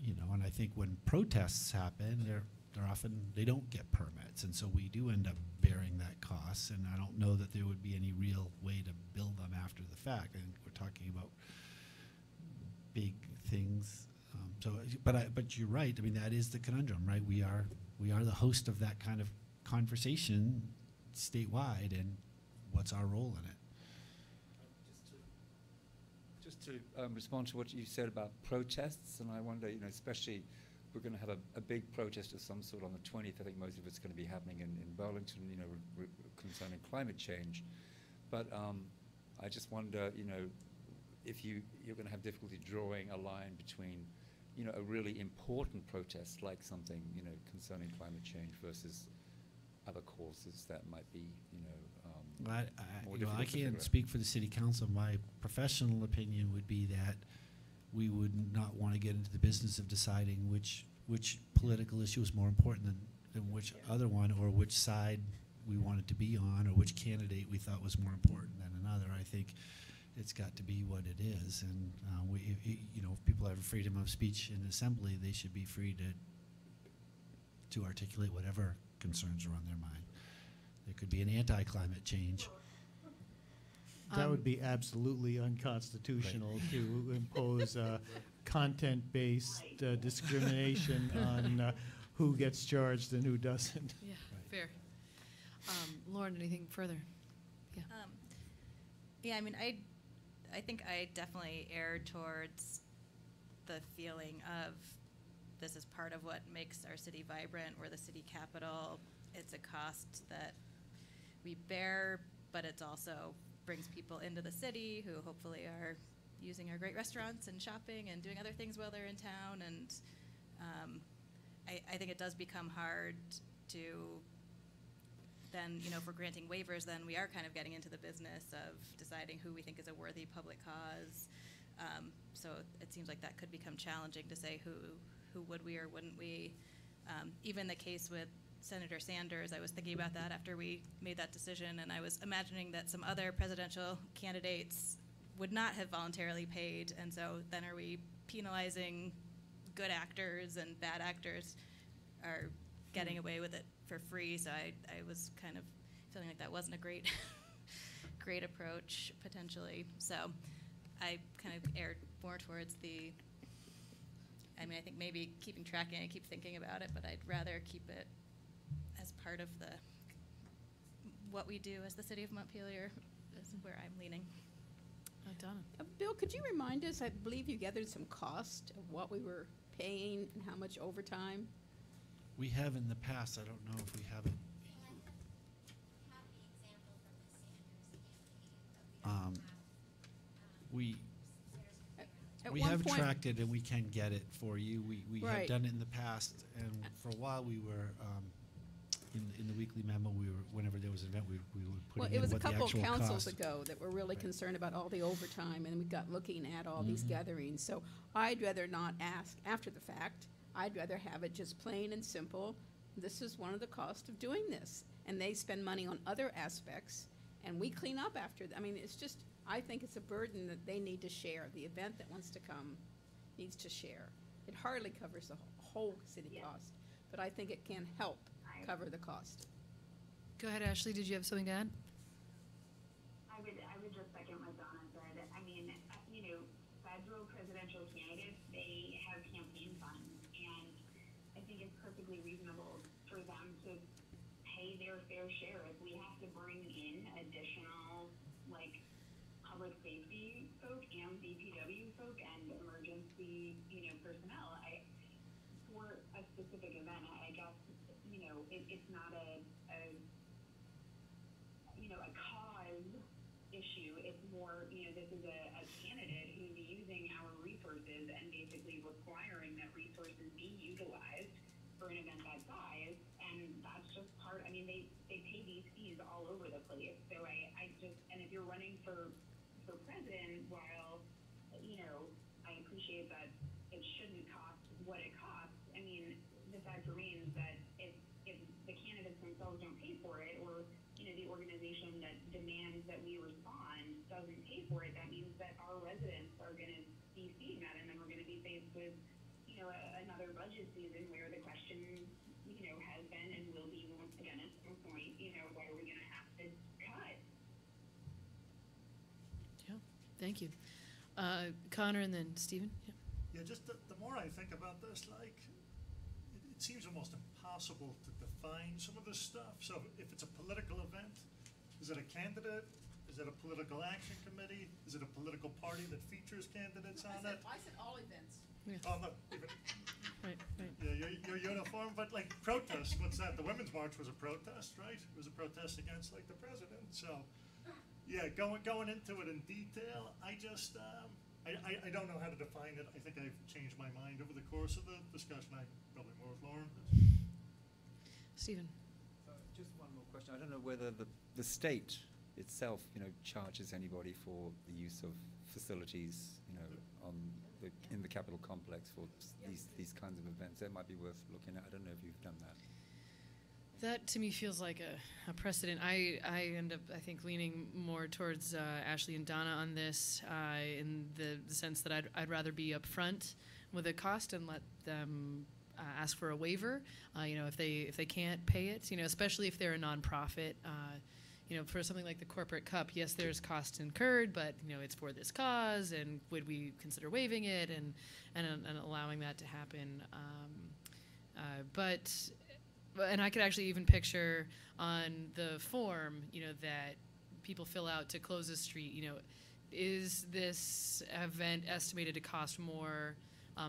and I think when protests happen, they're often, they don't get permits, and so we do end up bearing that cost, and I don't know that there would be any real way to bill them after the fact. I think we're talking about big things. But you're right, I mean, that is the conundrum, right? We are the host of that kind of conversation statewide, and what's our role in it? Just to respond to what you said about protests, and I wonder, especially we're going to have a big protest of some sort on the 20th. I think most of it's going to be happening in Burlington, concerning climate change. But I just wonder, if you're going to have difficulty drawing a line between, a really important protest like something, concerning climate change versus other causes that might be, more difficult I to figure can't out. speak for the city council. My professional opinion would be that we would not want to get into the business of deciding which political issue is more important than which other one, or which side we wanted to be on, or which candidate we thought was more important than another. I think it's got to be what it is, and if people have freedom of speech in assembly, they should be free to articulate whatever concerns are on their mind. There could be an anti-climate change. That would be absolutely unconstitutional to impose content-based discrimination on who gets charged and who doesn't. Yeah, fair. Lauren, anything further? Yeah. Yeah, I mean, I think I definitely err towards the feeling of this is part of what makes our city vibrant. We're the city capital. It's a cost that we bear, but it's also brings people into the city who hopefully are using our great restaurants and shopping and doing other things while they're in town. And I think it does become hard to then, if we're granting waivers, then we are kind of getting into the business of deciding who we think is a worthy public cause. So it seems like that could become challenging to say who would we or wouldn't we. Even the case with Senator Sanders, I was thinking about that after we made that decision, and I was imagining that some other presidential candidates would not have voluntarily paid, and so then are we penalizing good actors and bad actors are getting away with it for free? So I was kind of feeling like that wasn't a great great approach potentially. So I kind of erred more towards I think maybe keeping track and I keep thinking about it, but I'd rather keep it as part of what we do as the city of Montpelier is where I'm leaning. Donna. Bill, could you remind us, I believe you gathered some cost of what we were paying and how much overtime? We have in the past, I don't know if we have it. We have tracked it, and we can get it for you. We have Right. done it in the past, and for a while we were, in the weekly memo, whenever there was an event, we would put Well, in it was a what the couple actual councils cost. ago that were really Right. concerned about all the overtime, and we got looking at all these Mhm. gatherings. So I'd rather not ask after the fact. I'd rather have it just plain and simple. This is one of the costs of doing this. And they spend money on other aspects, and we clean up after. It's just, I think it's a burden that they need to share. The event that wants to come needs to share. It hardly covers the whole city cost, but I think it can help cover the cost. Go ahead, Ashley. Did you have something to add? I would just second what Donna federal presidential candidates, they have campaign funds, and I think it's perfectly reasonable for them to pay their fair share. If we have to bring in additional, like, public safety folk and DPW folk and emergency, personnel, for a specific event, I guess, it's not a cause issue. It's more, this is a candidate who's using our resources and basically requiring that resources be utilized for an event that size. And that's just part, they pay these fees all over the place. So and if you're running for president, while, I appreciate that it shouldn't cost what it costs, the fact remains that if the candidates themselves don't pay for it, or, the organization that demands that we respond doesn't pay for it, that means that our residents are going to be seeing that, and then we're going to be faced with, another budget season where the question, has been and will be once again at some point, what are we going to have to cut? Yeah, thank you. Connor and then Stephen. Yeah, just the more I think about this, like, it seems almost impossible to define some of this stuff. So if it's a political event, is it a candidate? Is it a political action committee? Is it a political party that features candidates on it? I said all events. Yeah. Oh, no, even, Right. yeah, your uniform, but like protest, what's that? The Women's March was a protest, right? It was a protest against, like, the president. So, yeah, going into it in detail, I just, I don't know how to define it. I think I've changed my mind over the course of the discussion. I probably more with Lauren. Stephen. Just one more question. I don't know whether the state itself, charges anybody for the use of facilities, in the Capitol complex for these kinds of events. That might be worth looking at. I don't know if you've done that. That to me feels like a precedent. I end up, I think, leaning more towards Ashley and Donna on this, in the sense that I'd rather be upfront with a cost and let them ask for a waiver. If they can't pay it, especially if they're a nonprofit. For something like the Corporate Cup, yes, there's cost incurred, but it's for this cause, and would we consider waiving it and allowing that to happen? And I could actually even picture on the form, that people fill out to close the street, is this event estimated to cost more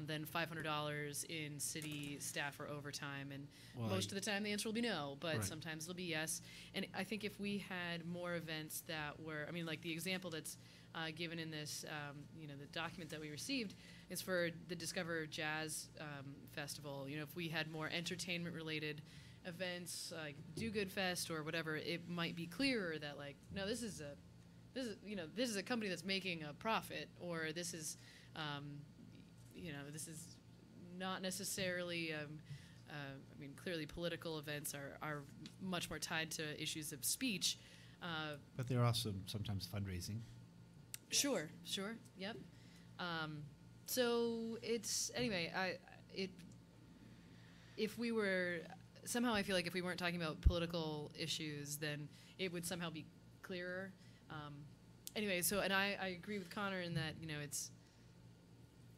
than $500 in city staff or overtime? And most of the time the answer will be no, but Right. sometimes it'll be yes. And I think if we had more events that were, like the example that's given in this, the document that we received is for the Discover Jazz Festival. If we had more entertainment-related events like Do Good Fest or whatever, it might be clearer that, like, no, this is a company that's making a profit, or this is this is not necessarily. Clearly, political events are much more tied to issues of speech. But they're also sometimes fundraising. Sure, yep. So it's anyway. If we were somehow, I feel like if we weren't talking about political issues, then it would somehow be clearer. Anyway, so and I agree with Connor in that it's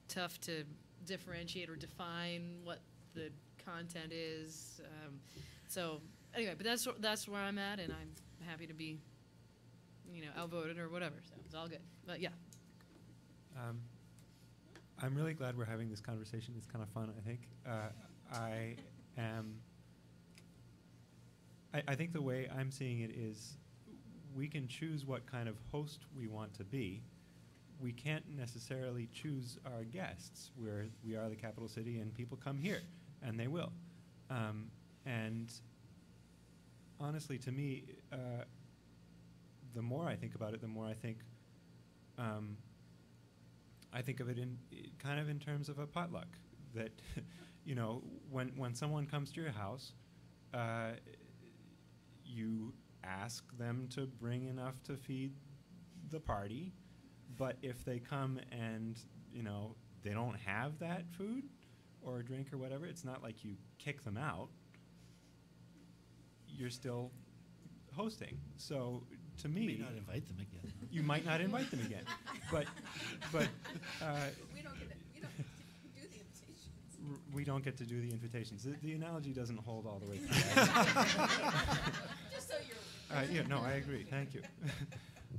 tough to differentiate or define what the content is. So anyway, but that's where I'm at, and I'm happy to be, outvoted or whatever. So it's all good. But yeah. I'm really glad we're having this conversation. It's kind of fun, I think. I think the way I'm seeing it is we can choose what kind of host we want to be. We can't necessarily choose our guests. We are the capital city, and people come here, and they will. And honestly, to me, the more I think about it, the more I think of it in kind of in terms of a potluck. That when someone comes to your house, you ask them to bring enough to feed the party. But if they come and, they don't have that food or drink or whatever, it's not like you kick them out. You're still hosting. So to me, You may not invite them again. you might not invite them again. But We don't get it, we don't get to do the invitations. we don't get to do the invitations. The analogy doesn't hold all the way through. Just so you're. Yeah, no, I agree. Thank you.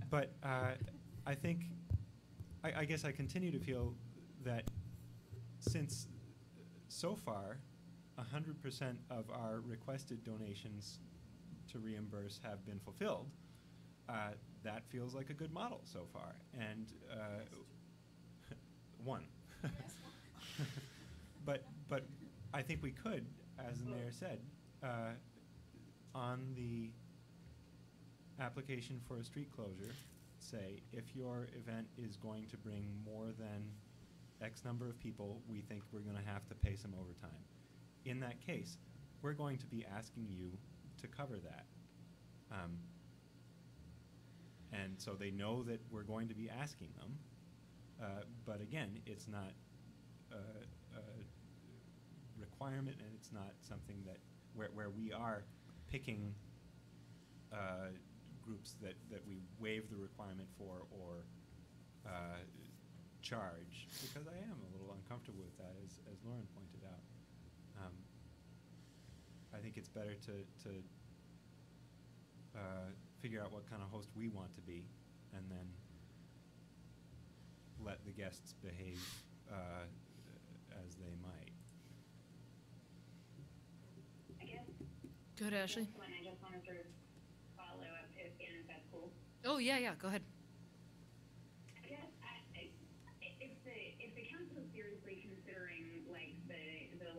But I think, I guess I continue to feel that since so far, 100% of our requested donations to reimburse have been fulfilled, that feels like a good model so far. And one. But I think we could, as the mayor said, on the application for a street closure, say, if your event is going to bring more than X number of people, we think we're going to have to pay some overtime. In that case, we're going to be asking you to cover that. And so they know that we're going to be asking them. But again, it's not a requirement, and it's not something that where we are picking groups that we waive the requirement for or charge, because I am a little uncomfortable with that, as Lauren pointed out. I think it's better to figure out what kind of host we want to be, and then let the guests behave as they might. I guess. Go ahead, Ashley. When I just want to sort of follow up, if that's cool. Oh, yeah, go ahead. I guess if the council is seriously considering like the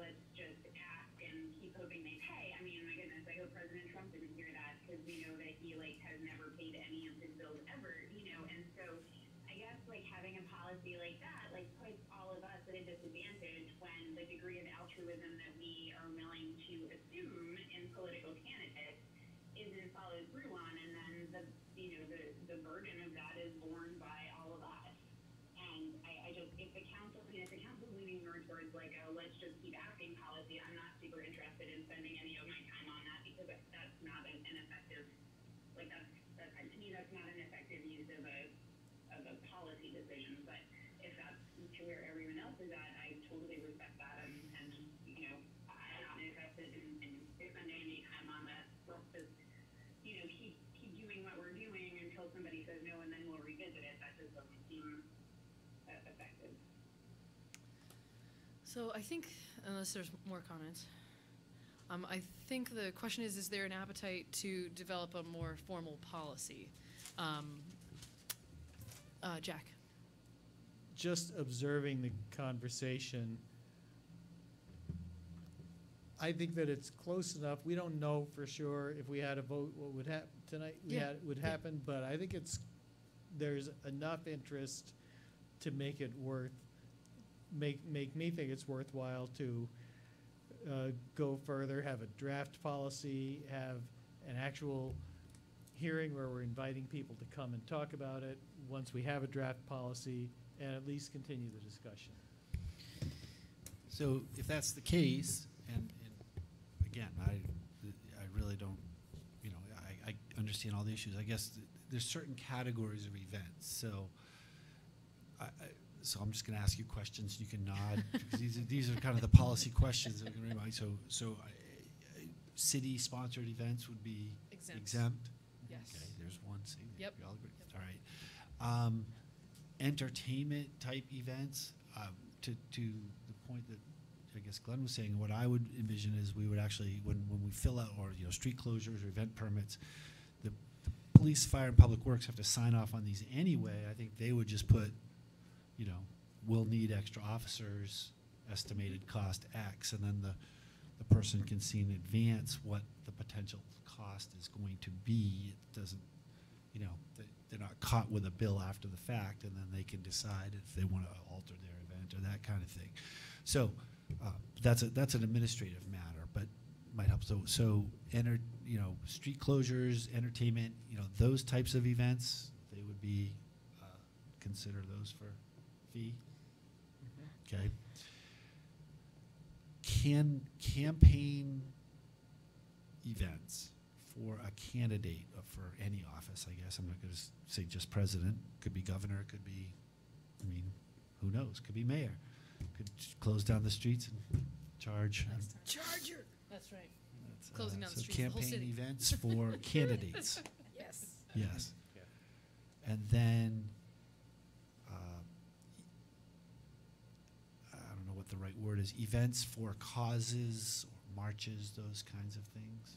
let's just ask and keep hoping they pay, I mean, my goodness, I hope President Trump didn't hear that, because we know that he like has never paid any of his bills ever, and so I guess like having a policy like that like puts all of us at a disadvantage when the degree of altruism that we are willing to assume in political candidates isn't followed through on, and then the burden of that is borne by all of us. And I just, if the council leaning more towards like a let's just keep asking policy, I'm not super interested in spending any of my time on that, because that's not an effective, like that's to me that's not an effective use of a policy decision. But if that's to where everyone else is at, I totally respect that, and I'm not interested in spending any time on that. Let's just keep doing what we're doing until somebody says no, and then we'll revisit it. That just doesn't seem effective. So I think, unless there's more comments, I think the question is there an appetite to develop a more formal policy? Jack. Just observing the conversation, I think that it's close enough. We don't know for sure if we had a vote what would happen tonight. Would happen, but I think there's enough interest to make it make me think it's worthwhile to go further, have a draft policy, have an actual hearing where we're inviting people to come and talk about it once we have a draft policy, and at least continue the discussion. So if that's the case, and again, I really don't, I understand all the issues. I guess there's certain categories of events. So so I'm just going to ask you questions. You can nod, because these are kind of the policy questions that are going to remind. So city-sponsored events would be exempt. Yes. Okay, there's one. See, Yep. we all agree. Yep. All right. Entertainment type events, to the point that I guess Glenn was saying, what I would envision is we would actually, when we fill out, or street closures or event permits, the police, fire, and public works have to sign off on these anyway. I think they would just put, we'll need extra officers, estimated cost X, and then the person can see in advance what the potential cost is going to be. It doesn't, they're not caught with a bill after the fact, and then they can decide if they want to alter their event or that kind of thing. So that's an administrative matter, but might help. So street closures, entertainment, those types of events, they would be consider those for fee. Okay. Can campaign events, for a candidate for any office, I guess. I'm not going to say just president. Could be governor. It could be, I mean, who knows? Could be mayor. Could close down the streets and charge. Charger. That's right. That's, Closing down the so streets of the whole campaign city. events for candidates. Yes. Yes. And then, I don't know what the right word is, events for causes or marches, those kinds of things.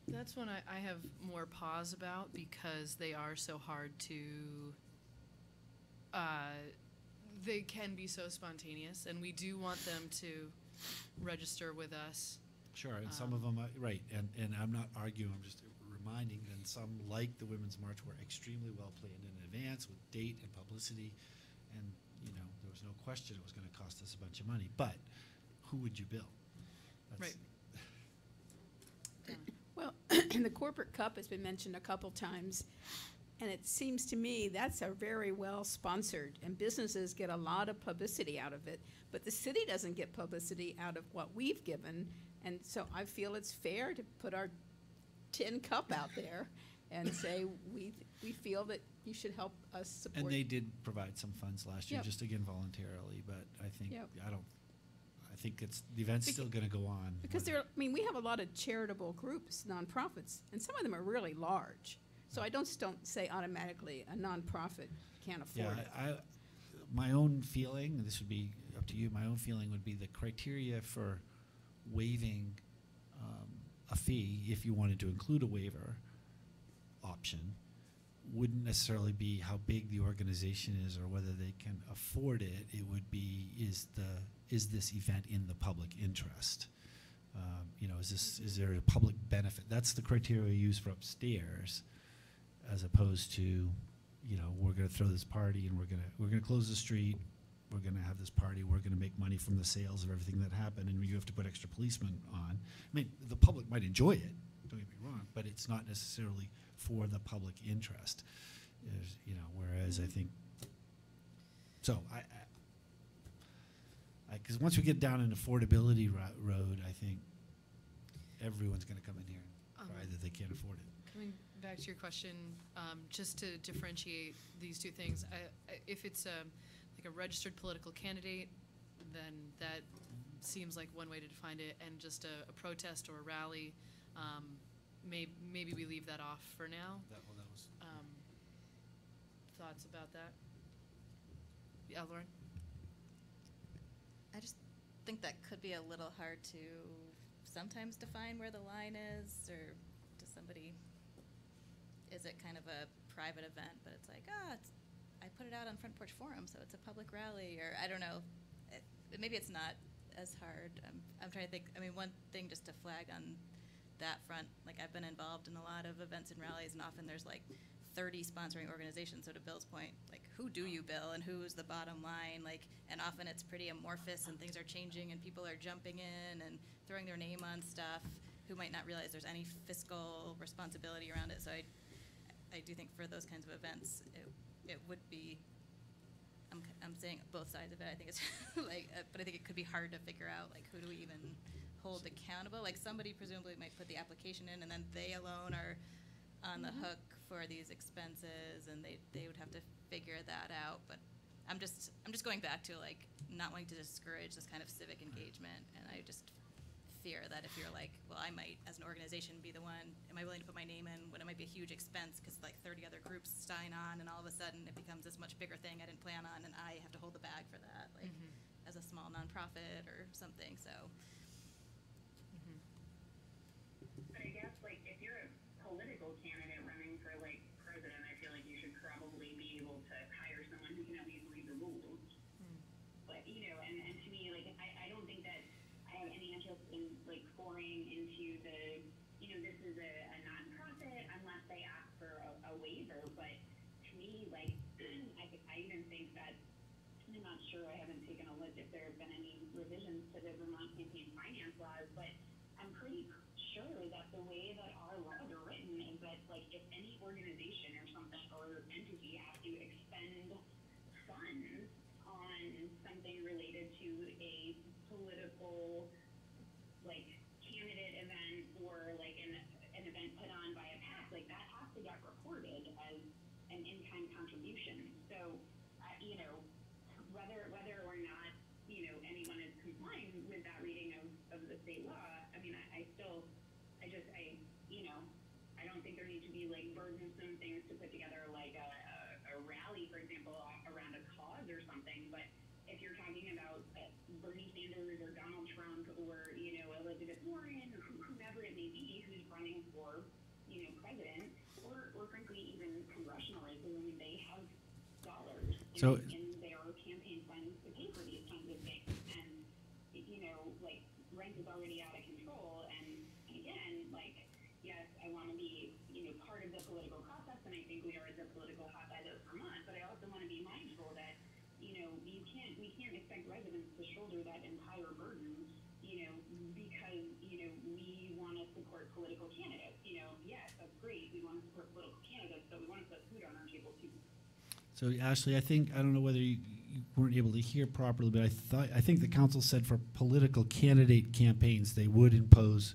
That's one I have more pause about because they are so hard to, they can be so spontaneous, and we do want them to register with us. Sure, and some of them, right, and I'm not arguing, I'm just reminding, and some, like the Women's March, were extremely well planned in advance with date and publicity, and, you know, there was no question it was going to cost us a bunch of money, but who would you bill? That's- Right. Well, the corporate cup has been mentioned a couple times, and it seems to me that's a very well sponsored, and businesses get a lot of publicity out of it, but the city doesn't get publicity out of what we've given, and so I feel it's fair to put our tin cup out there and say we feel that you should help us support. And they did provide some funds last year, Yep. just again voluntarily, but I think, Yep. I think the event's still going to go on. Because we have a lot of charitable groups, nonprofits, and some of them are really large. So I don't say automatically a nonprofit can't afford it. Yeah, my own feeling, and this would be up to you, my own feeling would be the criteria for waiving a fee, if you wanted to include a waiver option, wouldn't necessarily be how big the organization is or whether they can afford it. It would be, is this event in the public interest? You know, is there a public benefit? That's the criteria used for upstairs, as opposed to, you know, we're going to throw this party and we're going to close the street. We're going to have this party. We're going to make money from the sales of everything that happened, and you have to put extra policemen on. I mean, the public might enjoy it. Don't get me wrong, but it's not necessarily for the public interest. You know, whereas I think so. Because once we get down an affordability road, I think everyone's going to come in here and cry that they can't afford it. Coming back to your question, just to differentiate these two things, if it's like a registered political candidate, then that seems like one way to define it, and just a protest or a rally, maybe we leave that off for now. Thoughts about that? Yeah, Lauren? I just think that could be a little hard to sometimes define where the line is, or to somebody, is it kind of a private event, but it's like, I put it out on Front Porch Forum, so it's a public rally, or I don't know. Maybe it's not as hard. I'm trying to think. I mean, one thing just to flag on that front, like I've been involved in a lot of events and rallies, and often there's like 30 sponsoring organizations. So to Bill's point, like who do you bill and who's the bottom line? Like, and often it's pretty amorphous and things are changing and people are jumping in and throwing their name on stuff who might not realize there's any fiscal responsibility around it. So I do think for those kinds of events, it would be, I'm saying both sides of it. I think it's like, but I think it could be hard to figure out, like, who do we even hold accountable? Like, somebody presumably might put the application in, and then they alone are on the hook for these expenses, and they would have to figure that out. But I'm just going back to, like, not wanting to discourage this kind of civic engagement, and I just fear that if you're like, well, I might, as an organization, be the one, am I willing to put my name in when it might be a huge expense because like 30 other groups sign on, and all of a sudden it becomes this much bigger thing I didn't plan on, and I have to hold the bag for that, like as a small nonprofit or something. So. But I guess like if you're a political candidate running for like president, I feel like you should probably be able to hire someone who can at least read the rules. But you know, and to me, like I don't think that I have any interest in like pouring into the, you know, this is a nonprofit unless they ask for a waiver. But to me, like I even think that, I'm not sure, I haven't taken a look if there have been any revisions to the Vermont campaign finance laws, but I'm pretty sure that the way that our laws are written is that like if any organization or something or entity has to expend funds on something related to a political like candidate event state law, I mean, I don't think there need to be like burdensome things to put together, like a rally, for example, around a cause or something. But if you're talking about Bernie Sanders or Donald Trump or, Elizabeth Warren or whomever it may be who's running for, president, or frankly even congressional races, I mean, they have dollars So- and there are campaign funds to pay for these kinds of things. And, like, rent is already out of control. And again, like, yes, I want to be, part of the political process, and I think we are the political hotbed of Vermont, but I also want to be mindful that, we can't expect residents to shoulder that entire burden, because, we want to support political candidates. Yes, that's great. We want to support political candidates, but we want to put food on our table too. So Ashley, I don't know whether you weren't able to hear properly, but I think the council said for political candidate campaigns, they would impose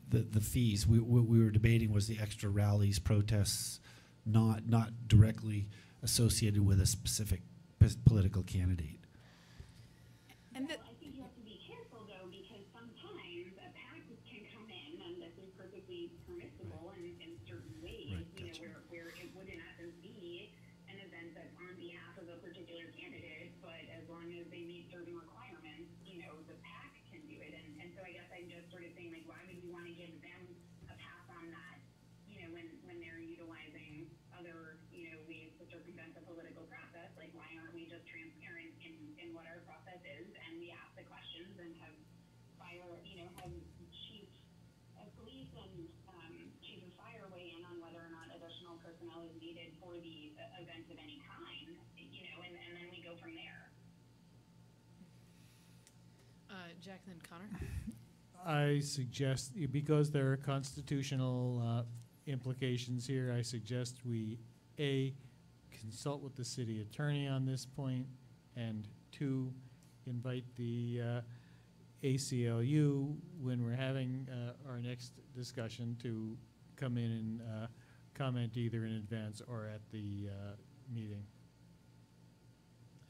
the fees. What we were debating was the extra rallies, protests, not directly associated with a specific political candidate. And Well, I think you have to be careful, though, because sometimes a PAC can come in, and this is perfectly permissible in certain ways, where it would in essence be an event that's on behalf of a particular candidate, but as long as they meet certain requirements, the PAC can do it. And so I guess I'm just sort of saying, like, why would we want to give them a pass on that, when they're utilizing other, ways to circumvent the political process? Like, why aren't we just transparent in what our process is, and we ask the questions and have have chief of police and chief of fire weigh in on whether or not additional personnel is needed for the event of any kind, and then we go from there. Jacqueline Connor? I suggest, because there are constitutional implications here, I suggest we, A, consult with the city attorney on this point, and 2, invite the ACLU, when we're having our next discussion, to come in and comment either in advance or at the meeting.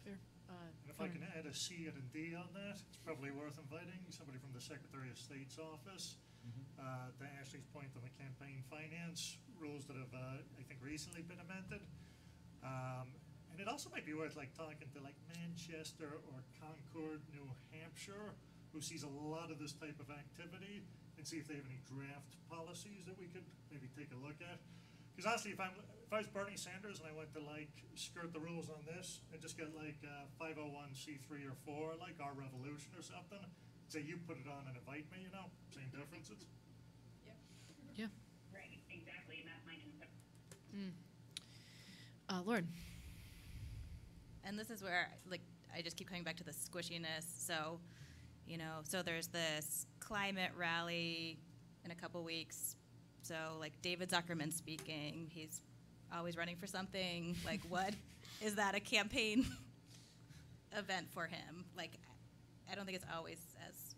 Fair. And if I can add a C and a D on that, it's probably worth inviting somebody from the Secretary of State's office. To Ashley's point on the campaign finance rules that have, I think, recently been amended. And it also might be worth talking to Manchester or Concord, New Hampshire, who sees a lot of this type of activity, and see if they have any draft policies that we could maybe take a look at. Because honestly, if I was Bernie Sanders and I went to skirt the rules on this and just get 501c3 or 4, like Our Revolution or something, say you put it on and invite me, same differences. Yeah. Right, exactly, and that's my concern. Lauren? And this is where, I just keep coming back to the squishiness. So, so there's this climate rally in a couple weeks. So, David Zuckerman speaking, he's always running for something. What is that a campaign event for him? I don't think it's always as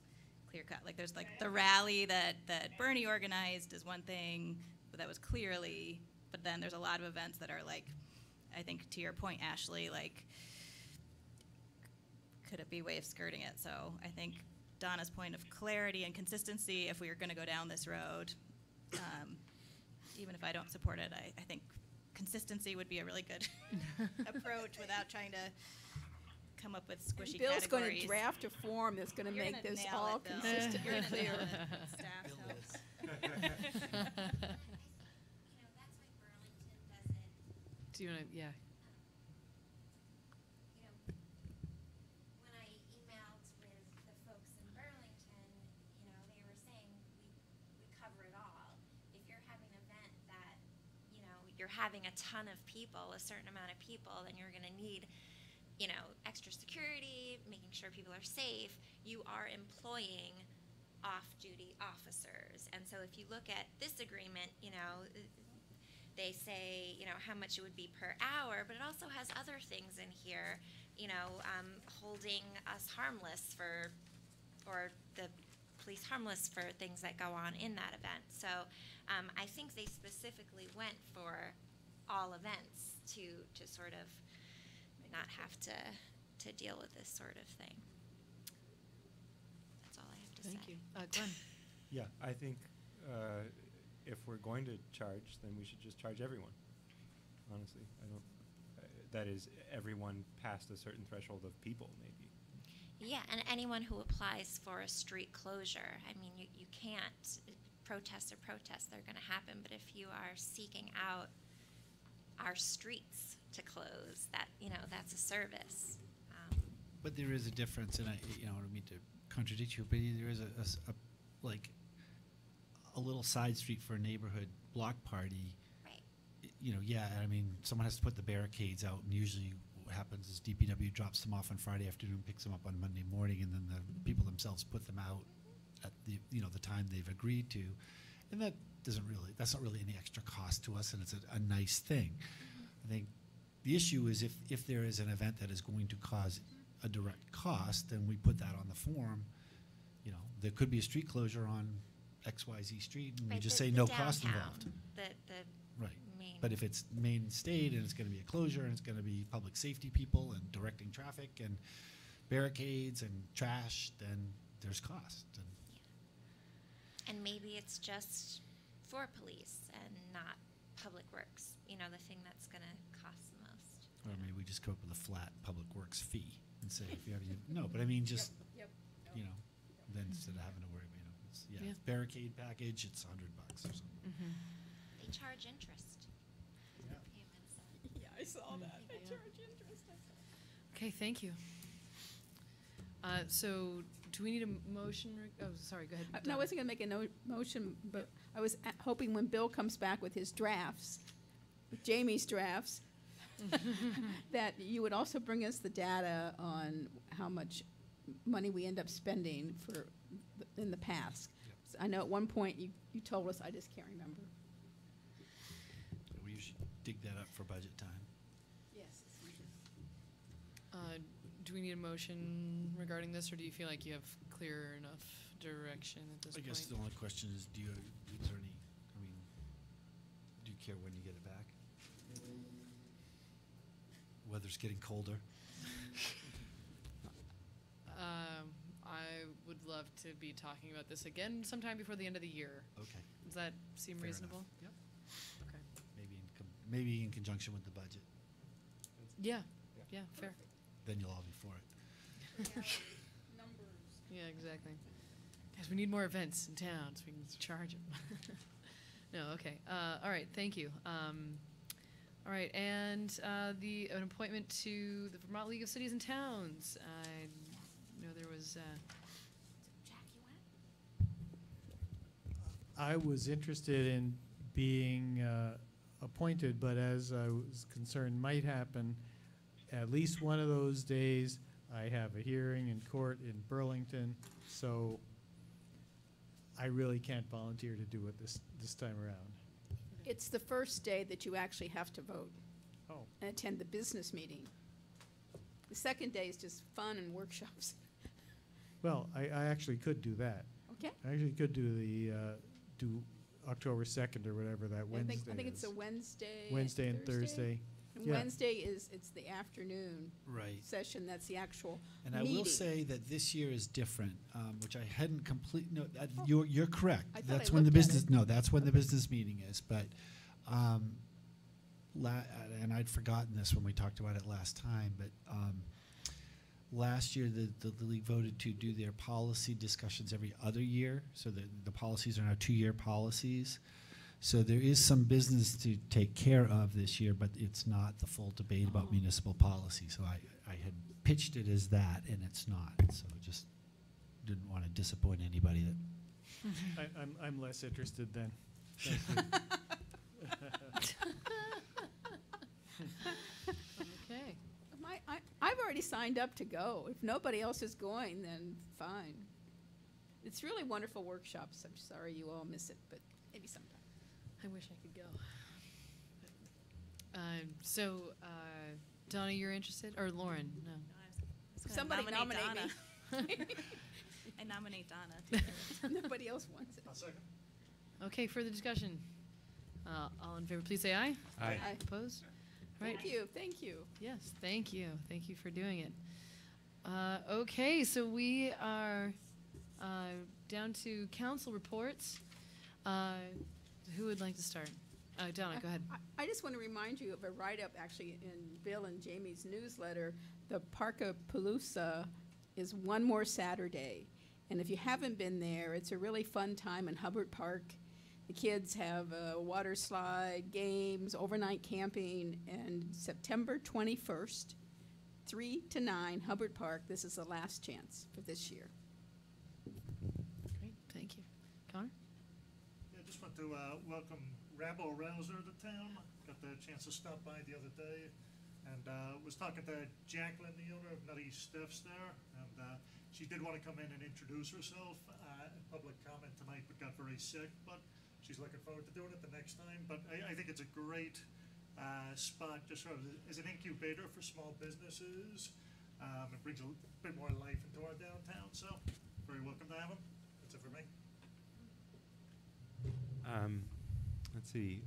clear cut. There's the rally that Bernie organized is one thing, but that was clearly. But then there's a lot of events that are I think to your point, Ashley, could it be a way of skirting it? So I think Donna's point of clarity and consistency, if we are going to go down this road, even if I don't support it, I think consistency would be a really good approach without trying to come up with squishy Bill's categories. going to draft a form that's going to You're make gonna this nail all it, Bill. consistent You're and gonna clear. nail it. Staff help. Do you want to, yeah. When I emailed with the folks in Burlington, they were saying we cover it all. If you're having an event that, you're having a ton of people, a certain amount of people, then you're going to need, extra security, making sure people are safe. You are employing off-duty officers. And so if you look at this agreement, they say, how much it would be per hour, but it also has other things in here, holding us harmless or the police harmless for things that go on in that event. So I think they specifically went for all events to sort of not have to deal with this sort of thing. That's all I have to say. Thank you. Glenn? Yeah, I think if we're going to charge, then we should just charge everyone. Honestly, I don't. That is, everyone past a certain threshold of people, maybe. Yeah, and anyone who applies for a street closure, I mean, you can't, protests are protests, they're going to happen, but if you are seeking out our streets to close, that, that's a service. But there is a difference, and I don't mean to contradict you, but there is like a little side street for a neighborhood block party. Yeah, I mean, someone has to put the barricades out, and usually what happens is DPW drops them off on Friday afternoon, picks them up on Monday morning, and then the people themselves put them out at the time they've agreed to, and that's not really any extra cost to us, and it's a nice thing. I think the issue is if there is an event that is going to cause a direct cost, then we put that on the form. There could be a street closure on XYZ street, and we just say no cost involved. Right. But if it's Main State and it's going to be a closure and it's going to be public safety people and directing traffic and barricades and trash, then there's cost. And maybe it's just for police and not public works, the thing that's going to cost the most. Or maybe we just come up with a flat public works fee and say, if you have, no, but I mean, just, then instead of having to worry, it's barricade package, it's $100 or something. They charge interest. Yeah, I saw that. They charge interest. Okay, thank you. So, do we need a motion? Oh, sorry, go ahead. No, I wasn't going to make a motion, but I was hoping when Bill comes back with his drafts, with Jamie's drafts, that you would also bring us the data on how much money we end up spending in the past. So I know at one point you told us, I just can't remember. We usually dig that up for budget time. Yes. Do we need a motion regarding this, or do you feel like you have clear enough direction at this point? I guess the only question is, do you care when you get it back? Weather's getting colder. I would love to be talking about this again sometime before the end of the year. Okay. Does that seem Fair reasonable? enough. Yep. Okay. Maybe in conjunction with the budget. Yeah. Fair. Then you'll all be for it. Numbers. Yeah, exactly. Guys, we need more events in town so we can charge them. No, okay. All right, thank you. All right, and an appointment to the Vermont League of Cities and Towns. I know there was. Jack, you want? I was interested in being appointed, but as I was concerned might happen, at least one of those days I have a hearing in court in Burlington, so I really can't volunteer to do it this time around. It's the first day that you actually have to vote. Oh. And attend the business meeting. The second day is just fun and workshops. Well, I actually could do that. Okay. I actually could do do October 2nd or whatever that Wednesday is. I think it's a Wednesday. Wednesday and Thursday. And Yeah. Wednesday it's the afternoon Right. session. That's the actual And meeting. I will say that this year is different, which I hadn't you're correct. I thought That's I when the looked at business, it. no, that's when the business meeting is, but, and I'd forgotten this when we talked about it last time, but, last year, the league voted to do their policy discussions every other year, so the policies are now 2-year policies. So there is some business to take care of this year, but it's not the full debate about municipal policy. So I had pitched it as that, and it's not. So just didn't want to disappoint anybody. I'm less interested then. Okay. I've already signed up to go. If nobody else is going, then fine. It's really wonderful workshops. I'm sorry you all miss it, but maybe sometime. I wish I could go. Donna, you're interested? Or Lauren? No. Somebody nominate me. I nominate Donna. Nobody else wants it. I'll second. Okay, further discussion. All in favor, please say aye. Aye. Aye. Opposed? Right. Thank you. Yes, thank you. Thank you for doing it. Okay, so we are Down to council reports. Who would like to start? Donna, go ahead. I just want to remind you of a write-up actually in Bill and Jamie's newsletter. The Parkapalooza is one more Saturday. And if you haven't been there, it's a really fun time in Hubbard Park. The kids have a water slide, games, overnight camping, and September 21st, 3 to 9, Hubbard Park. This is the last chance for this year. Great, thank you. Connor? Yeah, I just want to welcome Rabble Rouser to town. Got the chance to stop by the other day, and was talking to Jacqueline, the owner of Nutty Steph's there, and she did want to come in and introduce herself in public comment tonight, but got very sick. But she's looking forward to doing it the next time. But I think it's a great spot, just sort of as an incubator for small businesses. It brings a bit more life into our downtown. So very welcome to have them. That's it for me. Let's see.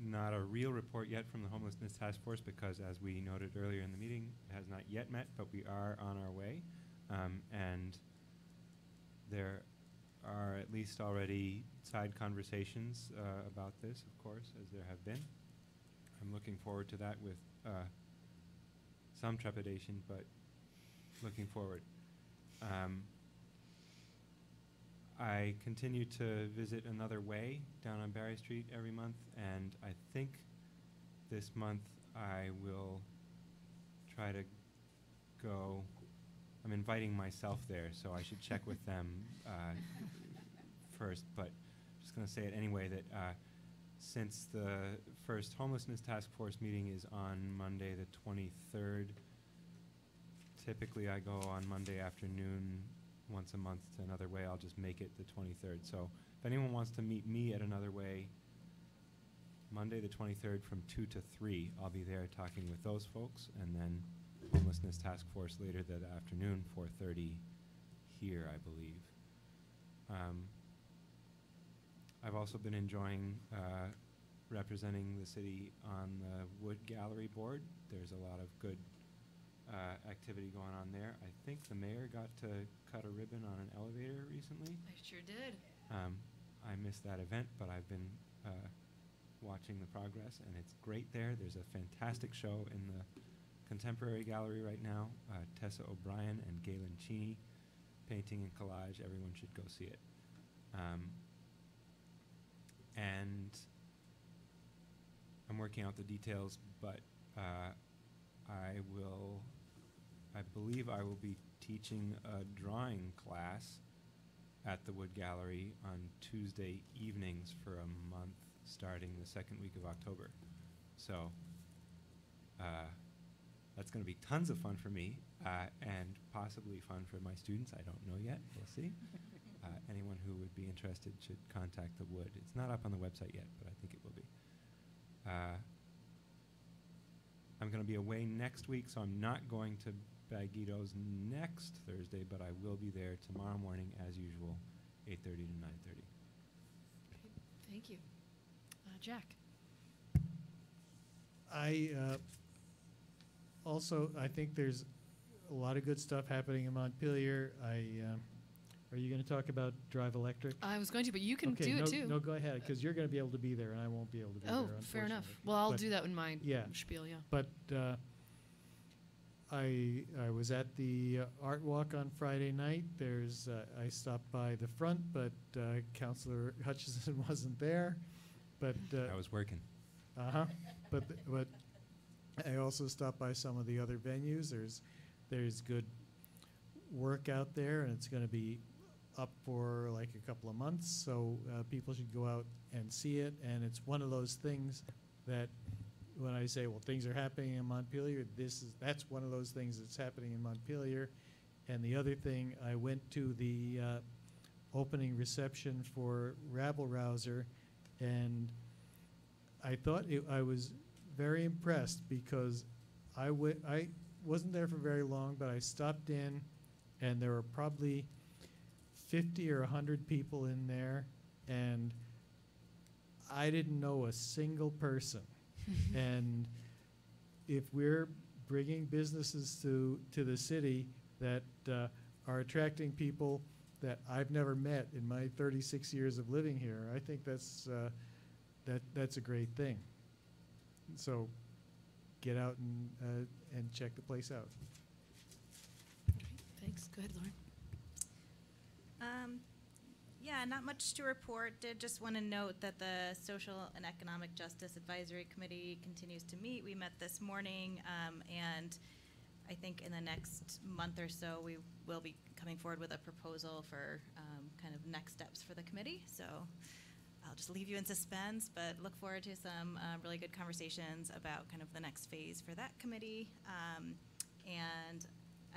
Not a real report yet from the Homelessness Task Force because, as we noted earlier in the meeting, it has not yet met, but we are on our way. And there are at least already side conversations about this, of course, as there have been. I'm looking forward to that with some trepidation, but looking forward. I continue to visit Another Way down on Barry Street every month, and I think this month I will try to go. I'm inviting myself there, so I should check with them first, but I'm just going to say it anyway that since the first Homelessness Task Force meeting is on Monday the 23rd, typically I go on Monday afternoon once a month to Another Way. I'll just make it the 23rd. So if anyone wants to meet me at Another Way, Monday the 23rd from 2 to 3, I'll be there talking with those folks, and then Homelessness Task Force later that afternoon, 4:30 here, I believe. I've also been enjoying representing the city on the Wood Gallery board. There's a lot of good activity going on there. I think the mayor got to cut a ribbon on an elevator recently. I sure did. I missed that event, but I've been watching the progress, and it's great there. There's a fantastic show in the Contemporary Gallery right now. Tessa O'Brien and Galen Cheney, painting and collage. Everyone should go see it. And I'm working out the details, but I believe I will be teaching a drawing class at the Wood Gallery on Tuesday evenings for a month starting the second week of October. So that's going to be tons of fun for me and possibly fun for my students. I don't know yet. We'll see. Anyone who would be interested should contact the Wood. It's not up on the website yet, but I think it will be. I'm going to be away next week, so I'm not going to Bagito's next Thursday, but I will be there tomorrow morning as usual, 8:30 to 9:30. Thank you. Jack? I think there's a lot of good stuff happening in Montpelier. Are you going to talk about Drive Electric? I was going to, but you can Okay, do no, it too. No, go ahead, because you're going to be able to be there, and I won't be able to be there. Oh, fair enough. unfortunately. Well, I'll But- do that in my yeah, spiel, yeah. But I was at the art walk on Friday night. I stopped by the front, but Councillor Hutchison wasn't there. But I was working. But I also stopped by some of the other venues. There's good work out there, and it's going to be up for like a couple of months. So people should go out and see it. And it's one of those things that when I say, well, things are happening in Montpelier, that's one of those things that's happening in Montpelier. And the other thing, I went to the opening reception for Rabble Rouser, and I thought I was very impressed because I wasn't there for very long, but I stopped in, and there were probably 50 or 100 people in there, and I didn't know a single person. And if we're bringing businesses to the city that are attracting people that I've never met in my 36 years of living here, I think that's a great thing. So get out and check the place out. Thanks. Go ahead, Lauren. Yeah, not much to report. Did just want to note that the Social and Economic Justice Advisory Committee continues to meet. We met this morning, and I think in the next month or so we will be coming forward with a proposal for kind of next steps for the committee. So I'll just leave you in suspense, but look forward to some really good conversations about kind of the next phase for that committee. And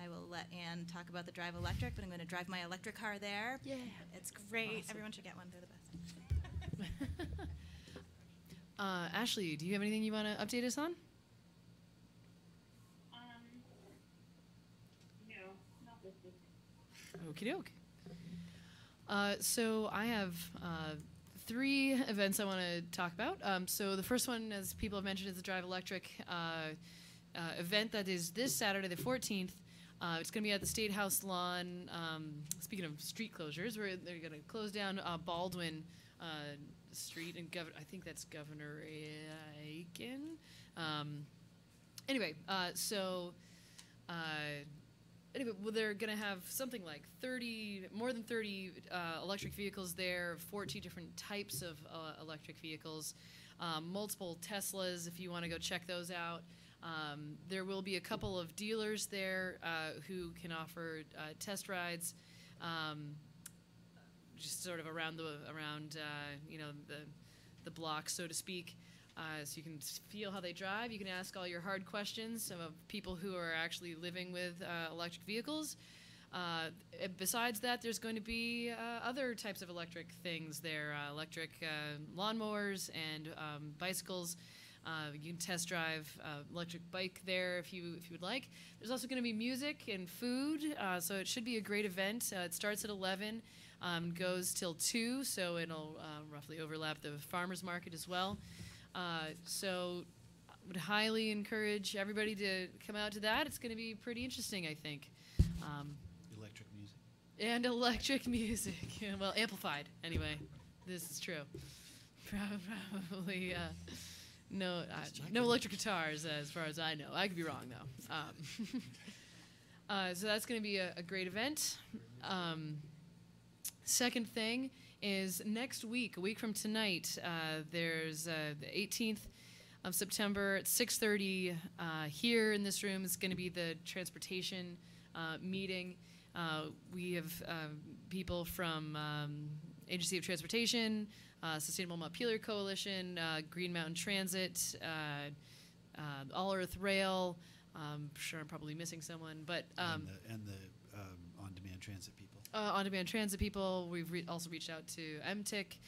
I will let Ann talk about the Drive Electric, but I'm going to drive my electric car there. Yeah. It's great. Awesome. Everyone should get one. They're the best. Ashley, do you have anything you want to update us on? No, not this week. Okie doke. So I have 3 events I want to talk about. So the first one, as people have mentioned, is the Drive Electric event that is this Saturday, the 14th. It's going to be at the State House lawn. Speaking of street closures, where they're going to close down Baldwin Street, and I think that's Governor Aiken. Anyway, well, they're going to have something like more than 30 electric vehicles there, 14 different types of electric vehicles, multiple Teslas if you want to go check those out. There will be a couple of dealers there who can offer test rides, just sort of around the block, so to speak. So you can feel how they drive. You can ask all your hard questions of people who are actually living with electric vehicles. Besides that, there's going to be other types of electric things there, electric lawnmowers and bicycles. You can test drive electric bike there if you would like. There's also going to be music and food, so it should be a great event. It starts at 11, goes till 2, so it'll roughly overlap the farmers market as well. So I would highly encourage everybody to come out to that. It's going to be pretty interesting, I think. Electric music. And electric music. Well, amplified, anyway. This is true. Probably no electric guitars, as far as I know. I could be wrong, though. So that's going to be a great event. Second thing is next week, a week from tonight, there's the 18th of September at 6:30 here in this room is going to be the transportation meeting. We have people from Agency of Transportation, Sustainable Montpelier Coalition, Green Mountain Transit, All Earth Rail. I'm sure I'm probably missing someone, but and the on-demand transit people. On-demand transit people. We've also reached out to MTIC,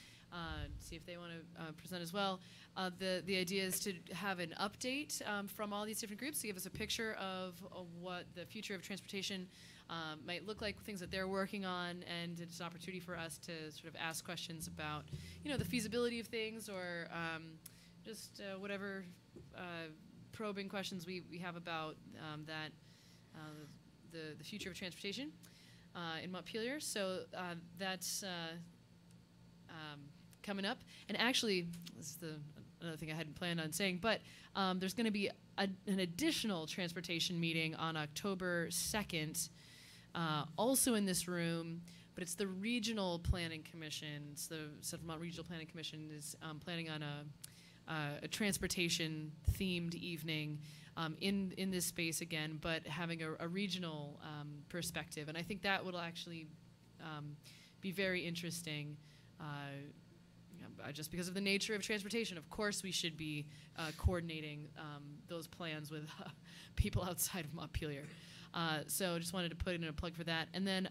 see if they want to present as well. The idea is to have an update from all these different groups to give us a picture of what the future of transportation might look like, things that they're working on, and it's an opportunity for us to sort of ask questions about, the feasibility of things, or just whatever probing questions we have about the future of transportation in Montpelier. So that's coming up. And actually, this is another thing I hadn't planned on saying, but there's going to be an additional transportation meeting on October 2nd, also in this room, but it's the Regional Planning Commission. It's the Central Vermont Regional Planning Commission is planning on a transportation-themed evening in this space again, but having a regional perspective. And I think that will actually be very interesting, just because of the nature of transportation. Of course, we should be coordinating those plans with people outside of Montpelier. So just wanted to put in a plug for that. And then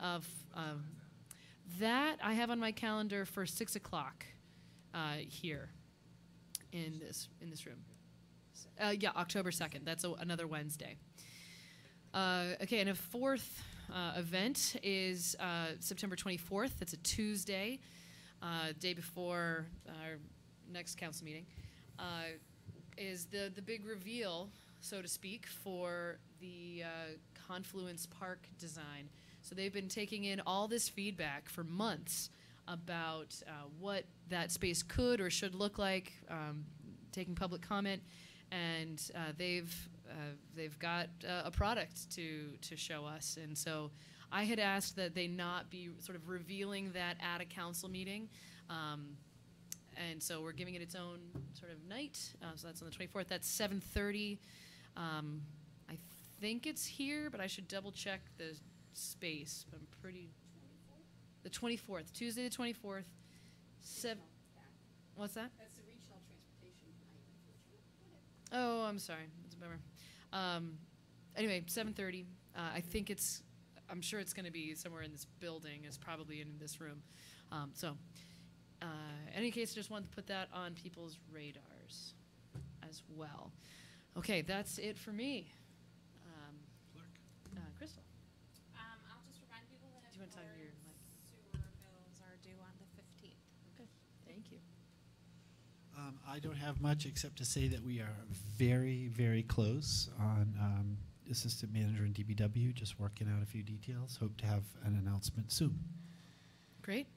that I have on my calendar for 6 o'clock here in this room. Yeah, October 2nd. That's another Wednesday. Okay, and a fourth event is September 24th. That's a Tuesday, day before our next council meeting. Is the big reveal, so to speak, for the Confluence Park design. So they've been taking in all this feedback for months about what that space could or should look like, taking public comment, and they've got a product to show us. And so I had asked that they not be sort of revealing that at a council meeting. And so we're giving it its own sort of night. So that's on the 24th. That's 7:30. I think it's here, but I should double check the space. I'm pretty. The 24th, Tuesday the 24th. What's that? That's the regional transportation night. Oh, I'm sorry. That's a bummer. Anyway, 7:30. I think it's. I'm sure it's going to be somewhere in this building. It's probably in this room. In any case, just wanted to put that on people's radars as well. Okay, that's it for me. Crystal. I'll just remind people that Do you want to talk to your mic? sewer bills are due on the 15th. Okay, thank you. I don't have much except to say that we are very, very close on assistant manager in DBW, just working out a few details. Hope to have an announcement soon. Great.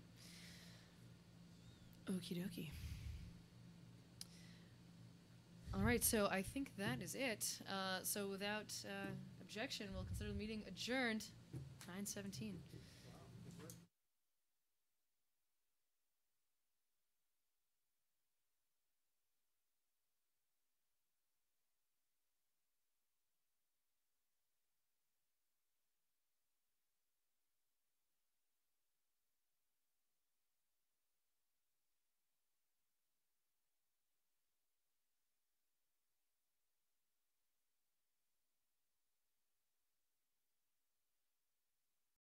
Okie dokie. All right, so I think that is it. So without objection, we'll consider the meeting adjourned, 9:17.